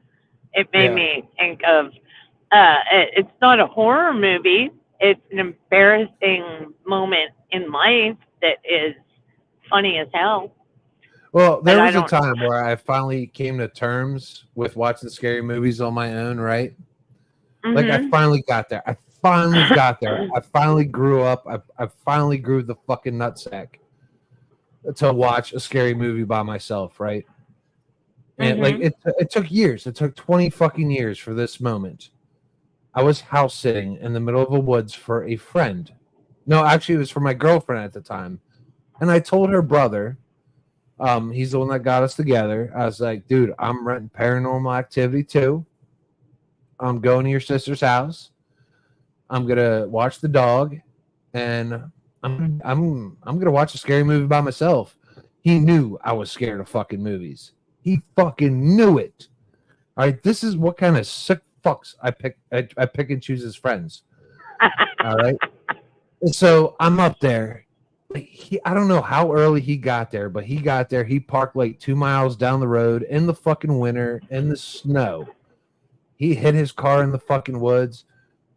It made me think of. It's not a horror movie. It's an embarrassing moment in life that is funny as hell. Well, there was a time where I finally came to terms with watching scary movies on my own, right? Mm-hmm. Like, I finally got there. I finally grew up. I finally grew the fucking nutsack to watch a scary movie by myself, right? And, it took years. It took 20 fucking years for this moment. I was house sitting in the middle of the woods for a friend. No, actually, it was for my girlfriend at the time. And I told her brother, he's the one that got us together. I was like, dude, I'm renting Paranormal Activity 2. I'm going to your sister's house. I'm gonna watch the dog, and I'm gonna watch a scary movie by myself. He knew I was scared of fucking movies. He fucking knew it. All right, this is what kind of sick fucks I pick and choose as friends. All right, and so I'm up there. I don't know how early he got there, but he got there. He parked like 2 miles down the road in the fucking winter in the snow. He hid his car in the fucking woods.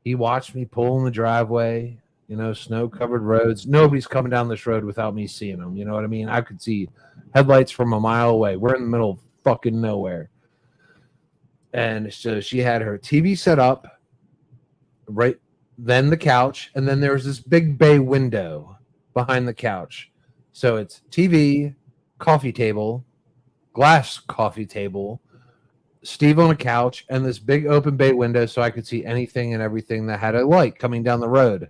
He watched me pull in the driveway, snow-covered roads. Nobody's coming down this road without me seeing them. You know what I mean? I could see headlights from a mile away. We're in the middle of fucking nowhere. And so she had her TV set up, right then the couch, and then there was this big bay window behind the couch. So it's TV, coffee table, glass coffee table, Steve on a couch, and this big open bay window so I could see anything and everything that had a light coming down the road.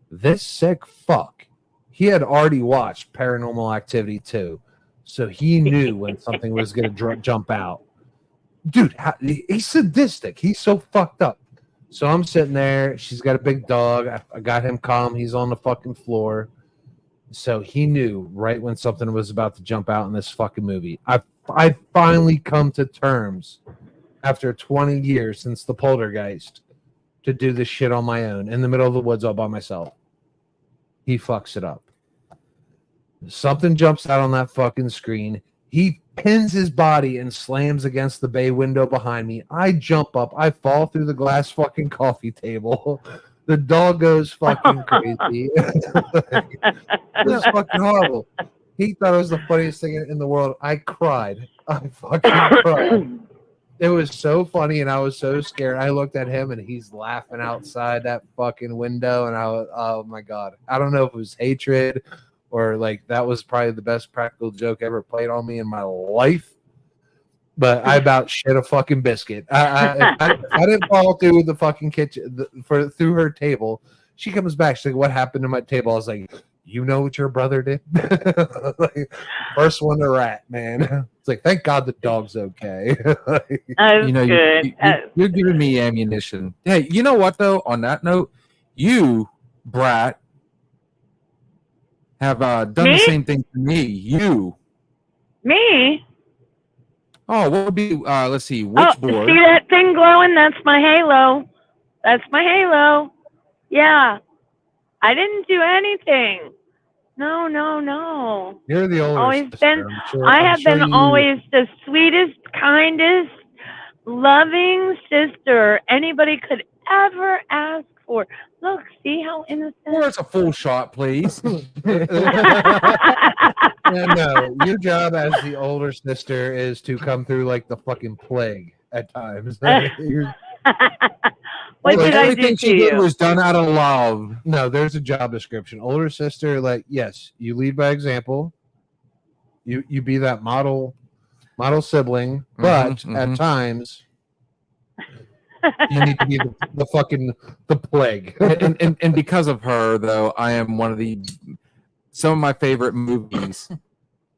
This sick fuck, he had already watched Paranormal Activity 2, so he knew when something was going to jump out. Dude, he's sadistic. He's so fucked up. So I'm sitting there. She's got a big dog. I got him calm. He's on the fucking floor. So he knew right when something was about to jump out in this fucking movie. I finally come to terms after 20 years since the Poltergeist to do this shit on my own in the middle of the woods all by myself. He fucks it up. Something jumps out on that fucking screen. He pins his body and slams against the bay window behind me. I jump up. I fall through the glass fucking coffee table. The dog goes fucking crazy. This is fucking horrible. He thought it was the funniest thing in the world. I cried. I fucking cried. It was so funny, and I was so scared. I looked at him, and he's laughing outside that fucking window, and I was, oh my God. I don't know if it was hatred or like that was probably the best practical joke ever played on me in my life. But I about shit a fucking biscuit. If I didn't fall through the fucking kitchen through her table, she comes back. She's like, "What happened to my table?" I was like, "You know what your brother did?" Like, first one to rat, man. It's like, thank God the dog's okay. That's You know, good. you're giving me ammunition. Hey, you know what though? On that note, you, brat, have done the Me? same thing to me. You. Me? Oh, what would be? Let's see. Oh, Witchboard. see that thing glowing? That's my halo. That's my halo. Yeah. I didn't do anything. No, no, no. You're the older Always sister. been. I have been always the sweetest, kindest, loving sister anybody could ever ask for. Look, see how innocent. Pour us a full shot, please. No, your job as the older sister is to come through like the fucking plague at times. You're- What Like, did I do Everything to she did you? was done out of love. no, there's a job description. Older sister, like, yes, you lead by example. You be that model sibling, but Mhm, at mhm. times you need to be the plague. and because of her, though, I am some of my favorite movies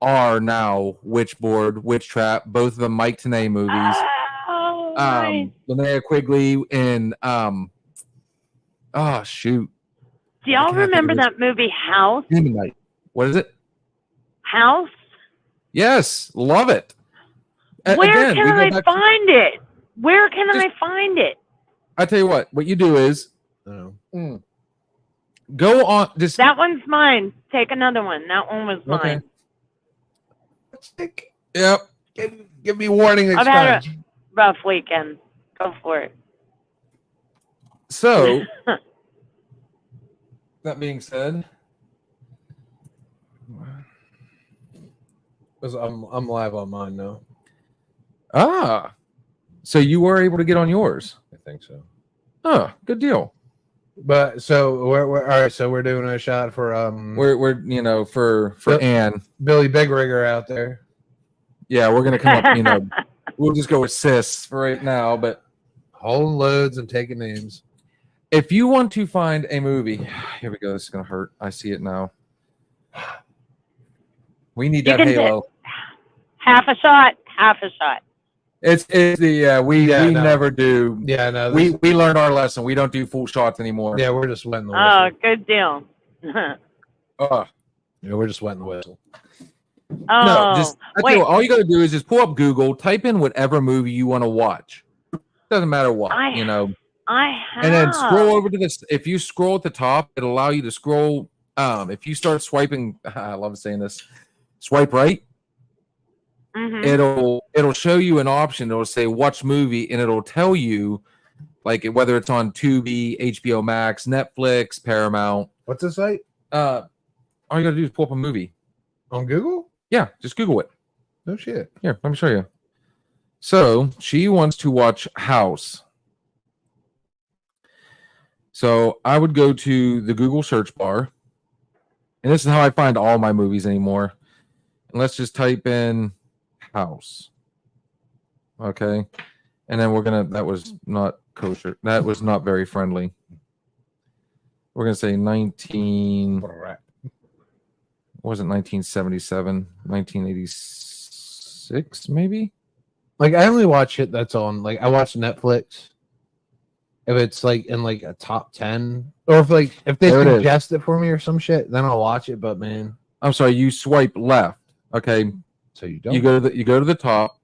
are now Witchboard, Witch Trap, both of the Mike Tenay movies. Oh, nice. Linnea Quigley and oh shoot, Do y'all I can't think remember of his- that movie House? Demon Knight. What is it? House? Yes, love it. Where Again, we can go I back to- find it? Where can I Just- find it? I tell you what you do is No. go on. Just That one's mine. Take another one. That one was mine. Yep. Give me warning next I've had time. a rough weekend. Go for it. So that being said, I'm live on mine now. so you were able to get on yours. I think so. Oh, good deal. But so we're all right. So we're doing a shot for We're for Yep. Anne. Billy Big Rigger out there. Yeah, we're gonna come up. We'll just go with sis for right now. But Hauling loads and taking names. if you want to find a movie, here we go. This is gonna hurt. I see it now. We need You that can halo. Half a shot. Half a shot. It's the we Yeah, no. never do. Yeah, no. We learned our lesson. We don't do full shots anymore. yeah, we're just wetting the Oh, whistle. good deal. Yeah, we're just wetting the whistle. Oh, No, just I tell you wait. what, all you got to do is just pull up Google, type in whatever movie you want to watch. Doesn't matter what, I have. and then scroll over to this. If you scroll at the top, it'll allow you to scroll. If you start swiping, I love saying this. Swipe right. Mhm. It'll show you an option. It'll say watch movie, and it'll tell you like whether it's on Tubi, HBO Max, Netflix, Paramount. What's the site? All you got to do is pull up a movie. On Google? Yeah, just Google it. No shit. Here, let me show you. So she wants to watch House. So I would go to the Google search bar, and this is how I find all my movies anymore. And let's just type in House. Okay. And then that was not kosher. That was not very friendly. We're going to say 19. What a rat. Wasn't 1977, 1986, maybe? Like I only watch shit that's on like I watch Netflix. If it's like in like a top 10, or if they There it is. suggest it for me or some shit, then I'll watch it. But man, I'm sorry, you swipe left. Okay. so you don't. You go to the top,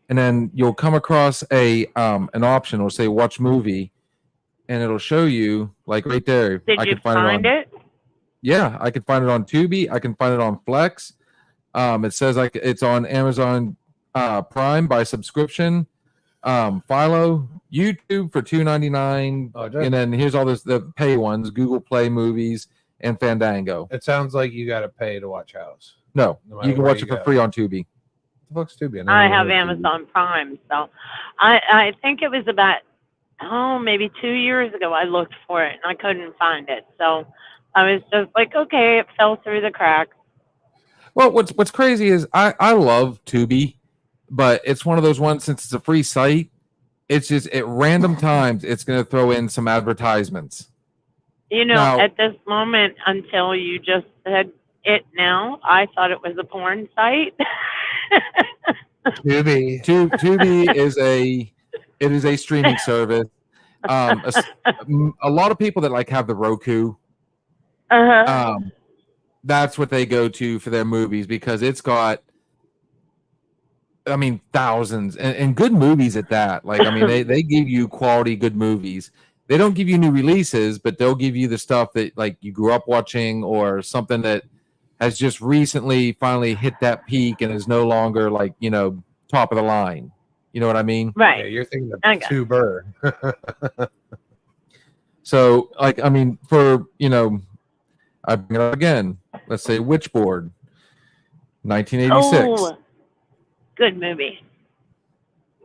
and then you'll come across an option. It'll say watch movie, and it'll show you like right there. Did I you can find find it? Yeah, I can find it on Tubi. I can find it on Flex. It says like it's on Amazon Prime by subscription. Philo, YouTube for $2.99, Oh, and then here's all the pay ones: Google Play Movies and Fandango. It sounds like you got to pay to watch House. No, No matter you can where watch you it for go. free on Tubi. The fuck's Tubi? I have Amazon Prime, so I think it was about maybe 2 years ago I looked for it and I couldn't find it. So I was just like, okay, it fell through the cracks. Well, what's crazy is I love Tubi, but it's one of those ones, since it's a free site, it's just at random times it's going to throw in some advertisements. You know, Now- at this moment, until you just said it now, I thought it was a porn site. Tubi. Tubi is a streaming service. A lot of people that like have the Roku, Uh-huh. that's what they go to for their movies, because it's got, I mean, thousands and good movies at that. Like, I mean, they give you quality good movies. They don't give you new releases, but they'll give you the stuff that like you grew up watching, or something that has just recently finally hit that peak and is no longer like, you know, top of the line. You know what I mean? Yeah, Right. you're thinking of Okay. Tuber. So, like, I mean, for, you know, I bring it up again. Let's say Witchboard, 1986. Oh, good movie.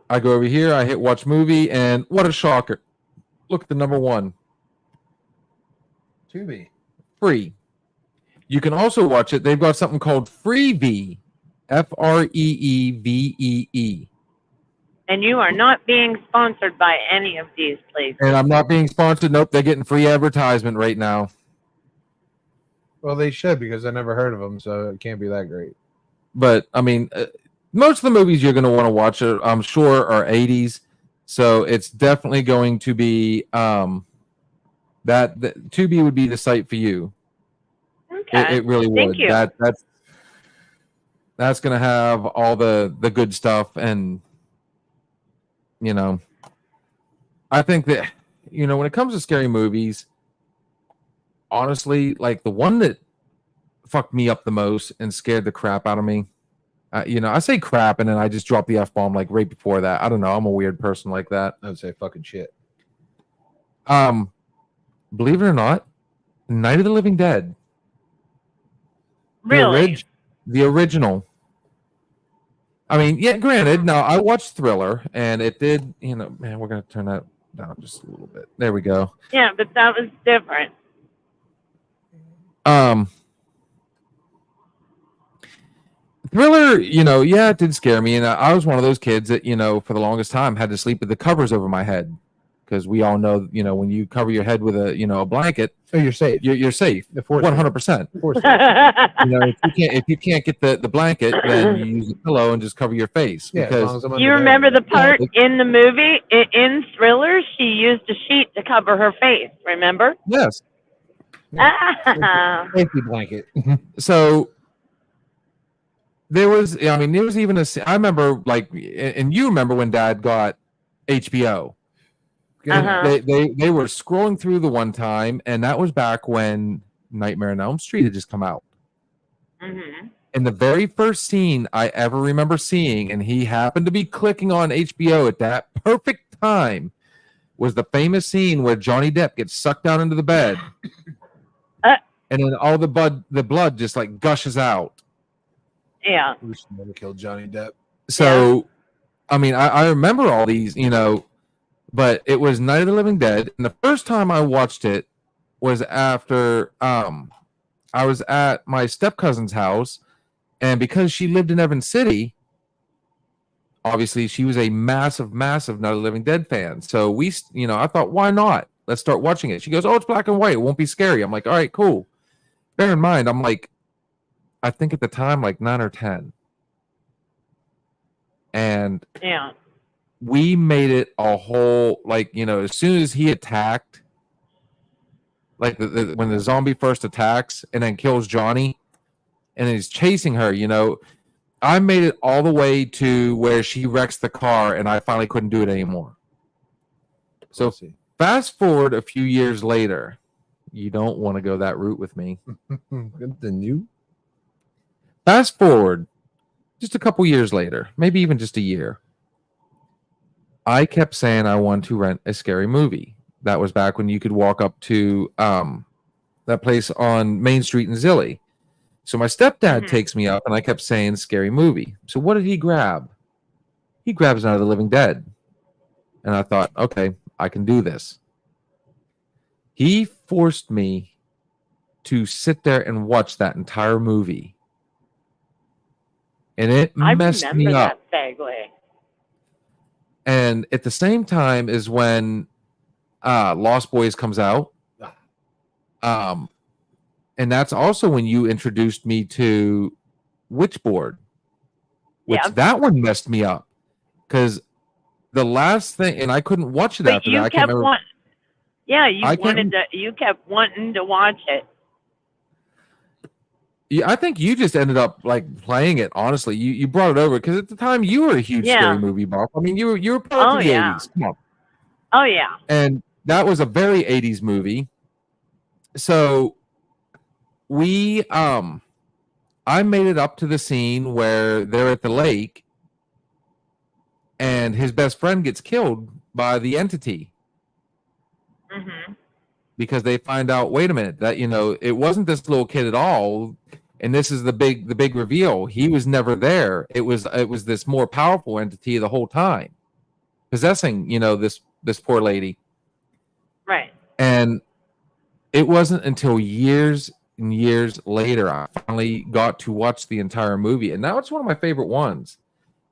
I go over here, I hit watch movie, and what a shocker. Look at the number one. Tubi. Free. You can also watch it. They've got something called Freevee. Freevee. And you are not being sponsored by any of these places. And I'm not being sponsored. Nope, they're getting free advertisement right now. Well, they should, because I never heard of them, so it can't be that great. But I mean, most of the movies you're going to want to watch, I'm sure, are 80s. So it's definitely going to be that Tubi would be the site for you. Okay. It really would. Thank you. That's going to have all the good stuff. And, you know, I think that, you know, when it comes to scary movies, honestly, like the one that fucked me up the most and scared the crap out of me, you know, I say crap and then I just drop the F-bomb like right before that. I don't know. I'm a weird person like that. I would say fucking shit. Believe it or not, Night of the Living Dead. Really? The original. I mean, yeah, granted, now I watched Thriller and it did, you know, man, we're going to turn that down just a little bit. There we go. Yeah, but that was different. Thriller, you know, yeah, it did scare me. And I was one of those kids that, you know, for the longest time had to sleep with the covers over my head. Because we all know, you know, when you cover your head with a, you know, a blanket, So you're safe. you're safe. The force 100%. Force You know, if you can't get the blanket, then you use a pillow and just cover your face. Yeah, as Because long as I'm You under remember the part Yeah, in the movie, in Thriller, she used a sheet to cover her face, remember? yes. safety blanket. So there was even I remember, like, and you remember when Dad got HBO. Uh-huh. They were scrolling through the one time, and that was back when Nightmare on Elm Street had just come out. Mm-hmm. And the very first scene I ever remember seeing, and he happened to be clicking on HBO at that perfect time, was the famous scene where Johnny Depp gets sucked down into the bed, and then all the blood just like gushes out. Yeah. We should never kill Johnny Depp. So, I mean, I remember all these, you know, but it was Night of the Living Dead, and the first time I watched it was after I was at my step-cousin's house, and because she lived in Evans City, obviously she was a massive Night of the Living Dead fan. So we, you know, I thought, why not? Let's start watching it. She goes, oh, it's black and white. It won't be scary. I'm like, all right, cool. Bear in mind, I'm like, I think at the time, like 9 or 10. And Yeah. we made it a whole, like, you know, as soon as he attacked, like when the zombie first attacks and then kills Johnny and then he's chasing her, you know, I made it all the way to where she wrecks the car and I finally couldn't do it anymore. So fast forward a few years later, you don't want to go that route with me. Then you. Fast forward just a couple years later, maybe even just a year. I kept saying I wanted to rent a scary movie. That was back when you could walk up to that place on Main Street in Zilly. So my stepdad takes me up, and I kept saying scary movie. So what did he grab? He grabs Night of the Living Dead. And I thought, okay, I can do this. He forced me to sit there and watch that entire movie. And it I messed remember me up. that vaguely. And at the same time is when Lost Boys comes out. And that's also when you introduced me to Witchboard, which Yeah. that one messed me up. Because the last thing, and I couldn't watch it But after you that. I can't kept remember. you kept wanting to watch it. Yeah, I think you just ended up like playing it. Honestly, you brought it over because at the time you were a huge Yeah. scary movie buff. I mean, you were part Oh, of the yeah. 80s. Come on. Oh yeah. And that was a very 80s movie. So I made it up to the scene where they're at the lake and his best friend gets killed by the entity Hmm. because they find out, wait a minute, that it wasn't this little kid at all. And this is the big reveal. He was never there. It was this more powerful entity the whole time, possessing, this poor lady. Right. And it wasn't until years and years later I finally got to watch the entire movie. And now it's one of my favorite ones.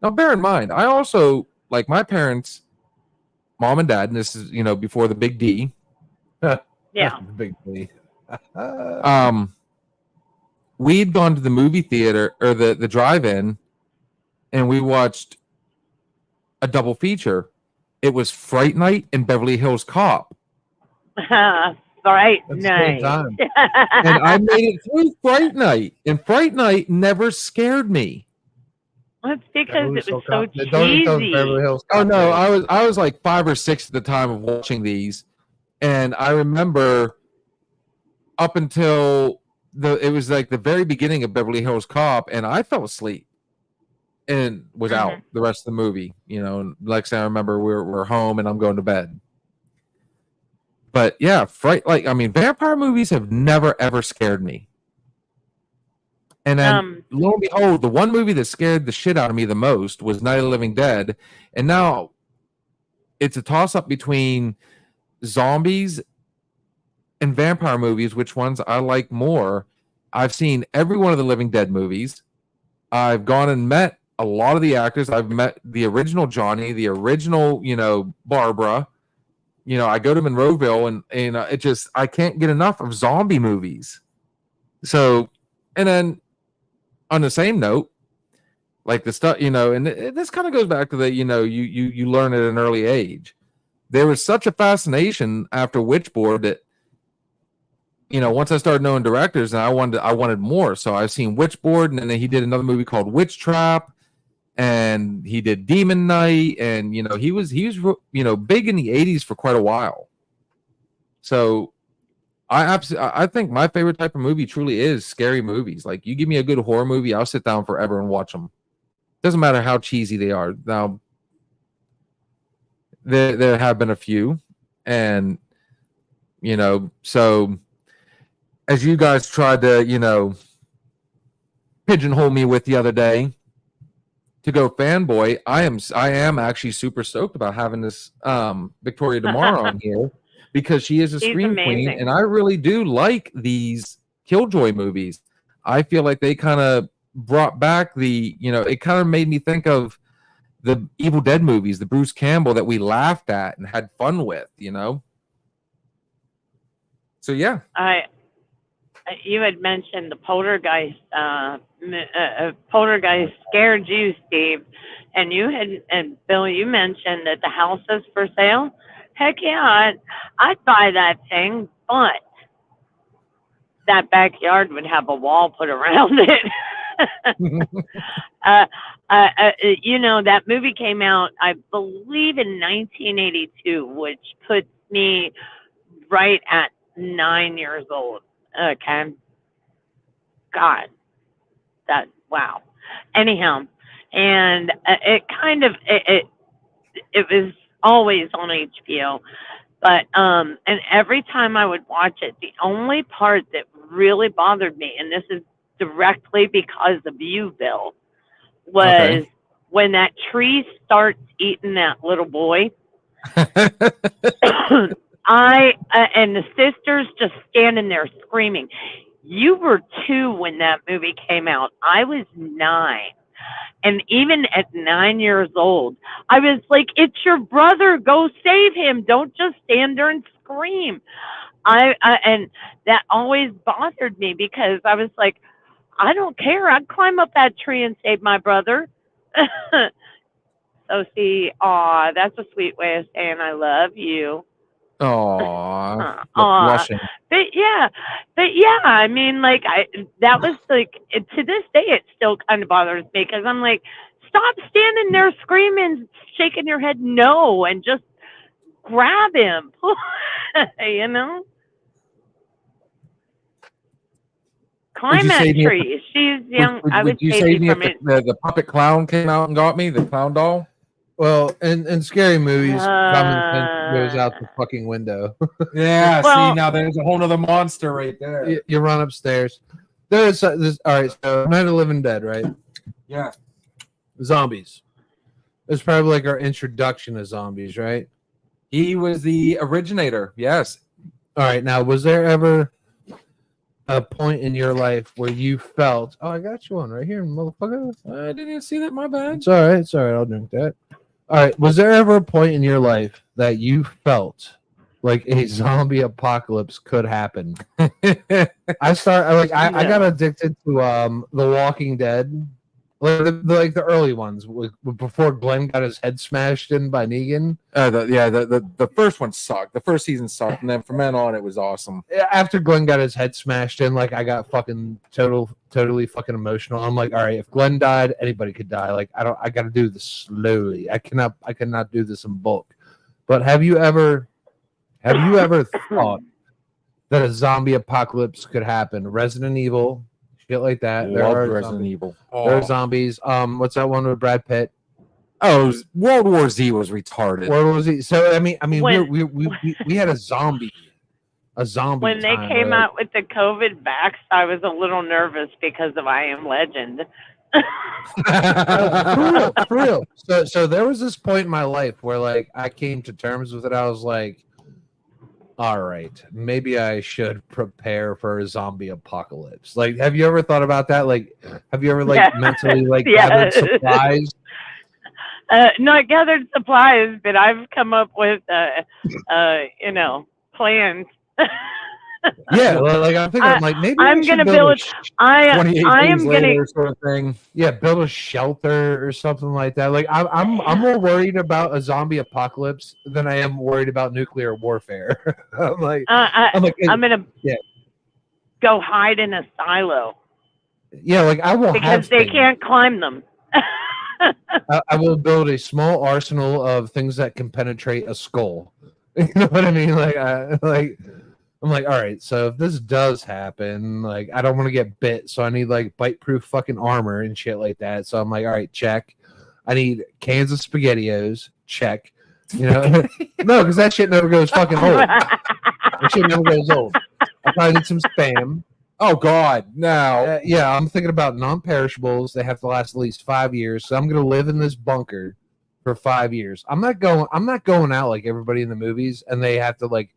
Now, bear in mind, I also, like my parents, mom and dad, and this is, before the big D. Yeah. Big D. We'd gone to the movie theater or the drive-in, and we watched a double feature. It was Fright Night and Beverly Hills Cop. Fright That's the same Night. time. And I made it through Fright Night, and Fright Night never scared me. That's because it was so Beverly cheesy. Hills Oh Cop, no, right? I was like 5 or 6 at the time of watching these, and I remember up until it was like the very beginning of Beverly Hills Cop, and I fell asleep and was out the rest of the movie. And like I remember we're home and I'm going to bed. But yeah, vampire movies have never ever scared me. And then lo and behold, the one movie that scared the shit out of me the most was Night of the Living Dead. And now it's a toss up between zombies and vampire movies, which ones I like more. I've seen every one of the Living Dead movies. I've gone and met a lot of the actors. I've met the original Johnny, the original, Barbara. I go to Monroeville and it just, I can't get enough of zombie movies. So, and then on the same note, like the stuff, and this kind of goes back to the, you learn at an early age. There was such a fascination after Witchboard that, once I started knowing directors, and I wanted more. So I've seen Witchboard, and then he did another movie called Witch Trap, and he did Demon Knight, and he was big in the 80s for quite a while. So I think my favorite type of movie truly is scary movies. Like, you give me a good horror movie, I'll sit down forever and watch them. Doesn't matter how cheesy they are. Now, there have been a few, and so as you guys tried to pigeonhole me with the other day to go fanboy, I am actually super stoked about having this Victoria DeMar on here, because she is a She's scream queen, amazing. and I really do like these Killjoy movies. I feel like they kind of brought back it kind of made me think of the Evil Dead movies, the Bruce Campbell that we laughed at and had fun with, So yeah. You had mentioned the Poltergeist. Poltergeist scared you, Steve, and Bill. You mentioned that the house is for sale. Heck yeah, I'd buy that thing, but that backyard would have a wall put around it. That movie came out, I believe, in 1982, which puts me right at 9 years old. Okay. God, wow. Anyhow, and it was always on HBO, but and every time I would watch it, the only part that really bothered me, and this is directly because of you, Bill, was when that tree starts eating that little boy. and the sisters just standing there screaming. You were 2 when that movie came out. I was 9. And even at 9 years old, I was like, it's your brother. Go save him. Don't just stand there and scream. And that always bothered me because I was like, I don't care. I'd climb up that tree and save my brother. So see, that's a sweet way of saying I love you. Aw, Blushing. But yeah, I mean, like, that was like, to this day, it still kind of bothers me because I'm like, stop standing there screaming, shaking your head no, and just grab him, you know? Climb that tree. She's young. I would you save save you me from if it. the puppet clown came out and got me, the clown doll? Well, in scary movies, common sense goes out the fucking window. Yeah, Well- see, now there's a whole nother monster right there. You run upstairs. There's this. All right, so Night of the Living Dead, right? Yeah. Zombies. It's probably like our introduction to zombies, right? He was the originator, yes. All right, now was there ever a point in your life where you felt, oh, I got you one right here, motherfucker? I didn't even see that, my bad. It's all right. It's all right. I'll drink that. All right. Was there ever a point in your life that you felt like a zombie apocalypse could happen? I got addicted to The Walking Dead, like the early ones, before Glenn got his head smashed in by Negan. The first one sucked. The first season sucked, and then from then on, it was awesome. After Glenn got his head smashed in, like I got fucking totally fucking emotional. I'm like, all right, if Glenn died, anybody could die. Like I got to do this slowly. I cannot do this in bulk. But have you ever thought that a zombie apocalypse could happen? Resident Evil, shit like that. There are Resident Evil. There are zombies. What's that one with Brad Pitt? Oh, World War Z was retarded. World War Z. So I mean, When- we had a zombie. When they time, came right? out with the COVID vax, I was a little nervous because of I Am Legend. For real. So there was this point in my life where like I came to terms with it. I was like, all right, maybe I should prepare for a zombie apocalypse. Like, have you ever thought about that? Like, have you ever like mentally like gathered supplies? Not gathered supplies, but I've come up with plans. Yeah, like I'm thinking, I'm like maybe I'm we should gonna build. I 28 am days gonna. later sort of thing. Yeah, build a shelter or something like that. Like I'm more worried about a zombie apocalypse than I am worried about nuclear warfare. I'm like, I'm gonna yeah. go hide in a silo Yeah, like I will because have they things. can't climb them. I will build a small arsenal of things that can penetrate a skull. You know what I mean? I'm like, all right, so if this does happen, like, I don't want to get bit, so I need like bite-proof fucking armor and shit like that. So I'm like, all right, check. I need cans of SpaghettiOs, check. You know, no, because that shit never goes fucking old. That shit never goes old. I probably need some Spam. Oh God, no. Yeah, I'm thinking about non-perishables. They have to last at least 5 years. So I'm gonna live in this bunker for 5 years. I'm not going out like everybody in the movies, and they have to like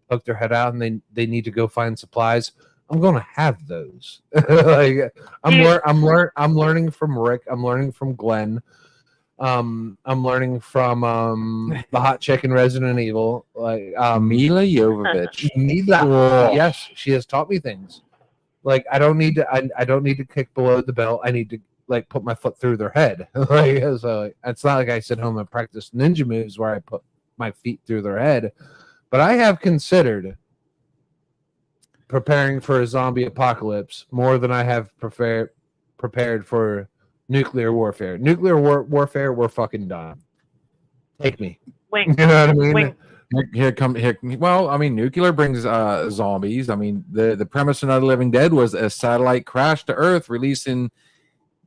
poke their head out and they need to go find supplies. I'm gonna have those. Like I'm learning from Rick. I'm learning from Glenn. I'm learning from the hot chick in Resident Evil. Like Mila Jovovich. Mila. Yes, she has taught me things. Like I don't need to kick below the belt. I need to like put my foot through their head. Like so it's not like I sit home and practice ninja moves where I put my feet through their head. But I have considered preparing for a zombie apocalypse more than I have prepared for nuclear warfare. Nuclear warfare, we're fucking done. Take me. Wink. You know what I mean? Wink. Well, I mean, nuclear brings zombies. I mean, the premise of Night of the Living Dead was a satellite crashed to Earth, releasing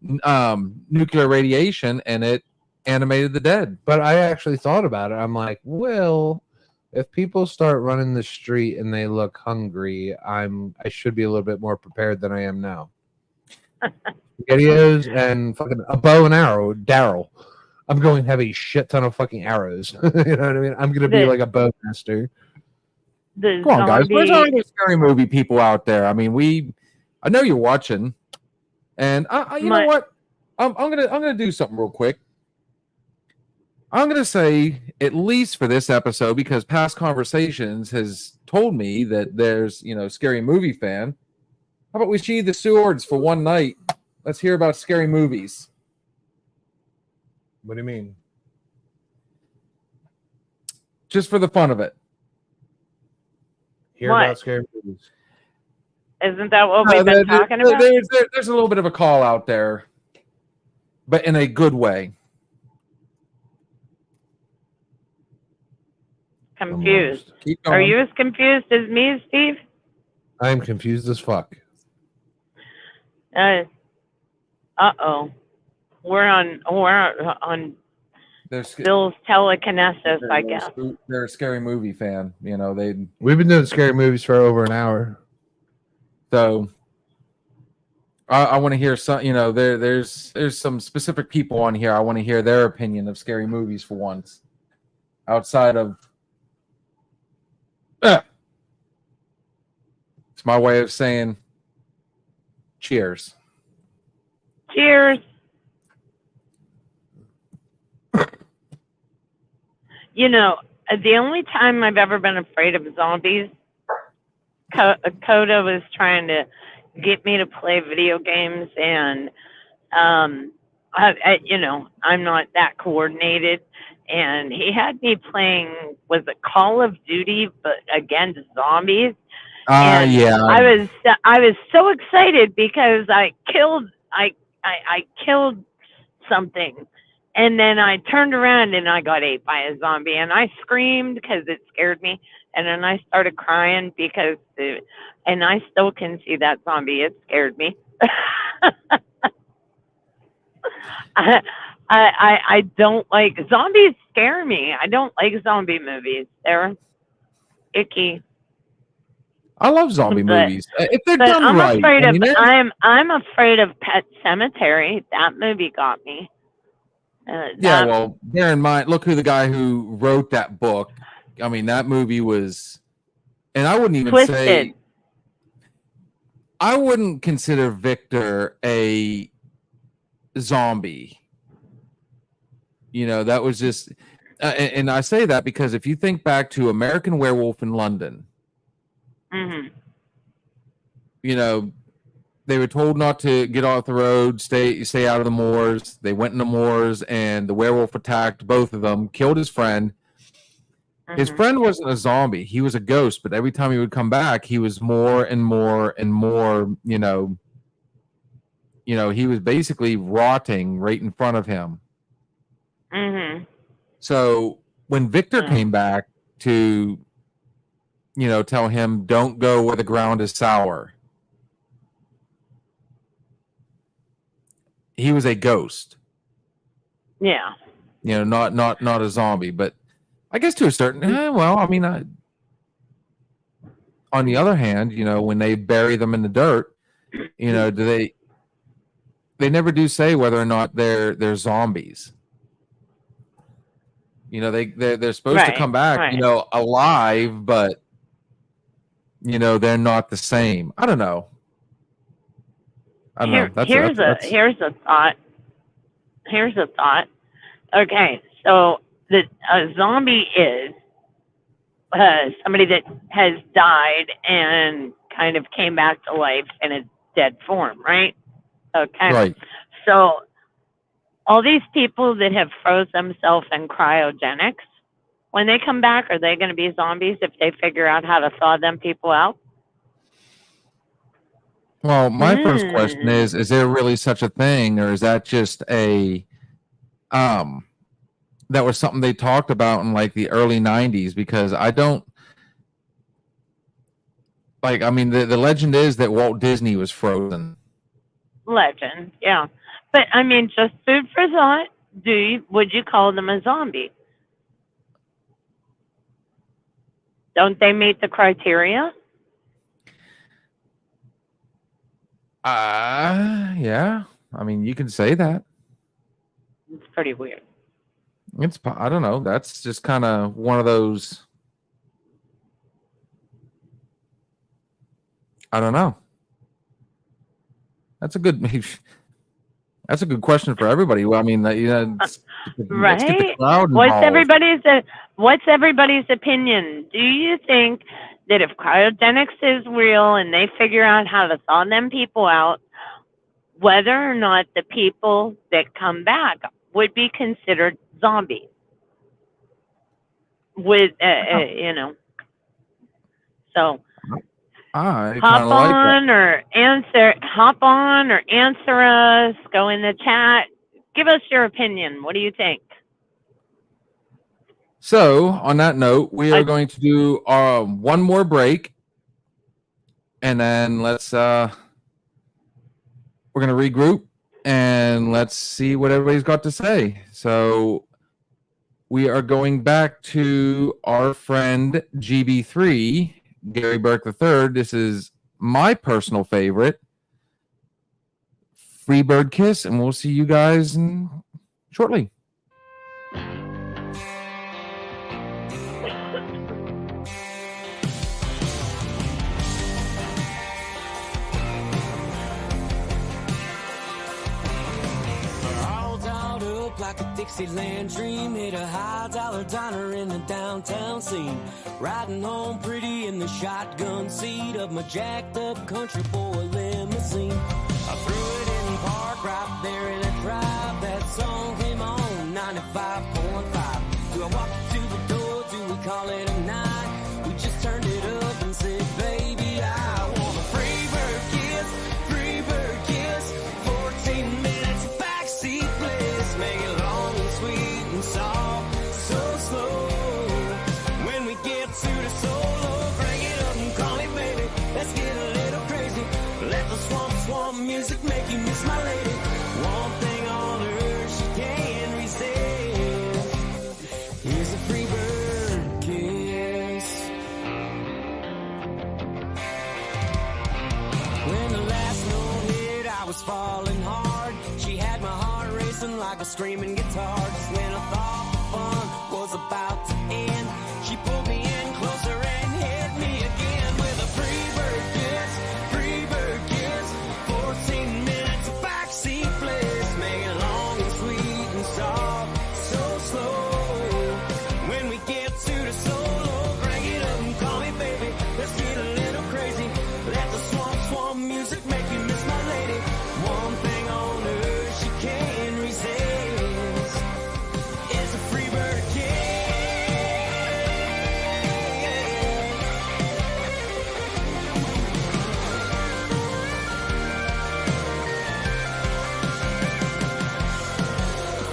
nuclear radiation, and it animated the dead. But I actually thought about it. I'm like, well, if people start running the street and they look hungry, I should be a little bit more prepared than I am now. SpaghettiOs and fucking a bow and arrow, Daryl. I'm going to have a shit ton of fucking arrows. You know what I mean? I'm gonna be like a bow master. the Come on, guys. Where's all zombie. the scary movie people out there? I mean, I know you're watching, and you know what? I'm gonna do something real quick. I'm gonna say, at least for this episode, because past conversations has told me that there's scary movie fan. How about we sheathe the swords for one night? Let's hear about scary movies. What do you mean? Just for the fun of it. Hear What? about scary movies. Isn't that what we've been talking about? There's a little bit of a call out there, but in a good way. Confused. Keep going. Are you as confused as me, Steve? I'm confused as fuck. Uh-oh. We're on There's Bill's telekinesis, I guess. They're a scary movie fan. We've been doing scary movies for over an hour. So I want to hear some. There's some specific people on here. I want to hear their opinion of scary movies for once, outside of. It's my way of saying cheers. Cheers. The only time I've ever been afraid of zombies, Coda was trying to get me to play video games, and I'm not that coordinated, and he had me playing, was it Call of Duty, but against zombies. And Yeah. I was so excited because I killed something, and then I turned around and I got ate by a zombie, and I screamed because it scared me, and then I started crying because and I still can see that zombie. It scared me. I don't like zombies. Scare me. I don't like zombie movies. They're icky. I love zombie But- movies if they're But done I'm right. afraid of they're- I'm afraid of Pet Cemetery. That movie got me. Yeah, well, bear in mind, look who the guy who wrote that book. I mean, that movie was, and I wouldn't even Twisted. say, I wouldn't consider Victor a zombie. That was just, and I say that because if you think back to American Werewolf in London, Mhm. they were told not to get off the road, stay out of the moors. They went in the moors, and the werewolf attacked both of them, killed his friend. His Mhm. friend wasn't a zombie; he was a ghost. But every time he would come back, he was more and more and more. He was basically rotting right in front of him. Mhm. So when Victor Yeah. came back to, tell him don't go where the ground is sour, he was a ghost. Yeah. Not a zombie, but I guess to a certain. Well, I mean, on the other hand, when they bury them in the dirt, do they? They never do say whether or not they're zombies. They're supposed to Right, come back, right. alive, but they're not the same. I don't know. I don't know. Here's a thought. Here's a thought. Okay, so a zombie is somebody that has died and kind of came back to life in a dead form, right? Okay. Right. So all these people that have froze themselves in cryogenics, when they come back, are they going to be zombies if they figure out how to thaw them people out? Well, my first question is there really such a thing, or is that just a that was something they talked about in like the early 90s? Because I don't I mean, the legend is that Walt Disney was frozen. Legend, yeah. But I mean, just food for thought. Would you call them a zombie? Don't they meet the criteria? Yeah. I mean, you can say that. It's pretty weird. I don't know. That's just kind of one of those. I don't know. That's a good question for everybody. Well, I mean, let's get the Right? crowd What's involved. everybody's opinion? Do you think that if cryogenics is real and they figure out how to thaw them people out, whether or not the people that come back would be considered zombies? With you know, so I hop kind of like that. hop on or answer us. Go in the chat. Give us your opinion. What do you think? So, on that note, we are going to do one more break, and then we're going to regroup and let's see what everybody's got to say. So, we are going back to our friend GB3, Gary Burke III. This is my personal favorite, Freebird Kiss, and we'll see you guys shortly. All dolled up like a Dixieland dream. Hit a high dollar diner in the downtown scene. Riding home pretty in the shotgun seat of my jacked up country boy limousine. I threw it in park right there in a drive. That song came on 95.5. Do I walk to the door? Do we call it a night? We just turned it up and said, baby, I want a free bird kiss, free bird kiss. 14 minutes backseat bliss. Make it long and sweet and soft, so slow. When we get to the solo, crank it up and call me baby. Let's get a little crazy. Let the swamp music make you miss my lady. One thing on earth she can't resist is a free bird kiss. When the last note hit, I was falling hard. She had my heart racing like a screaming guitar. Just when I thought the fun was about to end, she pulled me in closer and hit me again with a free bird kiss, free bird kiss. 14 minutes of backseat bliss. Make it long and sweet and soft, so slow. When we get to the solo, crank it up and call me baby. Let's get a little crazy. Let the swamp music make you miss my lady. One thing on earth she can't resist is a free bird kiss.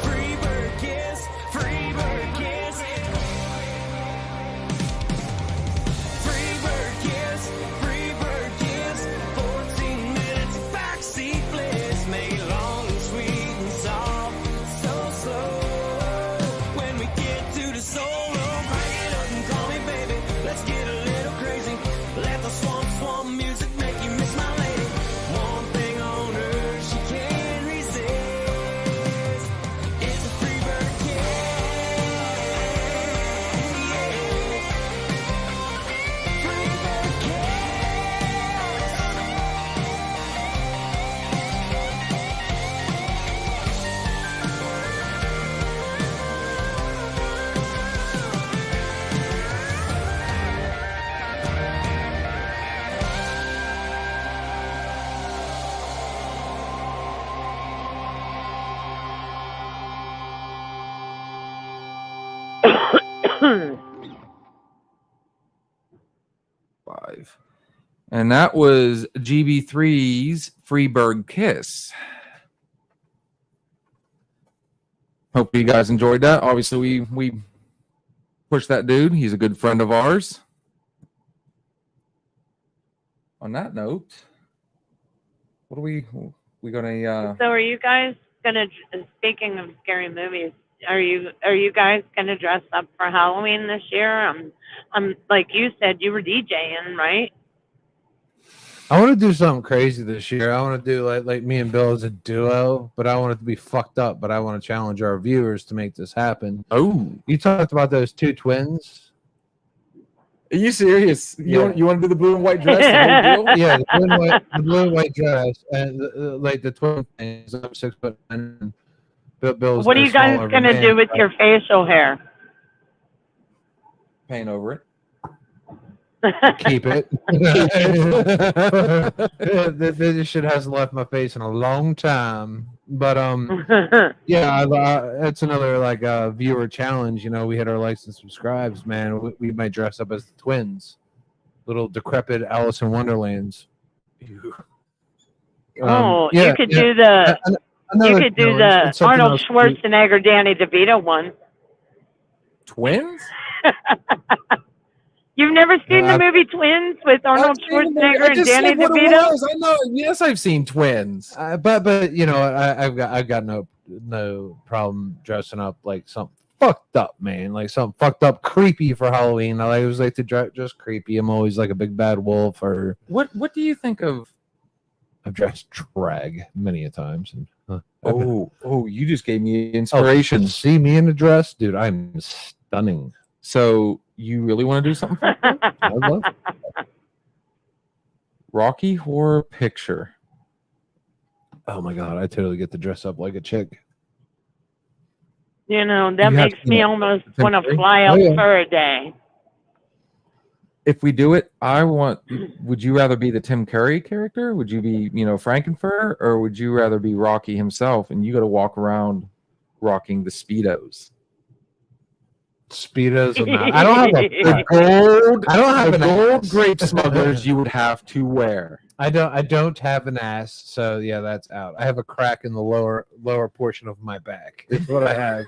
Free bird kiss, free bird kiss. Free bird kiss, free bird kiss. 14 minutes backseat bliss. Make it long and sweet and soft, so slow. When we get to the solo, crank it up and call me baby. Let's get a little crazy. Let the swamp music make you miss my lady. One thing on earth she can't resist is a free bird kiss. Free bird kiss. Five. And that was GB3's Freebird Kiss. Hope you guys enjoyed that. Obviously, we pushed that dude. He's a good friend of ours. On that note, what are we gonna So are you guys gonna, speaking of scary movies, are you guys gonna dress up for Halloween this year? I'm like you said, you were DJing, right? I want to do something crazy this year. I want to do like me and Bill as a duo, but I want it to be fucked up. But I want to challenge our viewers to make this happen. Oh, You talked about those two twins. Are you serious? Yeah. You want to do the blue and white dress? The whole deal? Yeah, the blue and white dress, and like the twin things. I'm 6'9". And Bill's What are a you guys smaller gonna man, do with but- your facial hair? Paint over it. Keep it. This shit hasn't left my face in a long time. But yeah, it's another like viewer challenge. You know, we hit our likes and subscribes, man. We might dress up as the twins, little decrepit Alice in Wonderlands. you could yeah. do the Another you could do challenge. the It's something Arnold else to do. Schwarzenegger, Danny DeVito one. Twins? You've never seen the I've- movie Twins with Arnold I've seen the movie. Schwarzenegger I and just Danny said what it DeVito? was. I know. Yes, I've seen Twins. But you know, I've got no problem dressing up like something fucked up, man. Like something fucked up, creepy for Halloween. I always like to dress just creepy. I'm always like a big bad wolf, or What do you think of? I've dressed drag many a times. And, You just gave me oh, inspiration. see me in a dress, dude. I'm stunning. So you really want to do something? I love it. Rocky Horror Picture. Oh my god, I totally get to dress up like a chick. You know, that You have makes to, me you know, almost Tim want to Curry? fly Oh, out yeah. for a day. If we do it, would you rather be the Tim Curry character? Would you be, Frankenfurter, or would you rather be Rocky himself and you got to walk around rocking the Speedos? Speedos. I don't have The gold, I don't have the an gold ass. grape smugglers you would have to wear. I don't have an ass, so yeah, that's out. I have a crack in the lower portion of my back. Is what I have.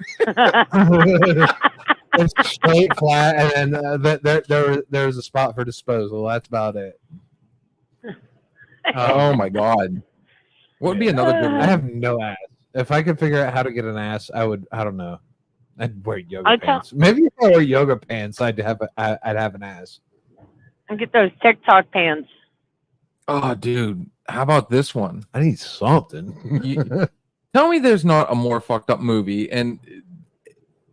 It's straight flat, and then there's a spot for disposal. That's about it. Oh my god. What would be another good I one? have no ass. If I could figure out how to get an ass, I would. I don't know. I'd wear yoga I tell- pants. Maybe if I wear yoga pants, I'd have an ass. And get those TikTok pants. Oh, dude. How about this one? I need something. You- Tell me there's not a more fucked up movie. And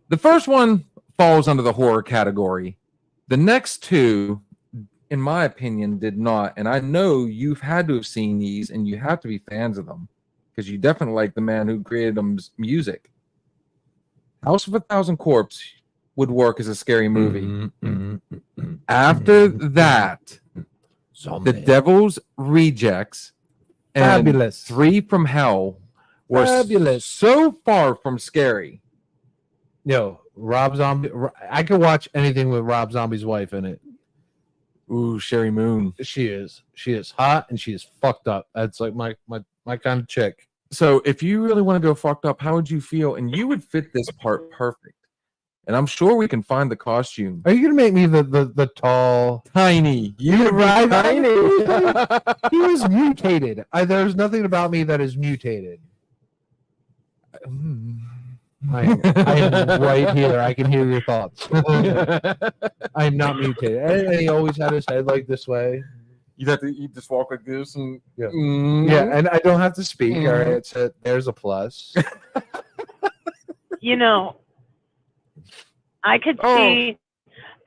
the first one falls under the horror category. The next two, in my opinion, did not. And I know you've had to have seen these and you have to be fans of them because you definitely like the man who created them's music. House of a Thousand Corpse would work as a scary movie. After that, Zombie. The Devil's Rejects and Fabulous. Three from Hell were Fabulous. so far from scary. Yo, Rob Zombie. I could watch anything with Rob Zombie's wife in it. Ooh, Sherry Moon. She is hot and she is fucked up. That's like my kind of chick. So if you really want to go fucked up, how would you feel? And you would fit this part perfect. And I'm sure we can find the costume. Are you gonna make me the tall? Tiny. You're right. He was mutated. There's nothing about me that is mutated. I am right here. I can hear your thoughts. I am not mutated. And he always had his head like this way. You just walk like this and Yeah, and I don't have to speak. All right, there's a plus. You know, I could Oh. see,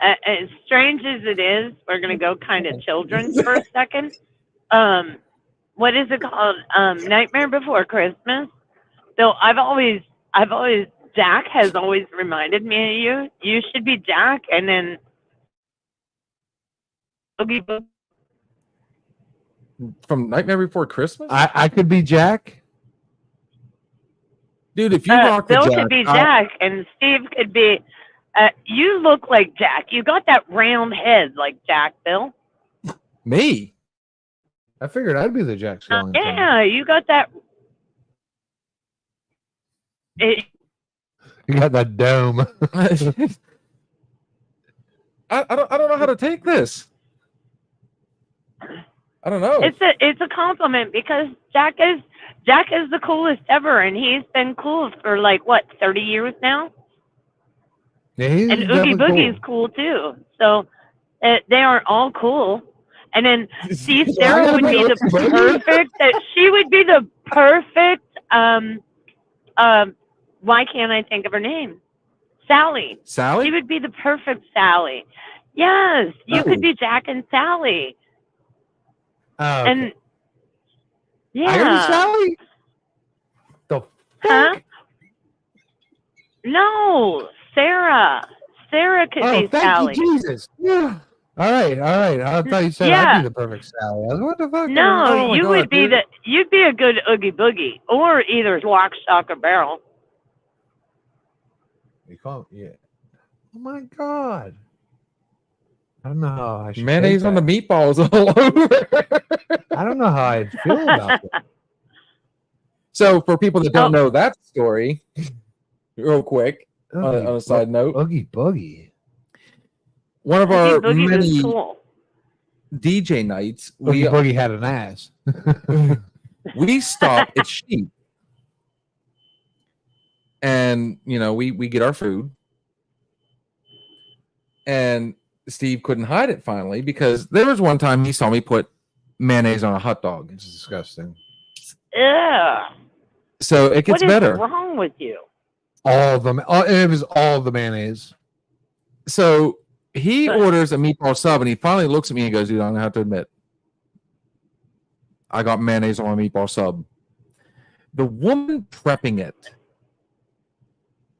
as strange as it is, we're going to go kind of children's for a second. What is it called? Nightmare Before Christmas. So I've always, Jack has always reminded me of you. You should be Jack, and then Oogie Boogie. From Nightmare Before Christmas? I could be Jack. Dude, if you rock the Bill Jack, could be Jack, and Steve could be. You look like Jack. You got that round head like Jack, Bill. Me? I figured I'd be the Jack Skellington. Yeah, you got that. You got that dome. I don't know how to take this. I don't know. It's a compliment because Jack is the coolest ever, and he's been cool for like what 30 years now. Yeah, he's And Oogie definitely Boogie's cool too. So they are all cool. And then see, Sarah would be the perfect. She would be the perfect. Why can't I think of her name? Sally. Sally? She would be the perfect Sally. Yes, you Oh. could be Jack and Sally. Oh, And I yeah. gotta be Sally. The Huh? fuck? No, Sarah. Sarah could Oh, be thank Sally. you, Jesus. Yeah. All right. I thought you said I'd Yeah. be the perfect Sally. I was, what the fuck? No, Oh my you God, would be dude. you'd be a good Oogie Boogie, or either Lock, Stock, or Barrel. You call yeah. Oh my God. I don't know how I should Mayonnaise take on the that. meatballs all over. I don't know how I feel about that. So for people that Oh. don't know that story, real quick, on Oogie a side note, Oogie Boogie. one of Oogie our Boogie was many cool. DJ nights, Oogie Boogie had an ass. we stop at Sheep, and we get our food, and Steve couldn't hide it finally because there was one time he saw me put mayonnaise on a hot dog. It's disgusting. Ugh. So it gets What is better. wrong with you? All of them. It was all of the mayonnaise. So he orders a meatball sub, and he finally looks at me and goes, "Dude, I'm gonna have to admit, I got mayonnaise on my meatball sub." The woman prepping it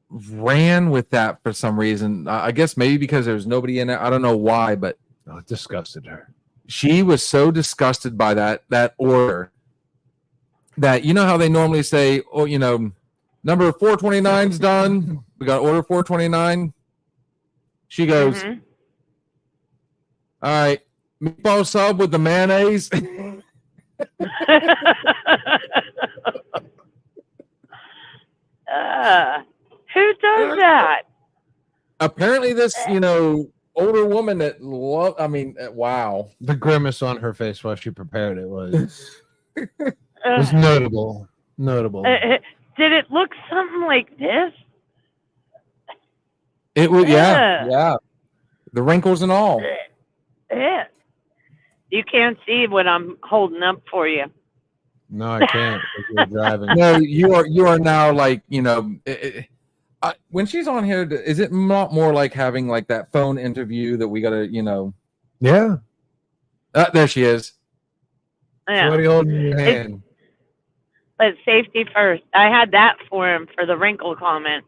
ran with that for some reason. I guess maybe because there's nobody in it. I don't know why, but Oh, it disgusted her. she was so disgusted by that order that how they normally say, "Oh, number 429's done. We got order 429." She goes, Mhm. "All right, meatball sub with the mayonnaise." Who does that? Apparently, this older woman that wow. The grimace on her face while she prepared it was Ugh. notable. Notable. Did it look something like this? It was Yeah. yeah, the wrinkles and all. Yeah. You can't see what I'm holding up for you. No, I can't. 'Cause you're driving. No, you are now like when she's on here. Is it not more like having like that phone interview that we gotta Yeah. there she is. Yeah. So what are you holding in your hand? But safety first. I had that for him for the wrinkle comment.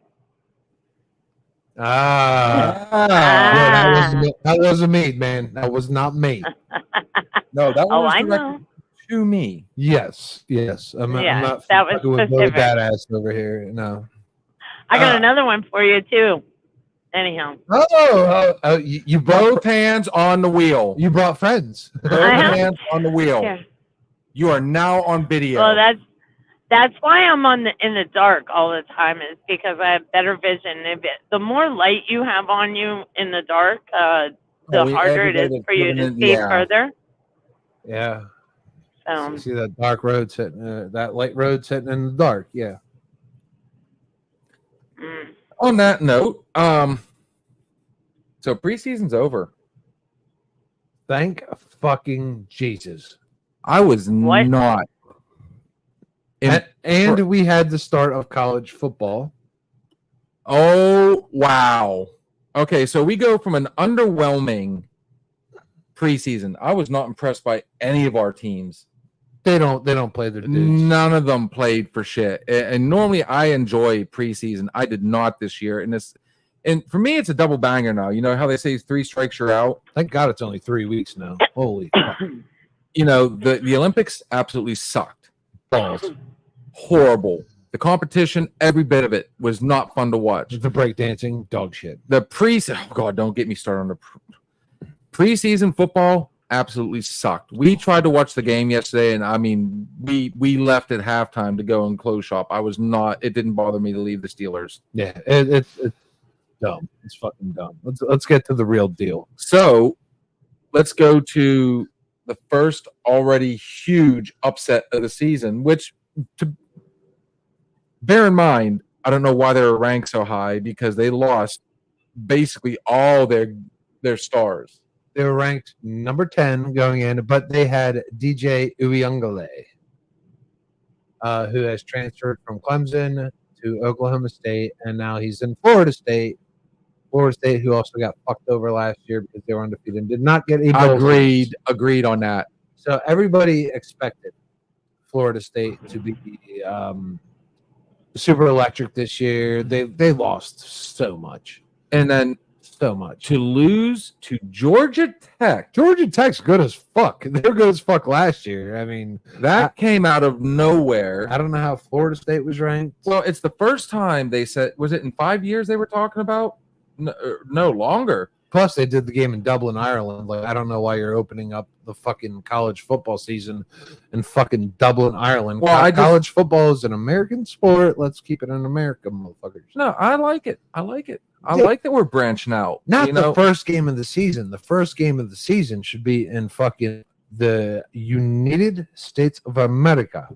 Yeah, Ah. that wasn't me, man. That was not me. No, that Oh, was I directed know. to me. Yes. I'm Yeah, not that was fucking with Billy specific. Badass over here. No. I got another one for you too. Anyhow. Oh, you Both brought hands on the wheel. you brought friends. Both Uh-huh. hands on the wheel. Yeah. You are now on video. Well, that's why I'm in the dark all the time, is because I have better vision. The more light you have on you in the dark, the harder it is everybody for you that's to living see in- yeah. further. Yeah. So, See that dark road sitting, that light road sitting in the dark. Yeah. mm. On that note, so preseason's over. Thank fucking Jesus. I was What? not. And we had the start of college football. Oh wow. Okay, so we go from an underwhelming preseason. I was not impressed by any of our teams. They don't play their dudes. None of them played for shit. And normally I enjoy preseason. I did not this year. And for me, it's a double banger now. You know how they say 3 strikes you're out? Thank God it's only 3 weeks now. Holy fuck. The Olympics absolutely sucked. Balls. Horrible. The competition, every bit of it, was not fun to watch. The breakdancing, dog shit. Oh God, don't get me started on the preseason football. Absolutely sucked. We tried to watch the game yesterday, and I mean, we left at halftime to go and close shop. It didn't bother me to leave the Steelers. Yeah, it's dumb. It's fucking dumb. Let's get to the real deal. So let's go to the first already huge upset of the season, which, to bear in mind, I don't know why they were ranked so high, because they lost basically all their stars. They were ranked number 10 going in, but they had DJ Uyunglele, who has transferred from Clemson to Oklahoma State, and now he's in Florida State Florida State, who also got fucked over last year because they were undefeated, and did not get a bowl game. Agreed on that. So everybody expected Florida State to be super electric this year. They lost so much, And then so much. to lose to Georgia Tech, Georgia Tech's good as fuck. They were good as fuck last year. I mean, that came out of nowhere. I don't know how Florida State was ranked. Well, it's the first time they said, was it in 5 years they were talking about? No longer. Plus, they did the game in Dublin, Ireland. Like, I don't know why you're opening up the fucking college football season in fucking Dublin, Ireland. Well, college football is an American sport. Let's keep it in America, motherfuckers. No, I like it. I like that we're branching out. Not the first game of the season. The first game of the season should be in fucking the United States of America.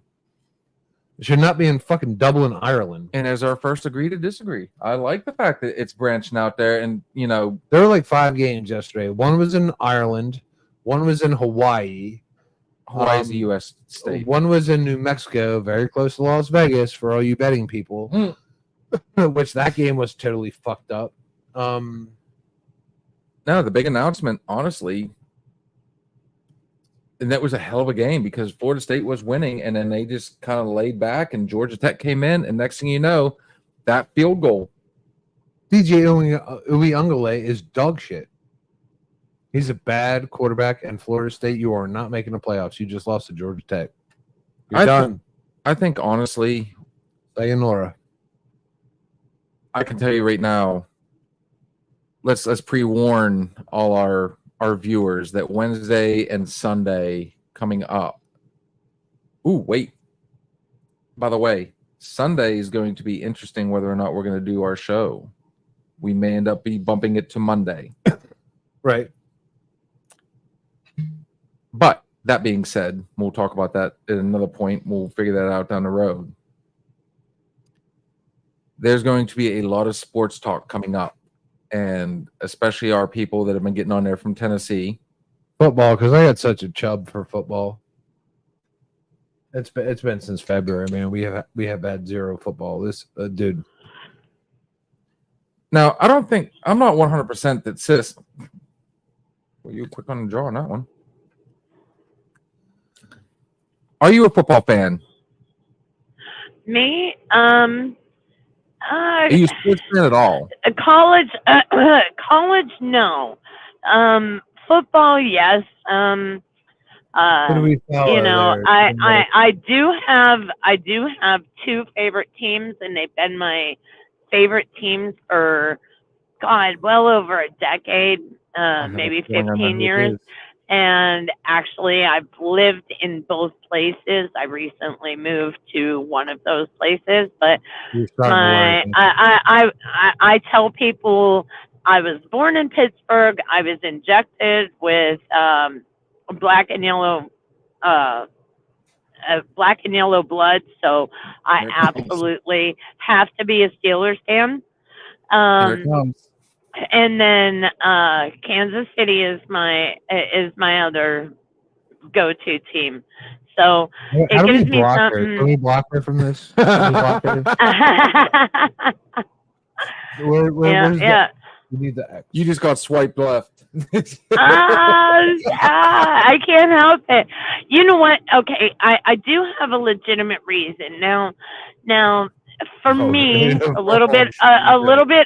It should not be in fucking Dublin, Ireland. And as our first agree to disagree, I like the fact that it's branching out there. And, there were like 5 games yesterday. One was in Ireland. One was in Hawaii. Hawaii's a U.S. state. One was in New Mexico, very close to Las Vegas for all you betting people, which that game was totally fucked up. No, the big announcement, honestly, and that was a hell of a game because Florida State was winning, and then they just kind of laid back, and Georgia Tech came in, and next thing you know, that field goal. DJ Uiagalelei is dog shit. He's a bad quarterback, and Florida State, you are not making the playoffs. You just lost to Georgia Tech. You're done. I think, honestly, sayonara. I can tell you right now, let's pre-warn all our viewers that Wednesday and Sunday coming up. Ooh, wait. By the way, Sunday is going to be interesting whether or not we're going to do our show. We may end up bumping it to Monday. Right. But that being said, we'll talk about that at another point. We'll figure that out down the road. There's going to be a lot of sports talk coming up, and especially our people that have been getting on there from Tennessee. Football, because I got such a chub for football. It's been since February, man. We have had zero football. This dude. Now, I'm not 100% that sis. Well, you quick on the draw on that one. Are you a football fan? Me? Are you a sports fan at all? College, no. Football, yes. Who do we follow there? I do have 2 favorite teams, and they've been my favorite teams for well over a decade, maybe 15 years. And actually, I've lived in both places. I recently moved to one of those places, but I tell people I was born in Pittsburgh. I was injected with black and yellow blood, so I absolutely have to be a Steelers fan. Here it comes. And then Kansas City is my other go-to team. So it gives me something. Can we block her from this? Yeah. You need the X. You just got swiped left. I can't help it. You know what? Okay, I do have a legitimate reason now. For me, a little bit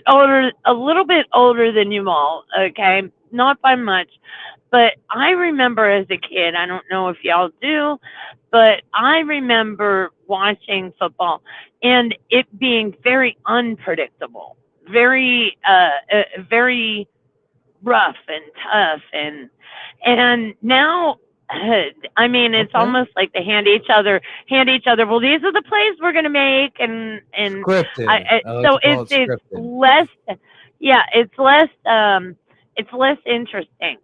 older than you all. Okay, not by much, but I remember as a kid. I don't know if y'all do, but I remember watching football and it being very unpredictable, very rough and tough, and now. I mean, it's almost like they hand each other. Well, these are the plays we're going to make, and scripted. So it's less. Yeah, it's less interesting.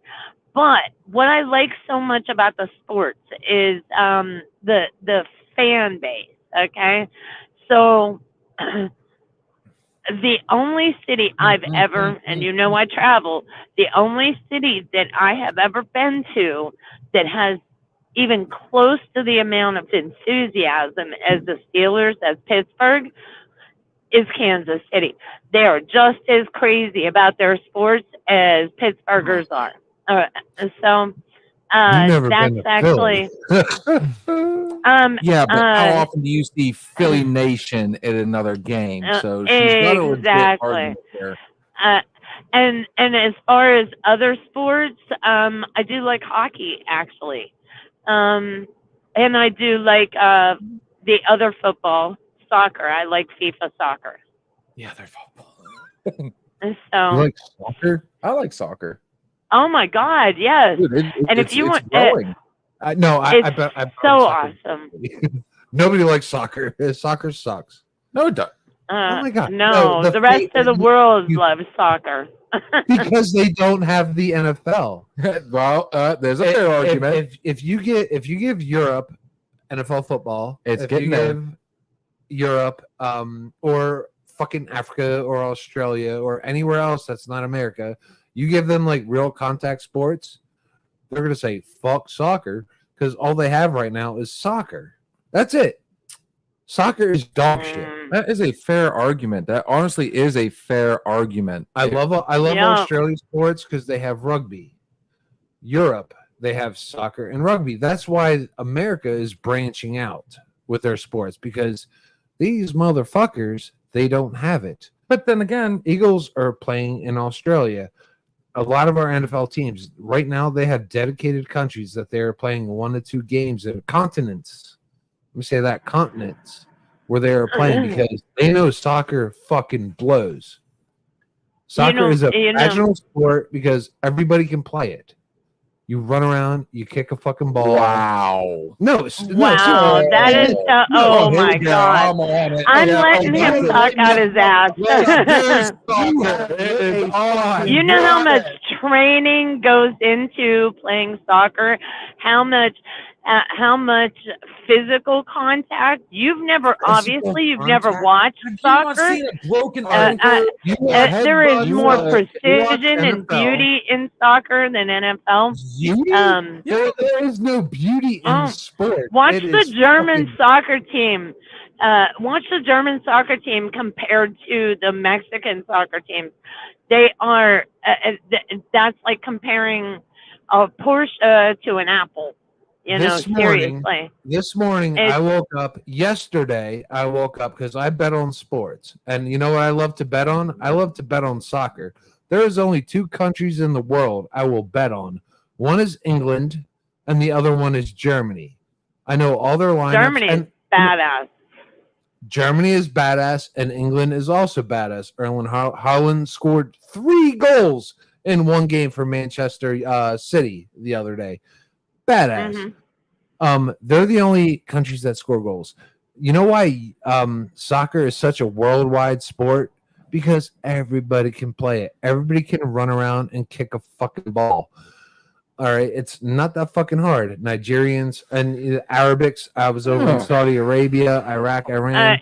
But what I like so much about the sports is the fan base. Okay, so the only city I've ever, and you know I travel, the only city that I have ever been to that has even close to the amount of enthusiasm as the Steelers, as Pittsburgh, is Kansas City. They are just as crazy about their sports as Pittsburghers are. So You've never that's been to actually Philly. Yeah, but how often do you see Philly Nation at another game? So she's got a legit exactly. argument there. And as far as other sports, I do like hockey actually, and I do like the other football, soccer. I like FIFA soccer. Yeah, they're football. And You so, like soccer? I like soccer. oh my God, yes. Dude, And if you it's want, growing. No, I it's bet. I bet so soccer- awesome. Nobody likes soccer. Soccer sucks. No, it does. Oh my God. No, No, the rest of the world you- loves soccer. Because they don't have the NFL. Well, there's a fair argument. If you give Europe NFL football, It's if getting you there. give Europe or fucking Africa or Australia or anywhere else that's not America, you give them like real contact sports, they're gonna say fuck soccer because all they have right now is soccer. That's it. Soccer is dog shit. That is a fair argument. That honestly is a fair argument. I love Yeah. Australian sports because they have rugby. Europe, they have soccer and rugby. That's why America is branching out with their sports because these motherfuckers, they don't have it. But then again, Eagles are playing in Australia. A lot of our NFL teams right now, they have dedicated countries that they're playing 1 to 2 games in continents. Let me say that, continents where they are playing because they know soccer fucking blows. Soccer is a national sport because everybody can play it. You run around, you kick a fucking ball. wow. No, Wow, that is so, oh my God. I'm on it. I'm Yeah, letting I'm on him it. talk out his ass. There's soccer. It is on. You know how much training goes into playing soccer? How much physical contact? You've never watched Have you not soccer. seen a broken Uh, ankle? There is more watch precision and NFL. beauty in soccer than NFL. Beauty? There is no beauty in sport. Watch It the is German fucking- soccer team. Watch the German soccer team compared to the Mexican soccer team. They are. That's like comparing a Porsche to an apple. You know, This morning- seriously. This morning, It's- I woke up. Yesterday, I woke up because I bet on sports. And you know what I love to bet on? I love to bet on soccer. There is only 2 countries in the world I will bet on. One is England, and the other one is Germany. I know all their lineups. Germany is and badass. Germany is badass, and England is also badass. Erling Haaland scored 3 goals in one game for Manchester City the other day. Badass. Mhm. They're the only countries that score goals. You know why soccer is such a worldwide sport? Because everybody can play it. Everybody can run around and kick a fucking ball. All right, it's not that fucking hard. Nigerians and Arabics. I was over in Saudi Arabia, Iraq, Iran.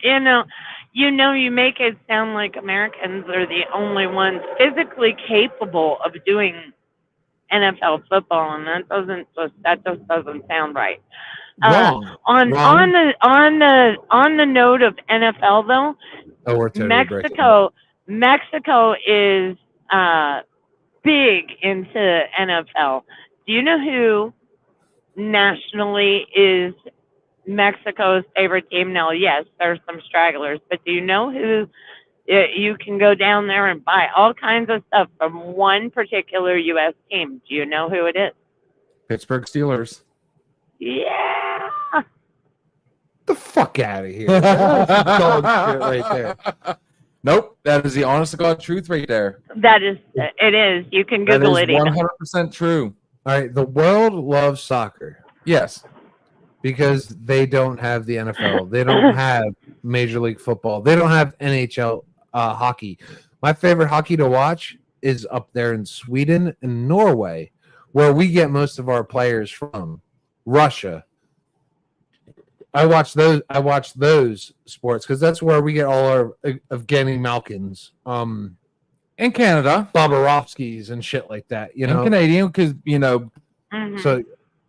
You make it sound like Americans are the only ones physically capable of doing NFL football, and that just doesn't sound right. Wrong. On the note of NFL though, Oh, we're totally breaking it. Mexico is big into NFL. Do you know who nationally is Mexico's favorite team? Now, yes, there's some stragglers, but do you know who? You can go down there and buy all kinds of stuff from one particular U.S. team. Do you know who it is? Pittsburgh Steelers. Yeah. The fuck out of here. That's dog shit right there. Nope, that is the honest to God truth right there. It is. You can That Google is it. Even. 100% true. All right, the world loves soccer Yes. because they don't have the NFL. They don't have Major League Football. They don't have NHL hockey. My favorite hockey to watch is up there in Sweden and Norway, where we get most of our players from. Russia. I watch those sports because that's where we get all our Evgeny Malkins, In Canada. Bobrovskis and shit like that. You know, In Canadian, because, Mhm. so,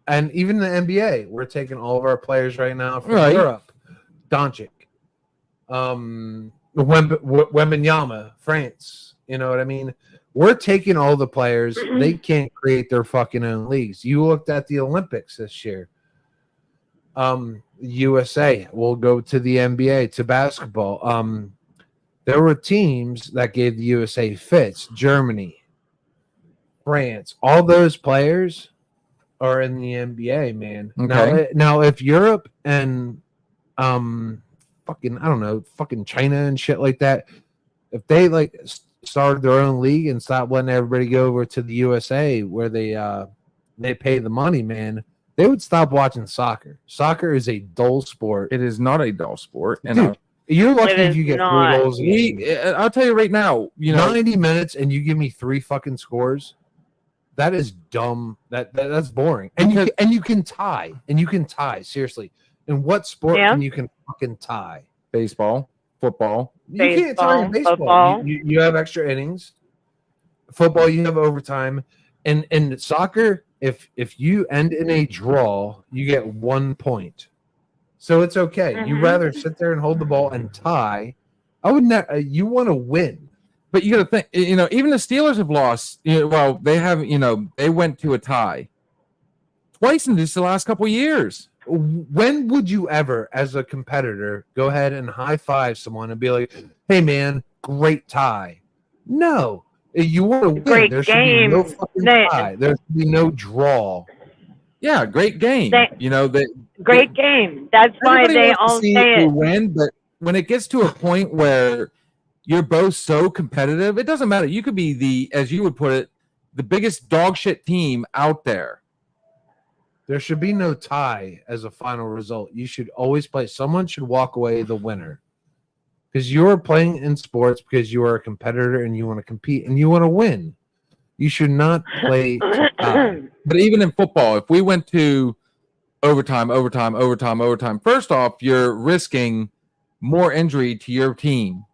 and even the NBA, we're taking all of our players right now from Right. Europe. Doncic. Wembanyama, France. You know what I mean? We're taking all the players. They can't create their fucking own leagues. You looked at the Olympics this year. USA will go to the NBA, to basketball. There were teams that gave the USA fits. Germany, France, all those players are in the NBA, man. Okay. Now if Europe and fucking, I don't know, fucking China and shit like that, if they like started their own league and stopped letting everybody go over to the USA where they pay the money, man, they would stop watching soccer. Soccer is a dull sport. It is not a dull sport. And Dude, you're lucky It if is you get not. 3 goals. I'll tell you right now, 90 minutes and you give me 3 fucking scores. That is dumb. That's boring. And you can tie. And you can tie. Seriously. In what sport can you fucking tie? baseball, football. You can't tie in baseball. Football. You have extra innings. Football, you have overtime. And in soccer, if you end in a draw, you get 1 point. So it's okay. You rather sit there and hold the ball and tie. I would not. You want to win. But you got to think, even the Steelers have lost. Well, they haven't. They went to a tie twice in just the last couple of years. When would you ever, as a competitor, go ahead and high five someone and be like, "Hey, man, great tie"? No, you want to win. Great There should game. be no fucking tie. There should be no draw. Yeah, great game. Great game. That's why everybody they wants to all see say who it. win, but when it gets to a point where you're both so competitive, it doesn't matter. You could be as you would put it, the biggest dog shit team out there. There should be no tie as a final result. You should always play. Someone should walk away the winner. Because you're playing in sports because you are a competitor and you want to compete and you want to win. You should not play to tie. But even in football, if we went to overtime, first off, you're risking more injury to your team.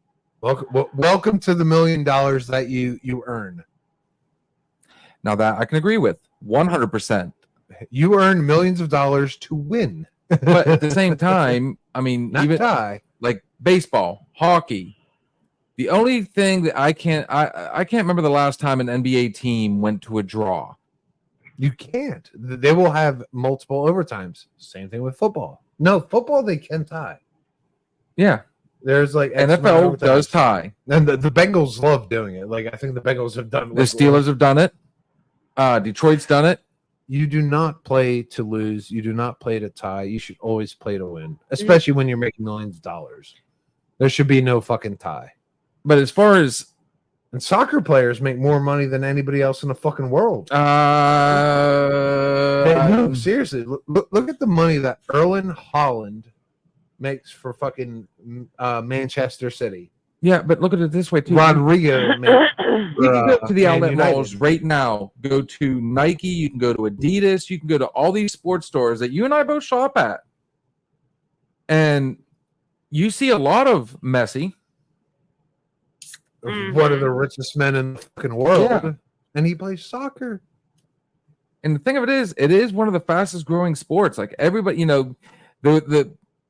Welcome to the $1 million that you earn. Now that I can agree with 100%. You earn millions of dollars to win. But at the same time, I mean, Not even tie. like baseball, hockey. The only thing that I can't remember the last time an NBA team went to a draw. You can't. They will have multiple overtimes. Same thing with football. No, football they can tie. Yeah. There's like X amount NFL of does overtimes. tie. And the Bengals love doing it. Like I think the Bengals have done The Steelers have done it. Detroit's done it. You do not play to lose. You do not play to tie. You should always play to win, especially when you're making millions of dollars. There should be no fucking tie. But as far as and soccer players make more money than anybody else in the fucking world. No, seriously, look at the money that Erling Haaland makes for fucking Manchester City. Yeah, but look at it this way too. Rodrigo makes You can go to the Man outlet United. malls right now. Go to Nike. You can go to Adidas. You can go to all these sports stores that you and I both shop at. And you see a lot of Messi. One of the richest men in the fucking world. Yeah. And he plays soccer. And the thing of it is one of the fastest growing sports. Like everybody, the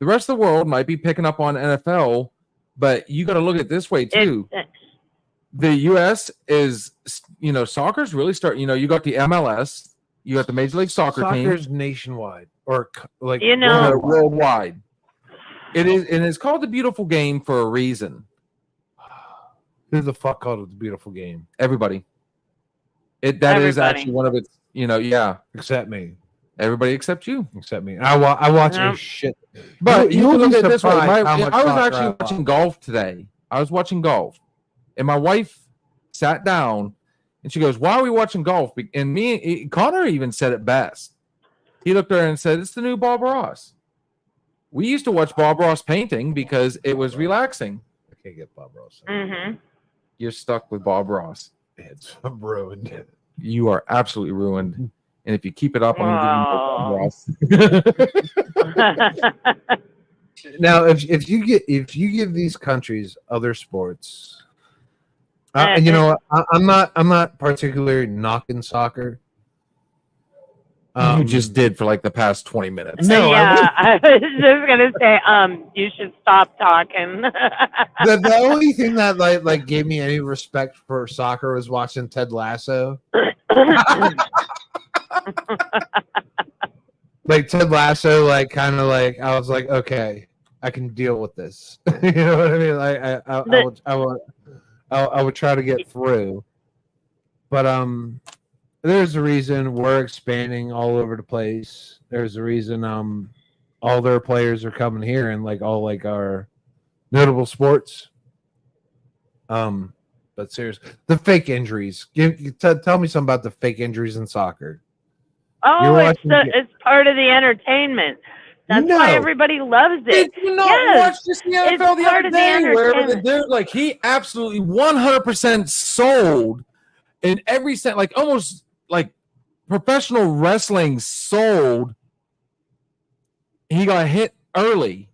rest of the world might be picking up on NFL, but you got to look at it this way too. The U.S. is, soccer's really starting. You got the MLS, you got the Major League Soccer team. Soccer's nationwide or like worldwide. It is, and it's called the beautiful game for a reason. Who the fuck called it the beautiful game? Everybody. That is actually one of its. Except me. Everybody except you. Except me. I watch a shit. But you You'll look be at it this way. surprised how I much was soccer actually I watch. watching golf today. I was watching golf, and my wife sat down, and she goes, "Why are we watching golf?" And Connor even said it best. He looked at her and said, "It's the new Bob Ross." We used to watch Bob Ross painting because it was relaxing. I can't get Bob Ross. Mm-hmm. You're stuck with Bob Ross. It's ruined. You are absolutely ruined. And if you keep it up, I'm going to give you Bob Ross. Now, if you give these countries other sports, and I'm not particularly knocking soccer. You just did for like the past 20 minutes. No, yeah, I was just gonna say, you should stop talking. the only thing that like gave me any respect for soccer was watching Ted Lasso. Like Ted Lasso, like kind of like I was like, okay, I can deal with this. You know what I mean? Like I would try to get through, but there's a reason we're expanding all over the place. There's a reason all their players are coming here and like all like our notable sports. But seriously, the fake injuries. Tell me something about the fake injuries in soccer. Oh, it's part of the entertainment. That's why everybody loves it. Did you not Yes, watch this in the NFL the other day where the dude, like, he absolutely 100% sold in every set, like almost like professional wrestling sold. He got hit early.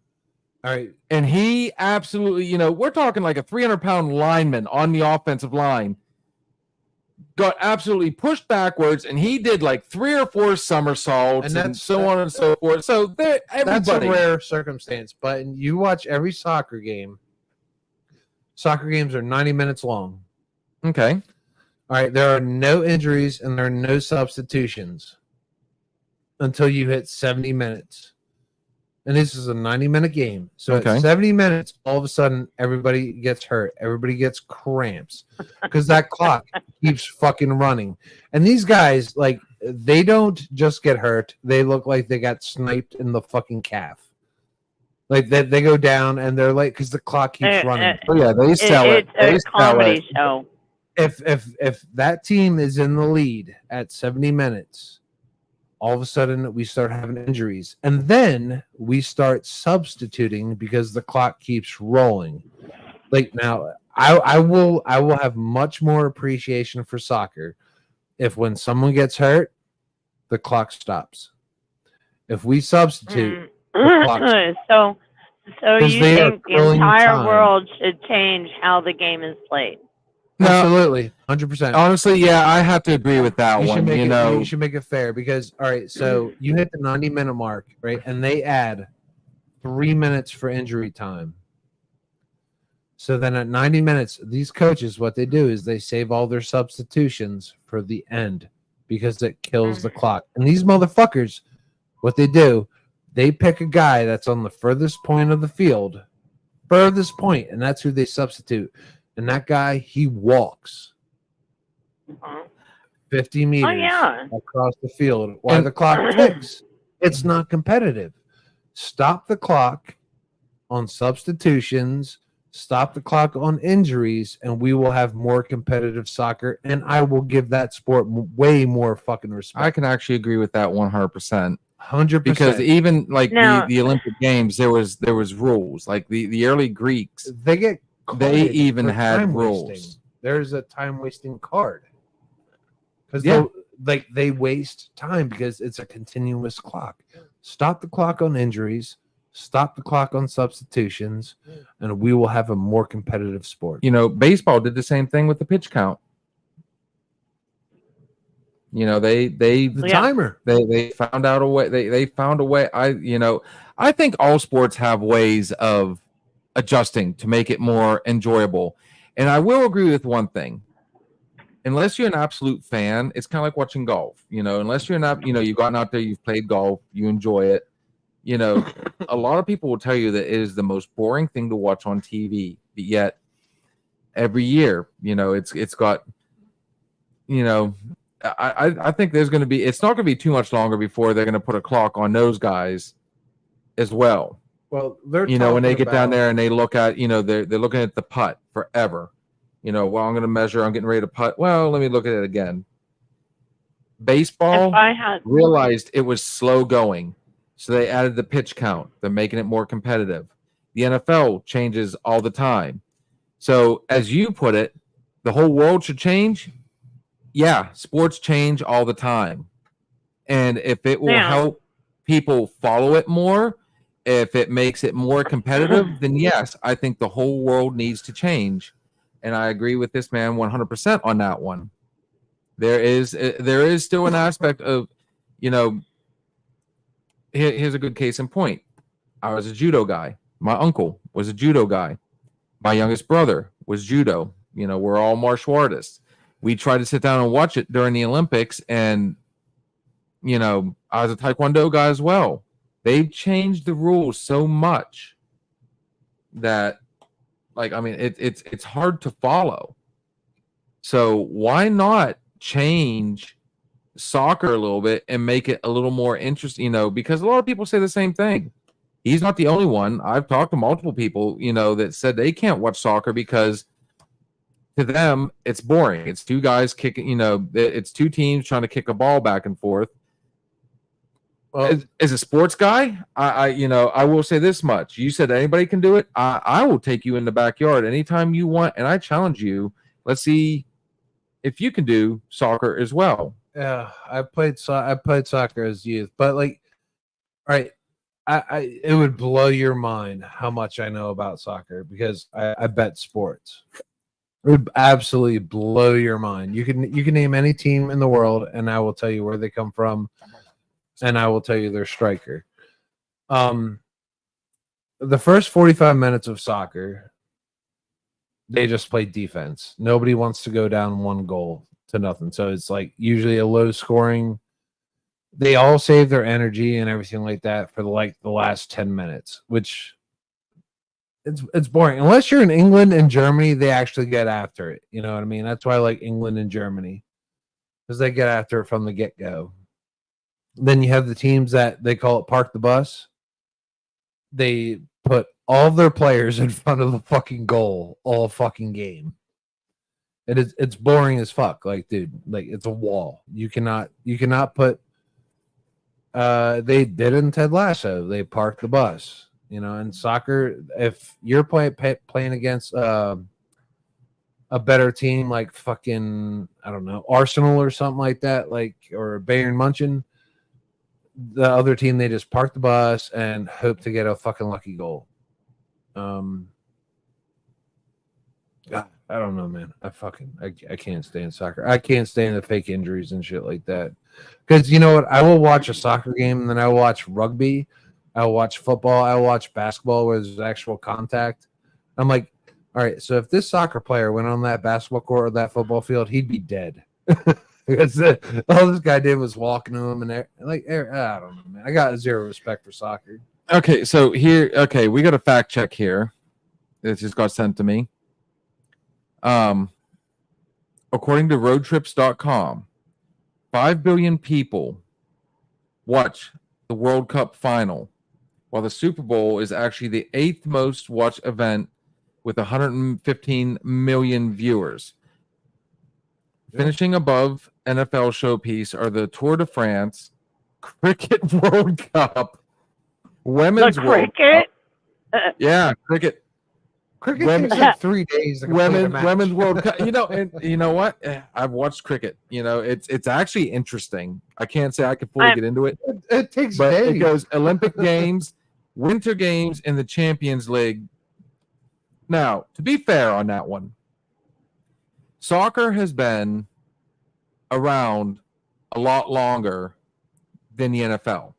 All right. And he absolutely, you know, we're talking like a 300-pound lineman on the offensive line got absolutely pushed backwards, and he did like 3 or 4 somersaults and so on and so forth. So that's a rare circumstance, but you watch every soccer game. Soccer games are 90 minutes long. Okay. All right. There are no injuries and there are no substitutions until you hit 70 minutes. And this is a 90-minute game. So at 70 minutes, all of a sudden, everybody gets hurt. Everybody gets cramps because that clock keeps fucking running. And these guys, like, they don't just get hurt. They look like they got sniped in the fucking calf. Like, they go down and they're like, because the clock keeps running. Oh, yeah, they sell it. It's a comedy show. If that team is in the lead at 70 minutes, all of a sudden we start having injuries, and then we start substituting because the clock keeps rolling. Like now, I will have much more appreciation for soccer if when someone gets hurt, the clock stops. If we substitute, the clock stops. So you think the entire world should change how the game is played? No, absolutely, 100%. Honestly, yeah, I have to agree with that one. You should make it fair because, all right, so you hit the 90-minute mark, right? And they add 3 minutes for injury time. So then at 90 minutes, these coaches, what they do is they save all their substitutions for the end because it kills the clock. And these motherfuckers, what they do, they pick a guy that's on the furthest point of the field, and that's who they substitute. And that guy, he walks 50 meters across the field while the clock ticks. It's not competitive. Stop the clock on substitutions, stop the clock on injuries, and we will have more competitive soccer, and I will give that sport way more fucking respect. I can actually agree with that 100%. 100%. Because even like the Olympic Games, there was rules. Like the early Greeks, they even had rules. There's a time wasting card because they waste time because it's a continuous clock. Stop the clock on injuries, stop the clock on substitutions, and we will have a more competitive sport. You know, baseball did the same thing with the pitch count. You know, timer. They found out a way. They found a way. I think all sports have ways of adjusting to make it more enjoyable. And I will agree with one thing. Unless you're an absolute fan, it's kind of like watching golf. You know, unless you're not, you've gotten out there, you've played golf, you enjoy it. You know, a lot of people will tell you that it is the most boring thing to watch on TV. But yet every year, it's got, I think there's going to be, it's not going to be too much longer before they're going to put a clock on those guys as well. Well, they're when they get down there and they look at, they're looking at the putt forever. I'm going to measure, I'm getting ready to putt. Well, let me look at it again. Baseball realized it was slow going, so they added the pitch count. They're making it more competitive. The NFL changes all the time. So as you put it, the whole world should change. Yeah, sports change all the time. And if it will help people follow it more, if it makes it more competitive, then yes, I think the whole world needs to change. And I agree with this man 100% on that one. There is still an aspect of, You know, here's a good case in point. I was a judo guy. My uncle was a judo guy. My youngest brother was judo. You know, we're all martial artists. We tried to sit down and watch it during the Olympics, and you know, I was a taekwondo guy as well. They've changed the rules so much that, like, I mean, it's hard to follow. So why not change soccer a little bit and make it a little more interesting? You know, because a lot of people say the same thing. He's not the only one. I've talked to multiple people, you know, that said they can't watch soccer because to them it's boring. It's two guys kicking, you know, it's two teams trying to kick a ball back and forth. Well, as a sports guy, I will say this much. You said anybody can do it. I will take you in the backyard anytime you want, and I challenge you. Let's see if you can do soccer as well. Yeah, I played soccer as youth, but like, all right, it would blow your mind how much I know about soccer because I bet sports. It would absolutely blow your mind. You can name any team in the world, and I will tell you where they come from. And I will tell you their striker. The first 45 minutes of soccer, they just play defense. Nobody wants to go down 1-0 to nothing. So it's like usually a low scoring. They all save their energy and everything like that for the last 10 minutes, which it's boring. Unless you're in England and Germany, they actually get after it. You know what I mean? That's why I like England and Germany, because they get after it from the get-go. Then you have the teams that they call it park the bus. They put all of their players in front of the fucking goal all fucking game. It's boring as fuck. Like, dude, like it's a wall. You cannot put they did in Ted Lasso. They parked the bus. You know, in soccer, if you're playing against a better team like fucking, I don't know, Arsenal or something like that, like, or Bayern Munchen, the other team, they just park the bus and hope to get a fucking lucky goal. God, I don't know, man. I can't stand soccer. I can't stand the fake injuries and shit like that. Because you know what? I will watch a soccer game and then I will watch rugby. I will watch football. I will watch basketball where there's actual contact. I'm like, all right, so if this soccer player went on that basketball court or that football field, he'd be dead. Because all this guy did was walking to him, and like, I don't know, man. I got zero respect for soccer. Okay, so here, we got a fact check here. It just got sent to me. According to roadtrips.com, 5 billion people watch the World Cup final, while the Super Bowl is actually the 8th most watched event with 115 million viewers. Finishing above NFL showpiece are the Tour de France, Cricket World Cup, Women's World Cup. Yeah, cricket. Cricket takes like 3 days. Women's World Cup. You know, and you know what? I've watched cricket. You know, it's actually interesting. I can't say I can fully get into it. It takes but days. It goes Olympic Games, Winter Games, and the Champions League. Now, to be fair on that one, soccer has been around a lot longer than the NFL.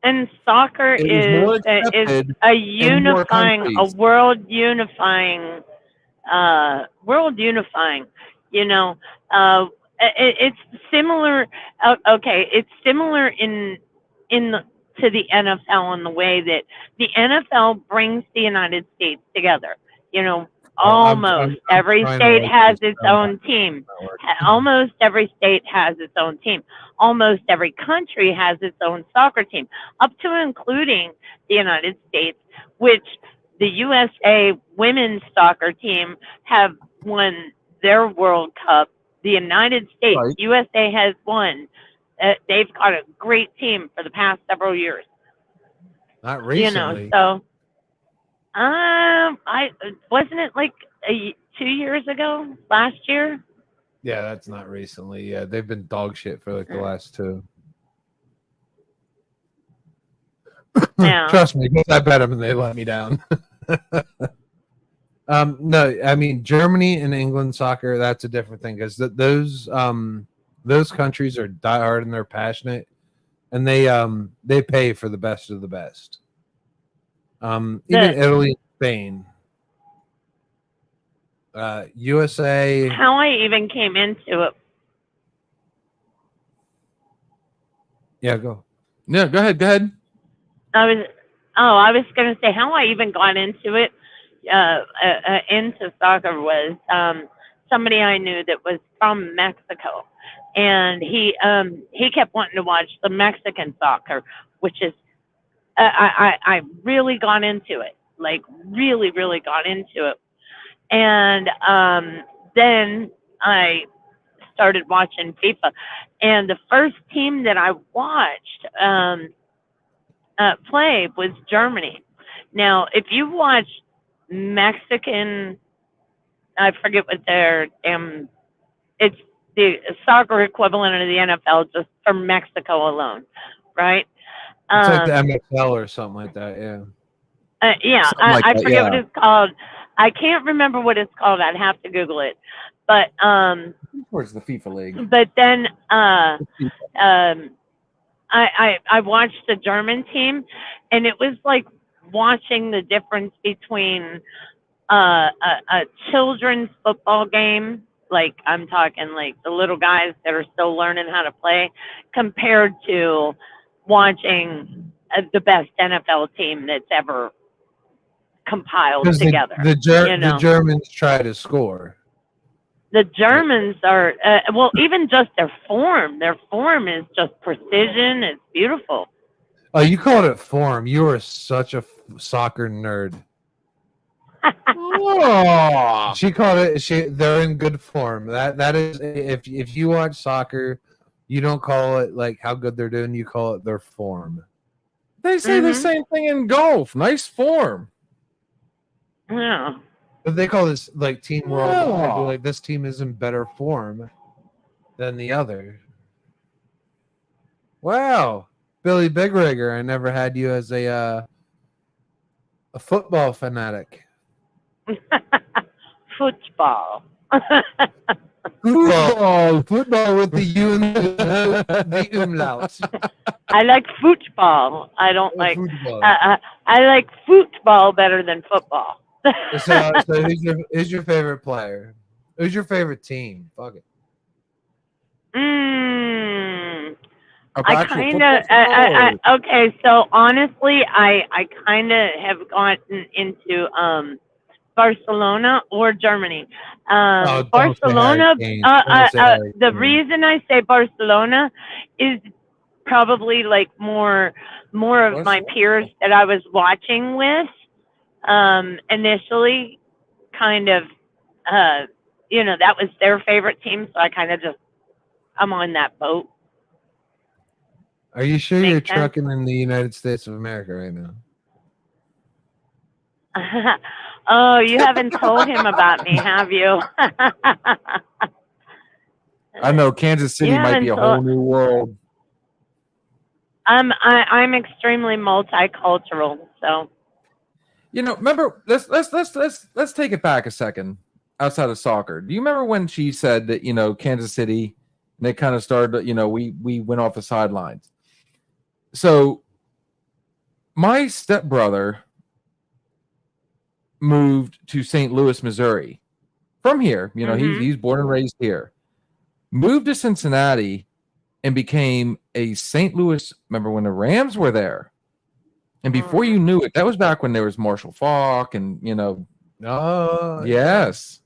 And soccer is a unifying, a world unifying. You know, it's similar. Okay, it's similar to the NFL in the way that the NFL brings the United States together. You know, almost every state has its own team. Almost every state has its own team. Almost every country has its own soccer team, up to and including the United States, which the USA women's soccer team have won their World Cup. The United States, right. USA has won. They've got a great team for the past several years. Not recently. You know, so I wasn't it like 2 years ago, last year? Yeah, that's not recently. Yeah, they've been dog shit for like the last 2. Yeah. Trust me, I bet them and they let me down. No, I mean Germany and England soccer, that's a different thing because those Those countries are diehard and they're passionate, and they pay for the best of the best. Even Italy and Spain. USA. How I even came into it. Yeah, go. Yeah, go ahead. Go ahead. I was going to say how I even got into it, into soccer was somebody I knew that was from Mexico, and he kept wanting to watch the Mexican soccer, which is I really got into it, like really got into it, and then I started watching FIFA, and the first team that I watched play was Germany. Now, if you watch Mexican, I forget what their it's the soccer equivalent of the NFL just for Mexico alone, right? It's like the MXL or something like that. Yeah. Yeah, I forget what it's called. I can't remember what it's called. I'd have to Google it. But Towards the FIFA league. But then I watched the German team, and it was like watching the difference between a children's football game, like I'm talking like the little guys that are still learning how to play, compared to watching the best NFL team that's ever compiled together. The Germans try to score. The Germans are, well, even just their form. Their form is just precision. It's beautiful. Oh, you called it form. You are such a soccer nerd. Oh. She called it. They're in good form. That is, if you watch soccer, you don't call it like how good they're doing. You call it their form. They say the same thing in golf. Nice form. Yeah. But they call this like team world. Yeah. Like this team is in better form than the other. Wow, Billy Big Rigger, I never had you as a football fanatic. Football. Football with the U and the umlaut. I like football. I don't like. Football. I like football better than football. So who's your favorite player? Who's your favorite team? Fuck it. I kind of okay. So honestly, I kind of have gotten into Barcelona or Germany. Barcelona. The reason I say Barcelona is probably like more of my peers that I was watching with initially, kind of that was their favorite team, so I kind of just I'm on that boat. Are you sure you're trucking in the United States of America right now? Oh, you haven't told him about me, have you? I know Kansas City might be a whole new world. I'm extremely multicultural, so. Remember, let's take it back a second outside of soccer. Do you remember when she said that, Kansas City, and they kind of started, we went off the sidelines. So my stepbrother moved to St. Louis, Missouri from here. He's born and raised here, moved to Cincinnati and became a St. Louis. Remember when the Rams were there? And before you knew it, that was back when there was Marshall Faulk and, Oh, yes.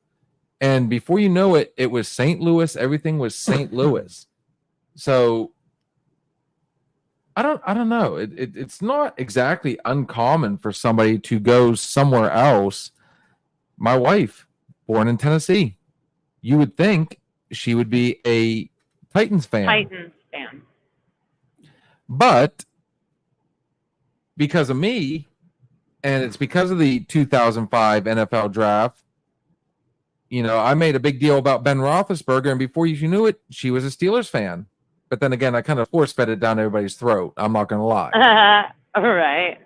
And before you know it, it was St. Louis. Everything was St. Louis. So I don't know. It's not exactly uncommon for somebody to go somewhere else. My wife, born in Tennessee, you would think she would be a Titans fan. But because of me, and it's because of the 2005 NFL draft, I made a big deal about Ben Roethlisberger, and before you knew it, she was a Steelers fan. But then again, I kind of force-fed it down everybody's throat. I'm not going to lie. Right.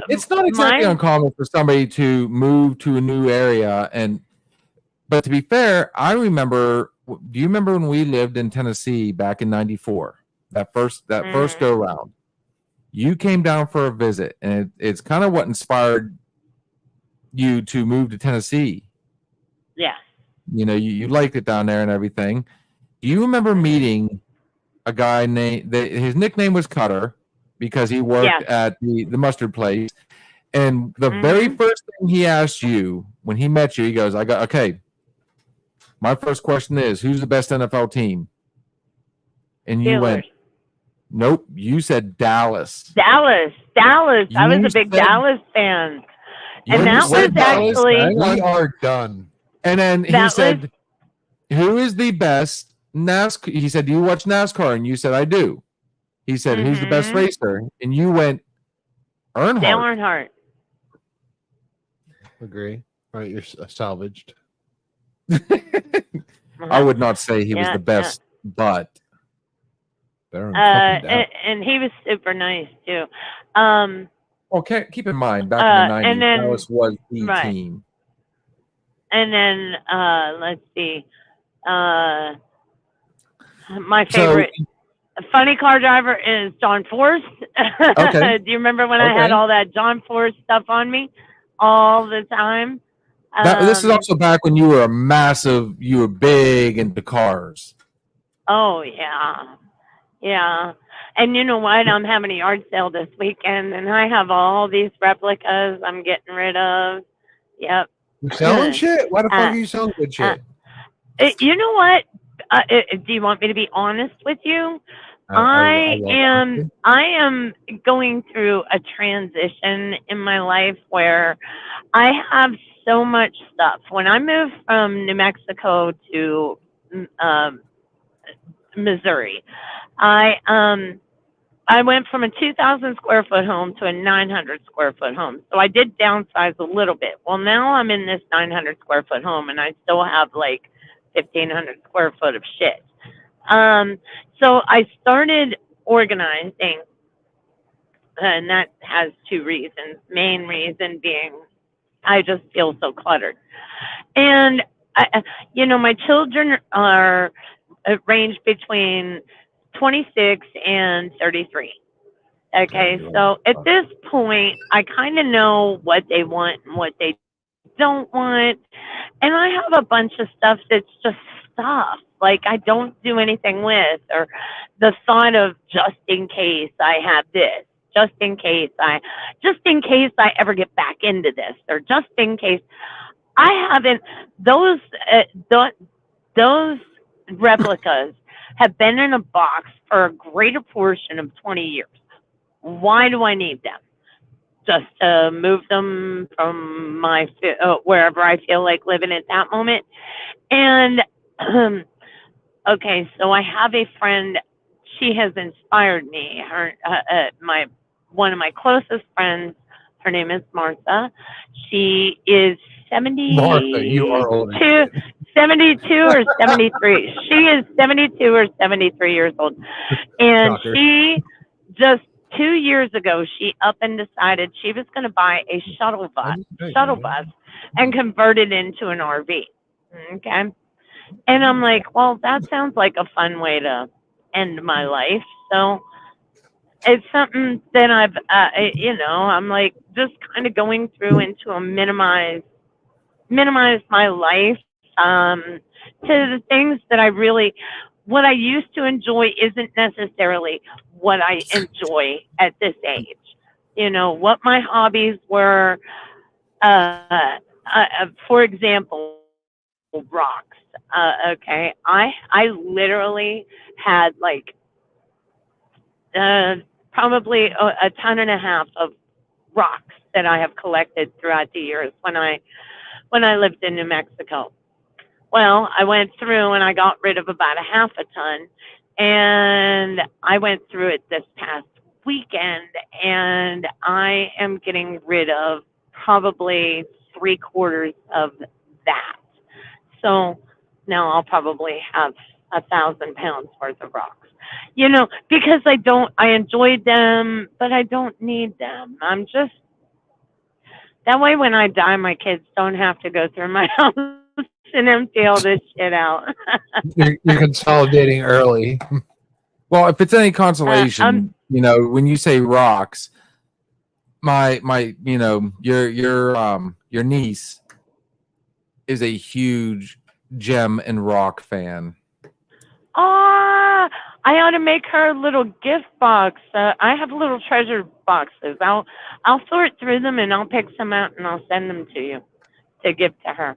It's not exactly uncommon for somebody to move to a new area, and But to be fair, I remember. Do you remember when we lived in Tennessee back in '94? That first go round. You came down for a visit, and it's kind of what inspired you to move to Tennessee. Yeah. You know, you liked it down there and everything. Do you remember meeting a guy named his nickname was Cutter because he worked at the mustard place, and the very first thing he asked you when he met you, he goes, okay. My first question is, who's the best NFL team? And you went, nope. You said Dallas. Dallas. I was a big Dallas fan. And that was actually... We are done. And then he said, who is the best NASCAR? He said, do you watch NASCAR? And you said, I do. He said, who's the best racer? And you went, Earnhardt. Dale Earnhardt. Agree. All right, you're salvaged. I would not say he was the best, but and he was super nice too. Okay, keep in mind back in the 90s, Dallas was the team. And then let's see, my favorite funny car driver is John Force. Okay. Do you remember when I had all that John Force stuff on me all the time? This is also back when you were you were big into cars. Oh, yeah. And you know what? I'm having a yard sale this weekend, and I have all these replicas I'm getting rid of. Yep. You selling shit? Why the fuck are you selling good shit? You know what? Do you want me to be honest with you? I am going through a transition in my life where I have so much stuff. When I moved from New Mexico to Missouri, I went from a 2,000 square foot home to a 900 square foot home. So I did downsize a little bit. Well, now I'm in this 900 square foot home, and I still have like 1,500 square foot of shit. So I started organizing, and that has two reasons. Main reason being I just feel so cluttered. And, my children are range between 26 and 33. Okay, so at this point, I kind of know what they want and what they don't want. And I have a bunch of stuff that's just stuff. Like I don't do anything with, or the thought of just in case I have this, just in case I ever get back into this, or just in case I haven't, those replicas have been in a box for a greater portion of 20 years. Why do I need them? Just to move them from my wherever I feel like living at that moment. And okay, so I have a friend. She has inspired me. One of my closest friends. Her name is Martha. She is 70. Martha, you are old. 72 or 73. She is 72 or 73 years old, and Shocker. she just 2 years ago, she up and decided she was going to buy a shuttle bus and convert it into an RV. Okay. And I'm like, well, that sounds like a fun way to end my life. So it's something that I've, I'm like just kind of going through into a minimize my life to the things that what I used to enjoy isn't necessarily what I enjoy at this age. What my hobbies were, for example, rocks. Okay. I literally had like probably a ton and a half of rocks that I have collected throughout the years when I lived in New Mexico. Well, I went through and I got rid of about a half a ton, and I went through it this past weekend, and I am getting rid of probably 3/4 of that. So now I'll probably have 1,000 pounds worth of rocks, because I enjoyed them, but I don't need them. I'm just, that way when I die, my kids don't have to go through my house and empty all this shit out. You're consolidating early. Well, if it's any consolation, I'm- when you say rocks, my your niece is a huge gem and rock fan. Ah, I ought to make her a little gift box. I have little treasure boxes. I'll sort through them and I'll pick some out and I'll send them to you to give to her.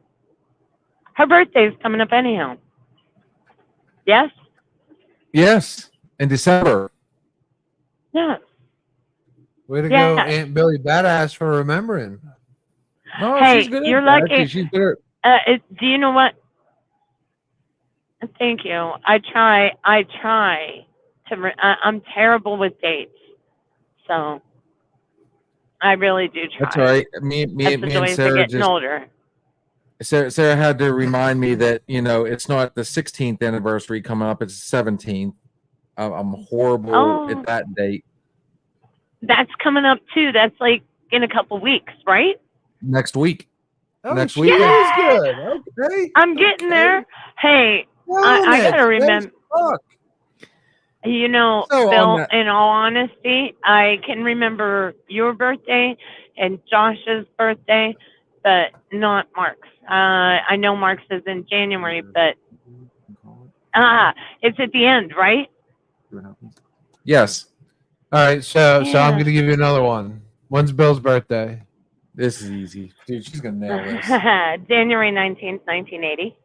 Her birthday's coming up anyhow. Yes? Yes, in December. Yes. Way to Yeah. go, Aunt Billy Badass, for remembering. No, Hey, she's good at you're that. lucky. She's good Do you know what? Thank you. I try to. I'm terrible with dates, so I really do try. That's all right. Me That's the and joys of Sarah getting older. Sarah had to remind me that it's not the 16th anniversary coming up; it's the 17th. I'm horrible Oh. at that date. That's coming up too. That's like in a couple weeks, right? Next week. Oh, Next shit, week. is good. Okay. I'm getting there. Hey, I gotta remember. Fuck. So Bill, on that- in all honesty, I can remember your birthday and Josh's birthday, but not Mark's. I know Mark's is in January, but it's at the end, right? Yes, All right, so I'm Yeah. gonna give you another one. When's Bill's birthday? this is easy, dude. She's gonna nail this. January 19th, 1980.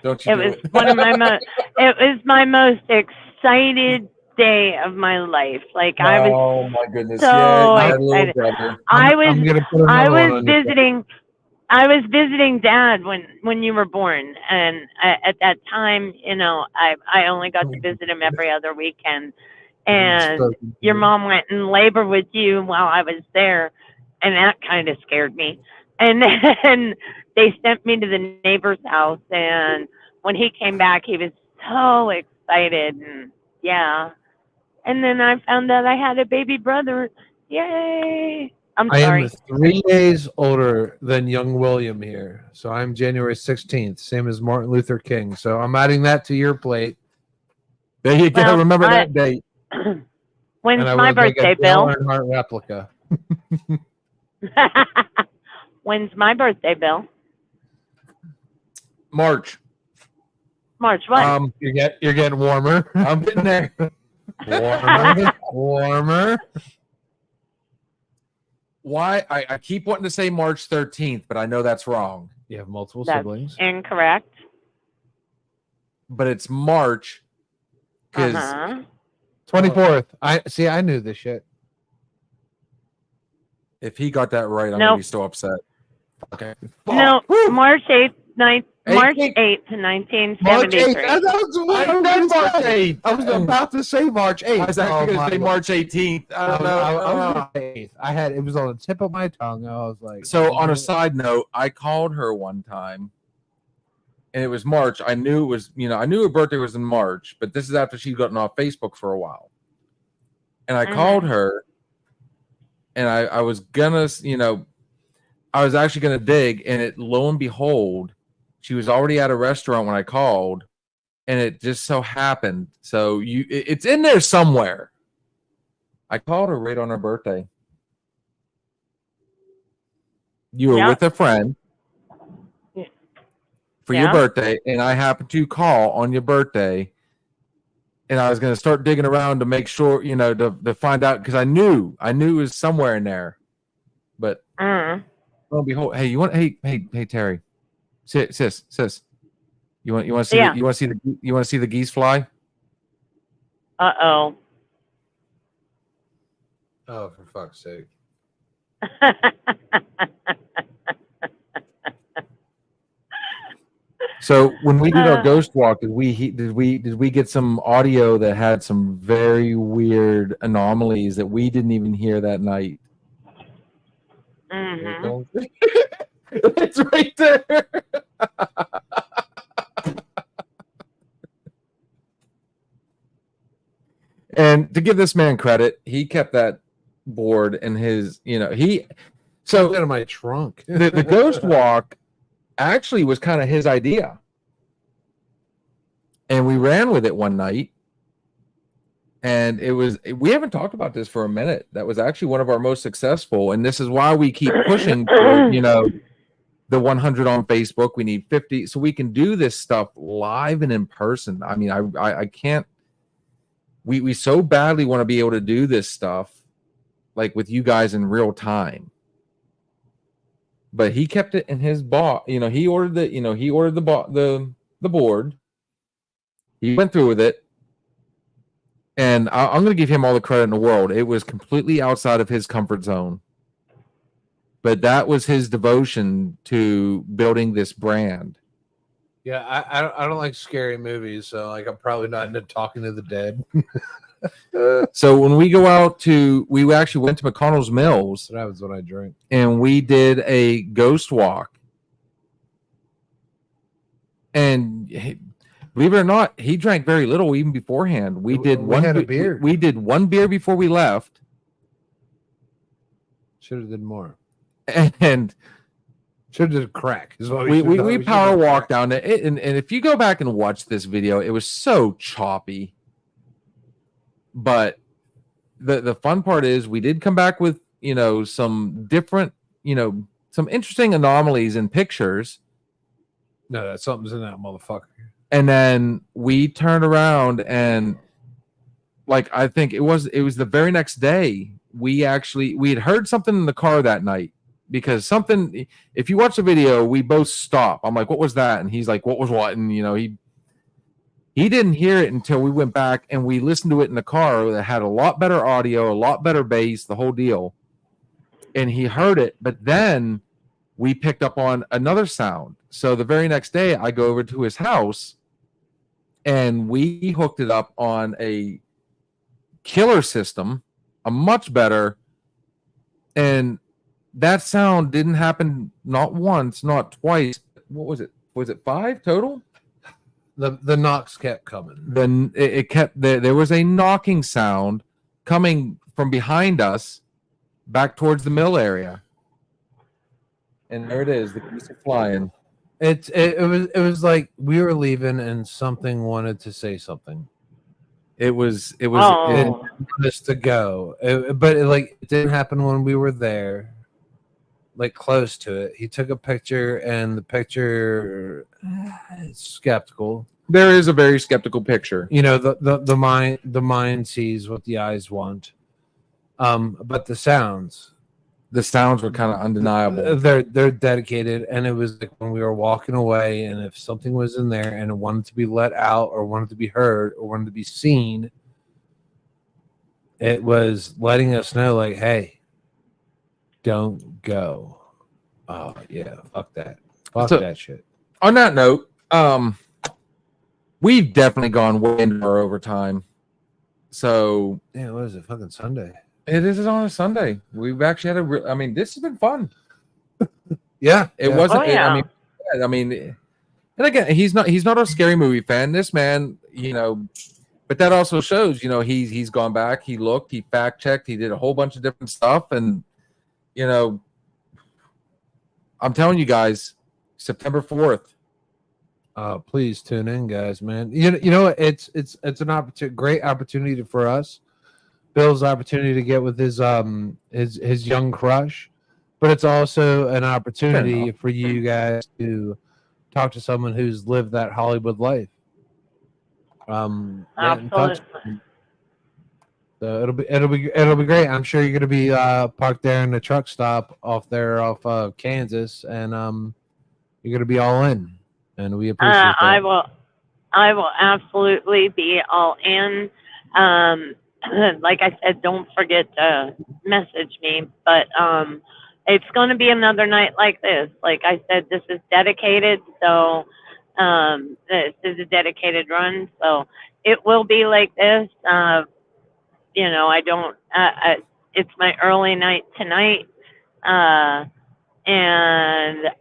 Don't you? It do was one of my it was my most excited day of my life. Like I was Oh my goodness! so yeah, you had a little excited. brother. I was I'm gonna put another I one was on your- visiting I was visiting Dad when you were born, and at that time, I only got to visit him every other weekend. And your mom went in labor with you while I was there, and that kind of scared me. And then they sent me to the neighbor's house, and when he came back, he was so excited, and yeah. And then I found out I had a baby brother. Yay! I'm I sorry. am 3 days older than young William here. So I'm January 16th, same as Martin Luther King. So I'm adding that to your plate. There you go. Well, Remember that date. When's And I my will make birthday, a Dale Bill? Earnhardt replica. When's my birthday, Bill? March. March what? You're getting warmer. I'm getting there. Warmer. Why? I keep wanting to say March 13th, but I know that's wrong. You have multiple That's siblings. incorrect. But it's March because 24th. I knew this shit. if he got that right, I'm Nope. gonna be so upset. Okay. No, March 8th, March 8th. 8th, March 8th. 1973. That was what I was March gonna say. 8th. I was about to say March 8th. I was actually Oh, going to say my March 18th. I God. don't know. I was gonna say 8th. It was on the tip of my tongue. I was like, So on a side note, I called her one time, and it was March. I knew it was, I knew her birthday was in March, but this is after she'd gotten off Facebook for a while. And I called her, and I was gonna, I was actually gonna dig, and lo and behold, she was already at a restaurant when I called, and it just so happened. So it's in there somewhere. I called her right on her birthday. You were Yeah. with a friend for your Yeah. birthday, and I happened to call on your birthday, and I was going to start digging around to make sure, to find out, because I knew it was somewhere in there. But lo and behold, hey, hey Terry, sis, you want to see Yeah. you want to see the geese fly? Uh-oh. oh, for fuck's sake. So when we did our ghost walk, did we get some audio that had some very weird anomalies that we didn't even hear that night? It's right there. And to give this man credit, he kept that board in his, So Put that in my trunk. the ghost walk actually was kind of his idea. And we ran with it one night. And we haven't talked about this for a minute. That was actually one of our most successful. And this is why we keep pushing for, the 100 on Facebook. We need 50 so we can do this stuff live and in person. I mean, I can't, we so badly want to be able to do this stuff like with you guys in real time. But he kept it in his box. He ordered the board. He went through with it. And I'm going to give him all the credit in the world. It was completely outside of his comfort zone. But that was his devotion to building this brand. Yeah, I don't like scary movies, so like I'm probably not into talking to the dead. So when we go out we actually went to McConnell's Mills. That happens when I drink. And we did a ghost walk. And believe it or not, he drank very little even beforehand. We had a beer. We did one beer before we left. Should have did more. And should have did crack. Is what we power walked down it. And if you go back and watch this video, it was so choppy. But the fun part is we did come back with some different, some interesting anomalies in pictures. No, that something's in that motherfucker. And then we turned around and I think it was the very next day we had heard something in the car that night, because something, if you watch the video, we both stop. I'm like, what was that? And he's like, what was what? And he didn't hear it until we went back and we listened to it in the car that had a lot better audio, a lot better bass, the whole deal. And he heard it, but then we picked up on another sound. So the very next day I go over to his house and we hooked it up on a killer system, a much better. And that sound didn't happen not once, not twice. What was it? Was it 5 total? The knocks kept coming. Then it kept there was a knocking sound coming from behind us back towards the mill area. And there it is, the geese are flying. It was like we were leaving and something wanted to say something. It was it wanted us to go. But it didn't happen when we were there. Like close to it. He took a picture and the picture is skeptical. There is a very skeptical picture. The mind sees what the eyes want. But the sounds were kind of undeniable. They're dedicated, and it was like when we were walking away, and if something was in there and it wanted to be let out or wanted to be heard or wanted to be seen, it was letting us know, like, hey, don't go. Oh yeah, fuck that. Fuck that shit. On that note, we've definitely gone way into our overtime. So yeah, what is it? Fucking Sunday. It is on a Sunday. We've actually had this has been fun. Yeah, it wasn't. And again, he's not a scary movie fan. This man, but that also shows, he's gone back, he looked, he fact checked, he did a whole bunch of different stuff, and I'm telling you guys, September 4th. Please tune in, guys, man. You know it's an great opportunity for us. Bill's opportunity to get with his young crush, but it's also an opportunity for you guys to talk to someone who's lived that Hollywood life. Absolutely. So it'll be great. I'm sure you're gonna be parked there in the truck stop off Kansas, and you're gonna be all in, and we appreciate that. I will absolutely be all in. Like I said, don't forget to message me. But it's going to be another night like this. Like I said, this is dedicated, so this is a dedicated run. So it will be like this. It's my early night tonight, and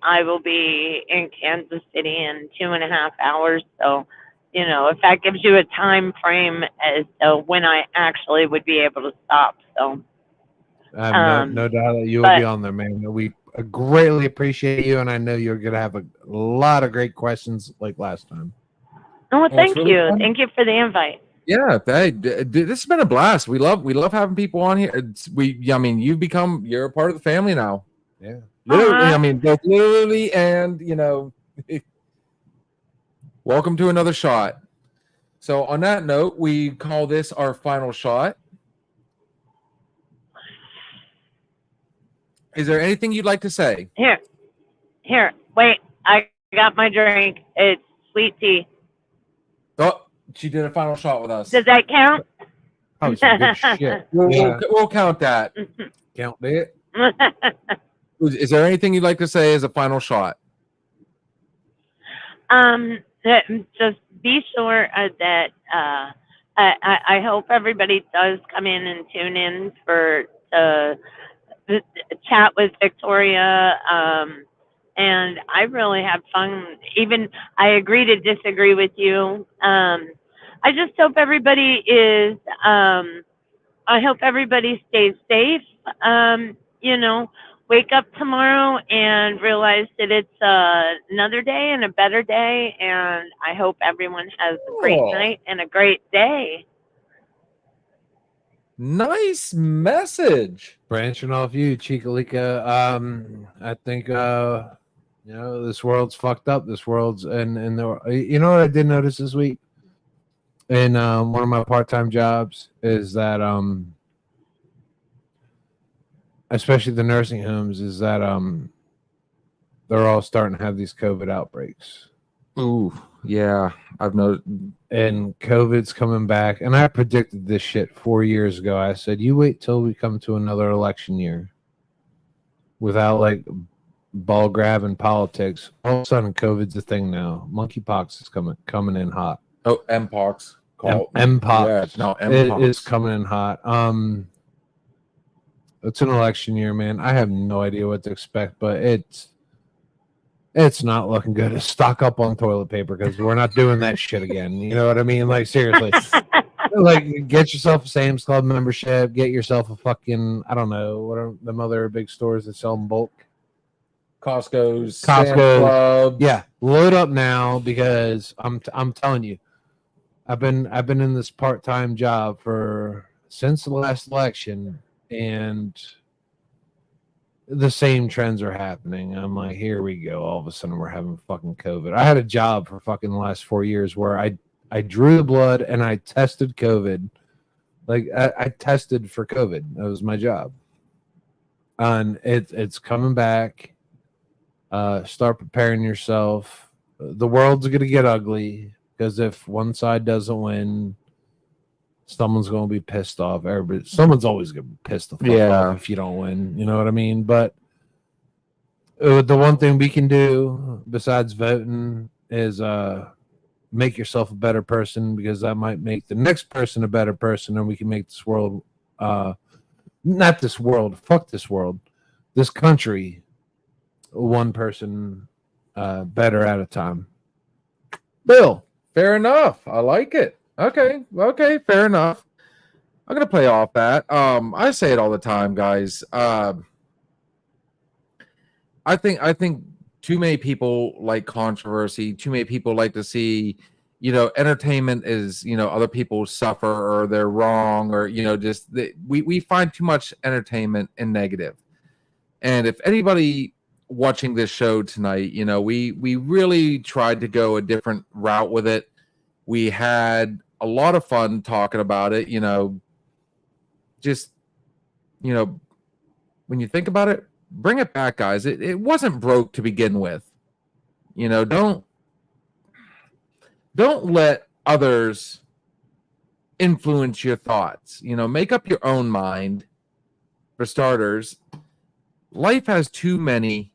I will be in Kansas City in 2.5 hours. So, if that gives you a time frame as to when I actually would be able to stop. So, I have no doubt that you will be on there, man. We greatly appreciate you, and I know you're gonna have a lot of great questions like last time. Oh, it's thank really you. fun. Thank you for the invite. Yeah, this has been a blast. We love having people on here. I mean, you're a part of the family now. Yeah, literally. I mean, both literally and welcome to another shot. So on that note, we call this our final shot. Is there anything you'd like to say? Here. Wait, I got my drink. It's sweet tea. Oh, she did a final shot with us. Does that count? probably some good shit. We'll count that. Count it. Is there anything you'd like to say as a final shot? Just be sure that I hope everybody does come in and tune in for the chat with Victoria. And I really had fun. Even I agree to disagree with you. I just hope everybody is. I hope everybody stays safe. Wake up tomorrow and realize that it's another day and a better day. And I hope everyone has a great night and a great day. Nice message. Branching off you, Chikalika. I think this world's fucked up. This world's and you know what I did notice this week in one of my part-time jobs is that especially the nursing homes, is that they're all starting to have these COVID outbreaks. Ooh, yeah, I've noticed. And COVID's coming back. And I predicted this shit 4 years ago. I said, you wait till we come to another election year without like ball grabbing politics. All of a sudden, COVID's a thing now. Monkeypox is coming in hot. Oh, Mpox. Mpox. Yeah, no, Mpox. It is coming in hot. It's an election year, man. I have no idea what to expect, but it's not looking good. Stock up on toilet paper because we're not doing that shit again. You know what I mean? Like, seriously. Like, get yourself a Sam's Club membership. Get yourself a fucking, I don't know, what are them other big stores that sell in bulk? Costco's. Sam's Club. Yeah, load up now because I'm telling you, I've been in this part-time job since the last election, and the same trends are happening. I'm like, here we go. All of a sudden, we're having fucking COVID. I had a job for fucking the last 4 years where I drew the blood and I tested COVID. Like I tested for COVID. That was my job. And it's coming back. Start preparing yourself. The world's gonna get ugly because if one side doesn't win, someone's going to be pissed off. Someone's always going to be pissed the fuck off if you don't win. You know what I mean? But the one thing we can do besides voting is make yourself a better person, because that might make the next person a better person, and we can make this world, not this world, fuck this world, this country, one person better at a time. Bill. Fair enough. I like it. Okay, fair enough. I'm gonna play off that. I say it all the time, guys. I think too many people like controversy. Too many people like to see, entertainment is, other people suffer or they're wrong, or we find too much entertainment in negative. And if anybody watching this show tonight, we really tried to go a different route with it. We had a lot of fun talking about it, when you think about it, bring it back, guys. It wasn't broke to begin with. Don't let others influence your thoughts. Make up your own mind. For starters, life has too many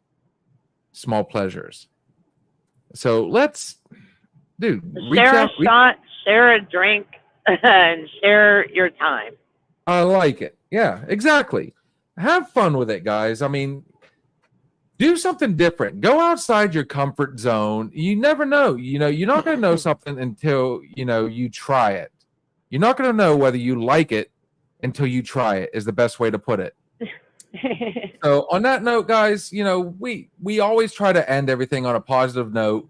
small pleasures. So let's share a shot, share a drink, and share your time. I like it. Yeah, exactly. Have fun with it, guys. I mean, do something different. Go outside your comfort zone. You never know. You're not going to know something until, you try it. You're not going to know whether you like it until you try it, is the best way to put it. So on that note, guys, we always try to end everything on a positive note.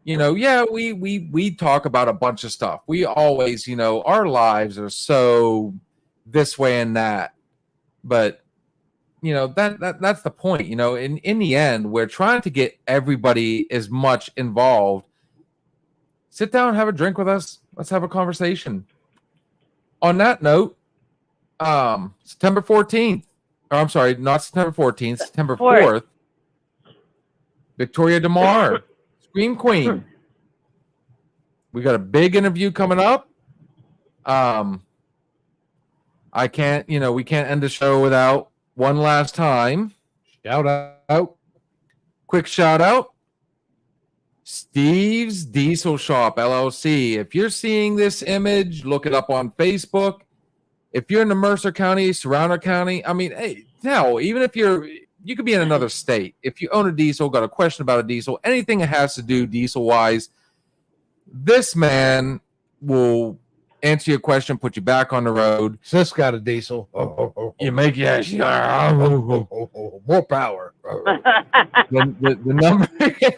Yeah, we talk about a bunch of stuff. We always, our lives are so this way and that. But that's the point. In the end, we're trying to get everybody as much involved. Sit down, have a drink with us. Let's have a conversation. On that note, September 14th. Or I'm sorry, not September 14th, September 4th. Victoria DeMar, Scream Queen. We got a big interview coming up. I can't, we can't end the show without one last time. Shout out. Quick shout out. Steve's Diesel Shop, LLC. If you're seeing this image, look it up on Facebook. If you're in the Mercer County, Surrounding County, I mean, hey, hell, even if you could be in another state. If you own a diesel, got a question about a diesel, anything that has to do diesel-wise, this man will answer your question, put you back on the road. Sis got a diesel. You make More power. the number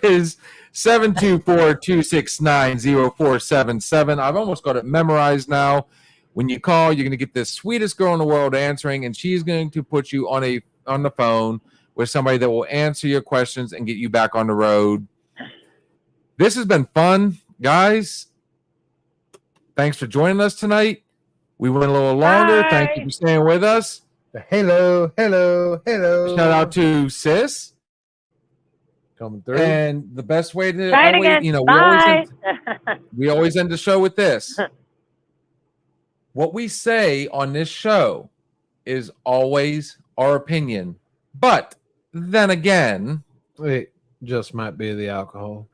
is 724-269-0477. I've almost got it memorized now. When you call, you're going to get the sweetest girl in the world answering, and she's going to put you on the phone with somebody that will answer your questions and get you back on the road. This has been fun, guys. Thanks for joining us tonight. We went a little longer. Bye. Thank you for staying with us. Hello. Shout out to Sis. Coming through. And the best way to Try it again. Bye. we always end the show with this. What we say on this show is always our opinion. But then again, It just might be the alcohol.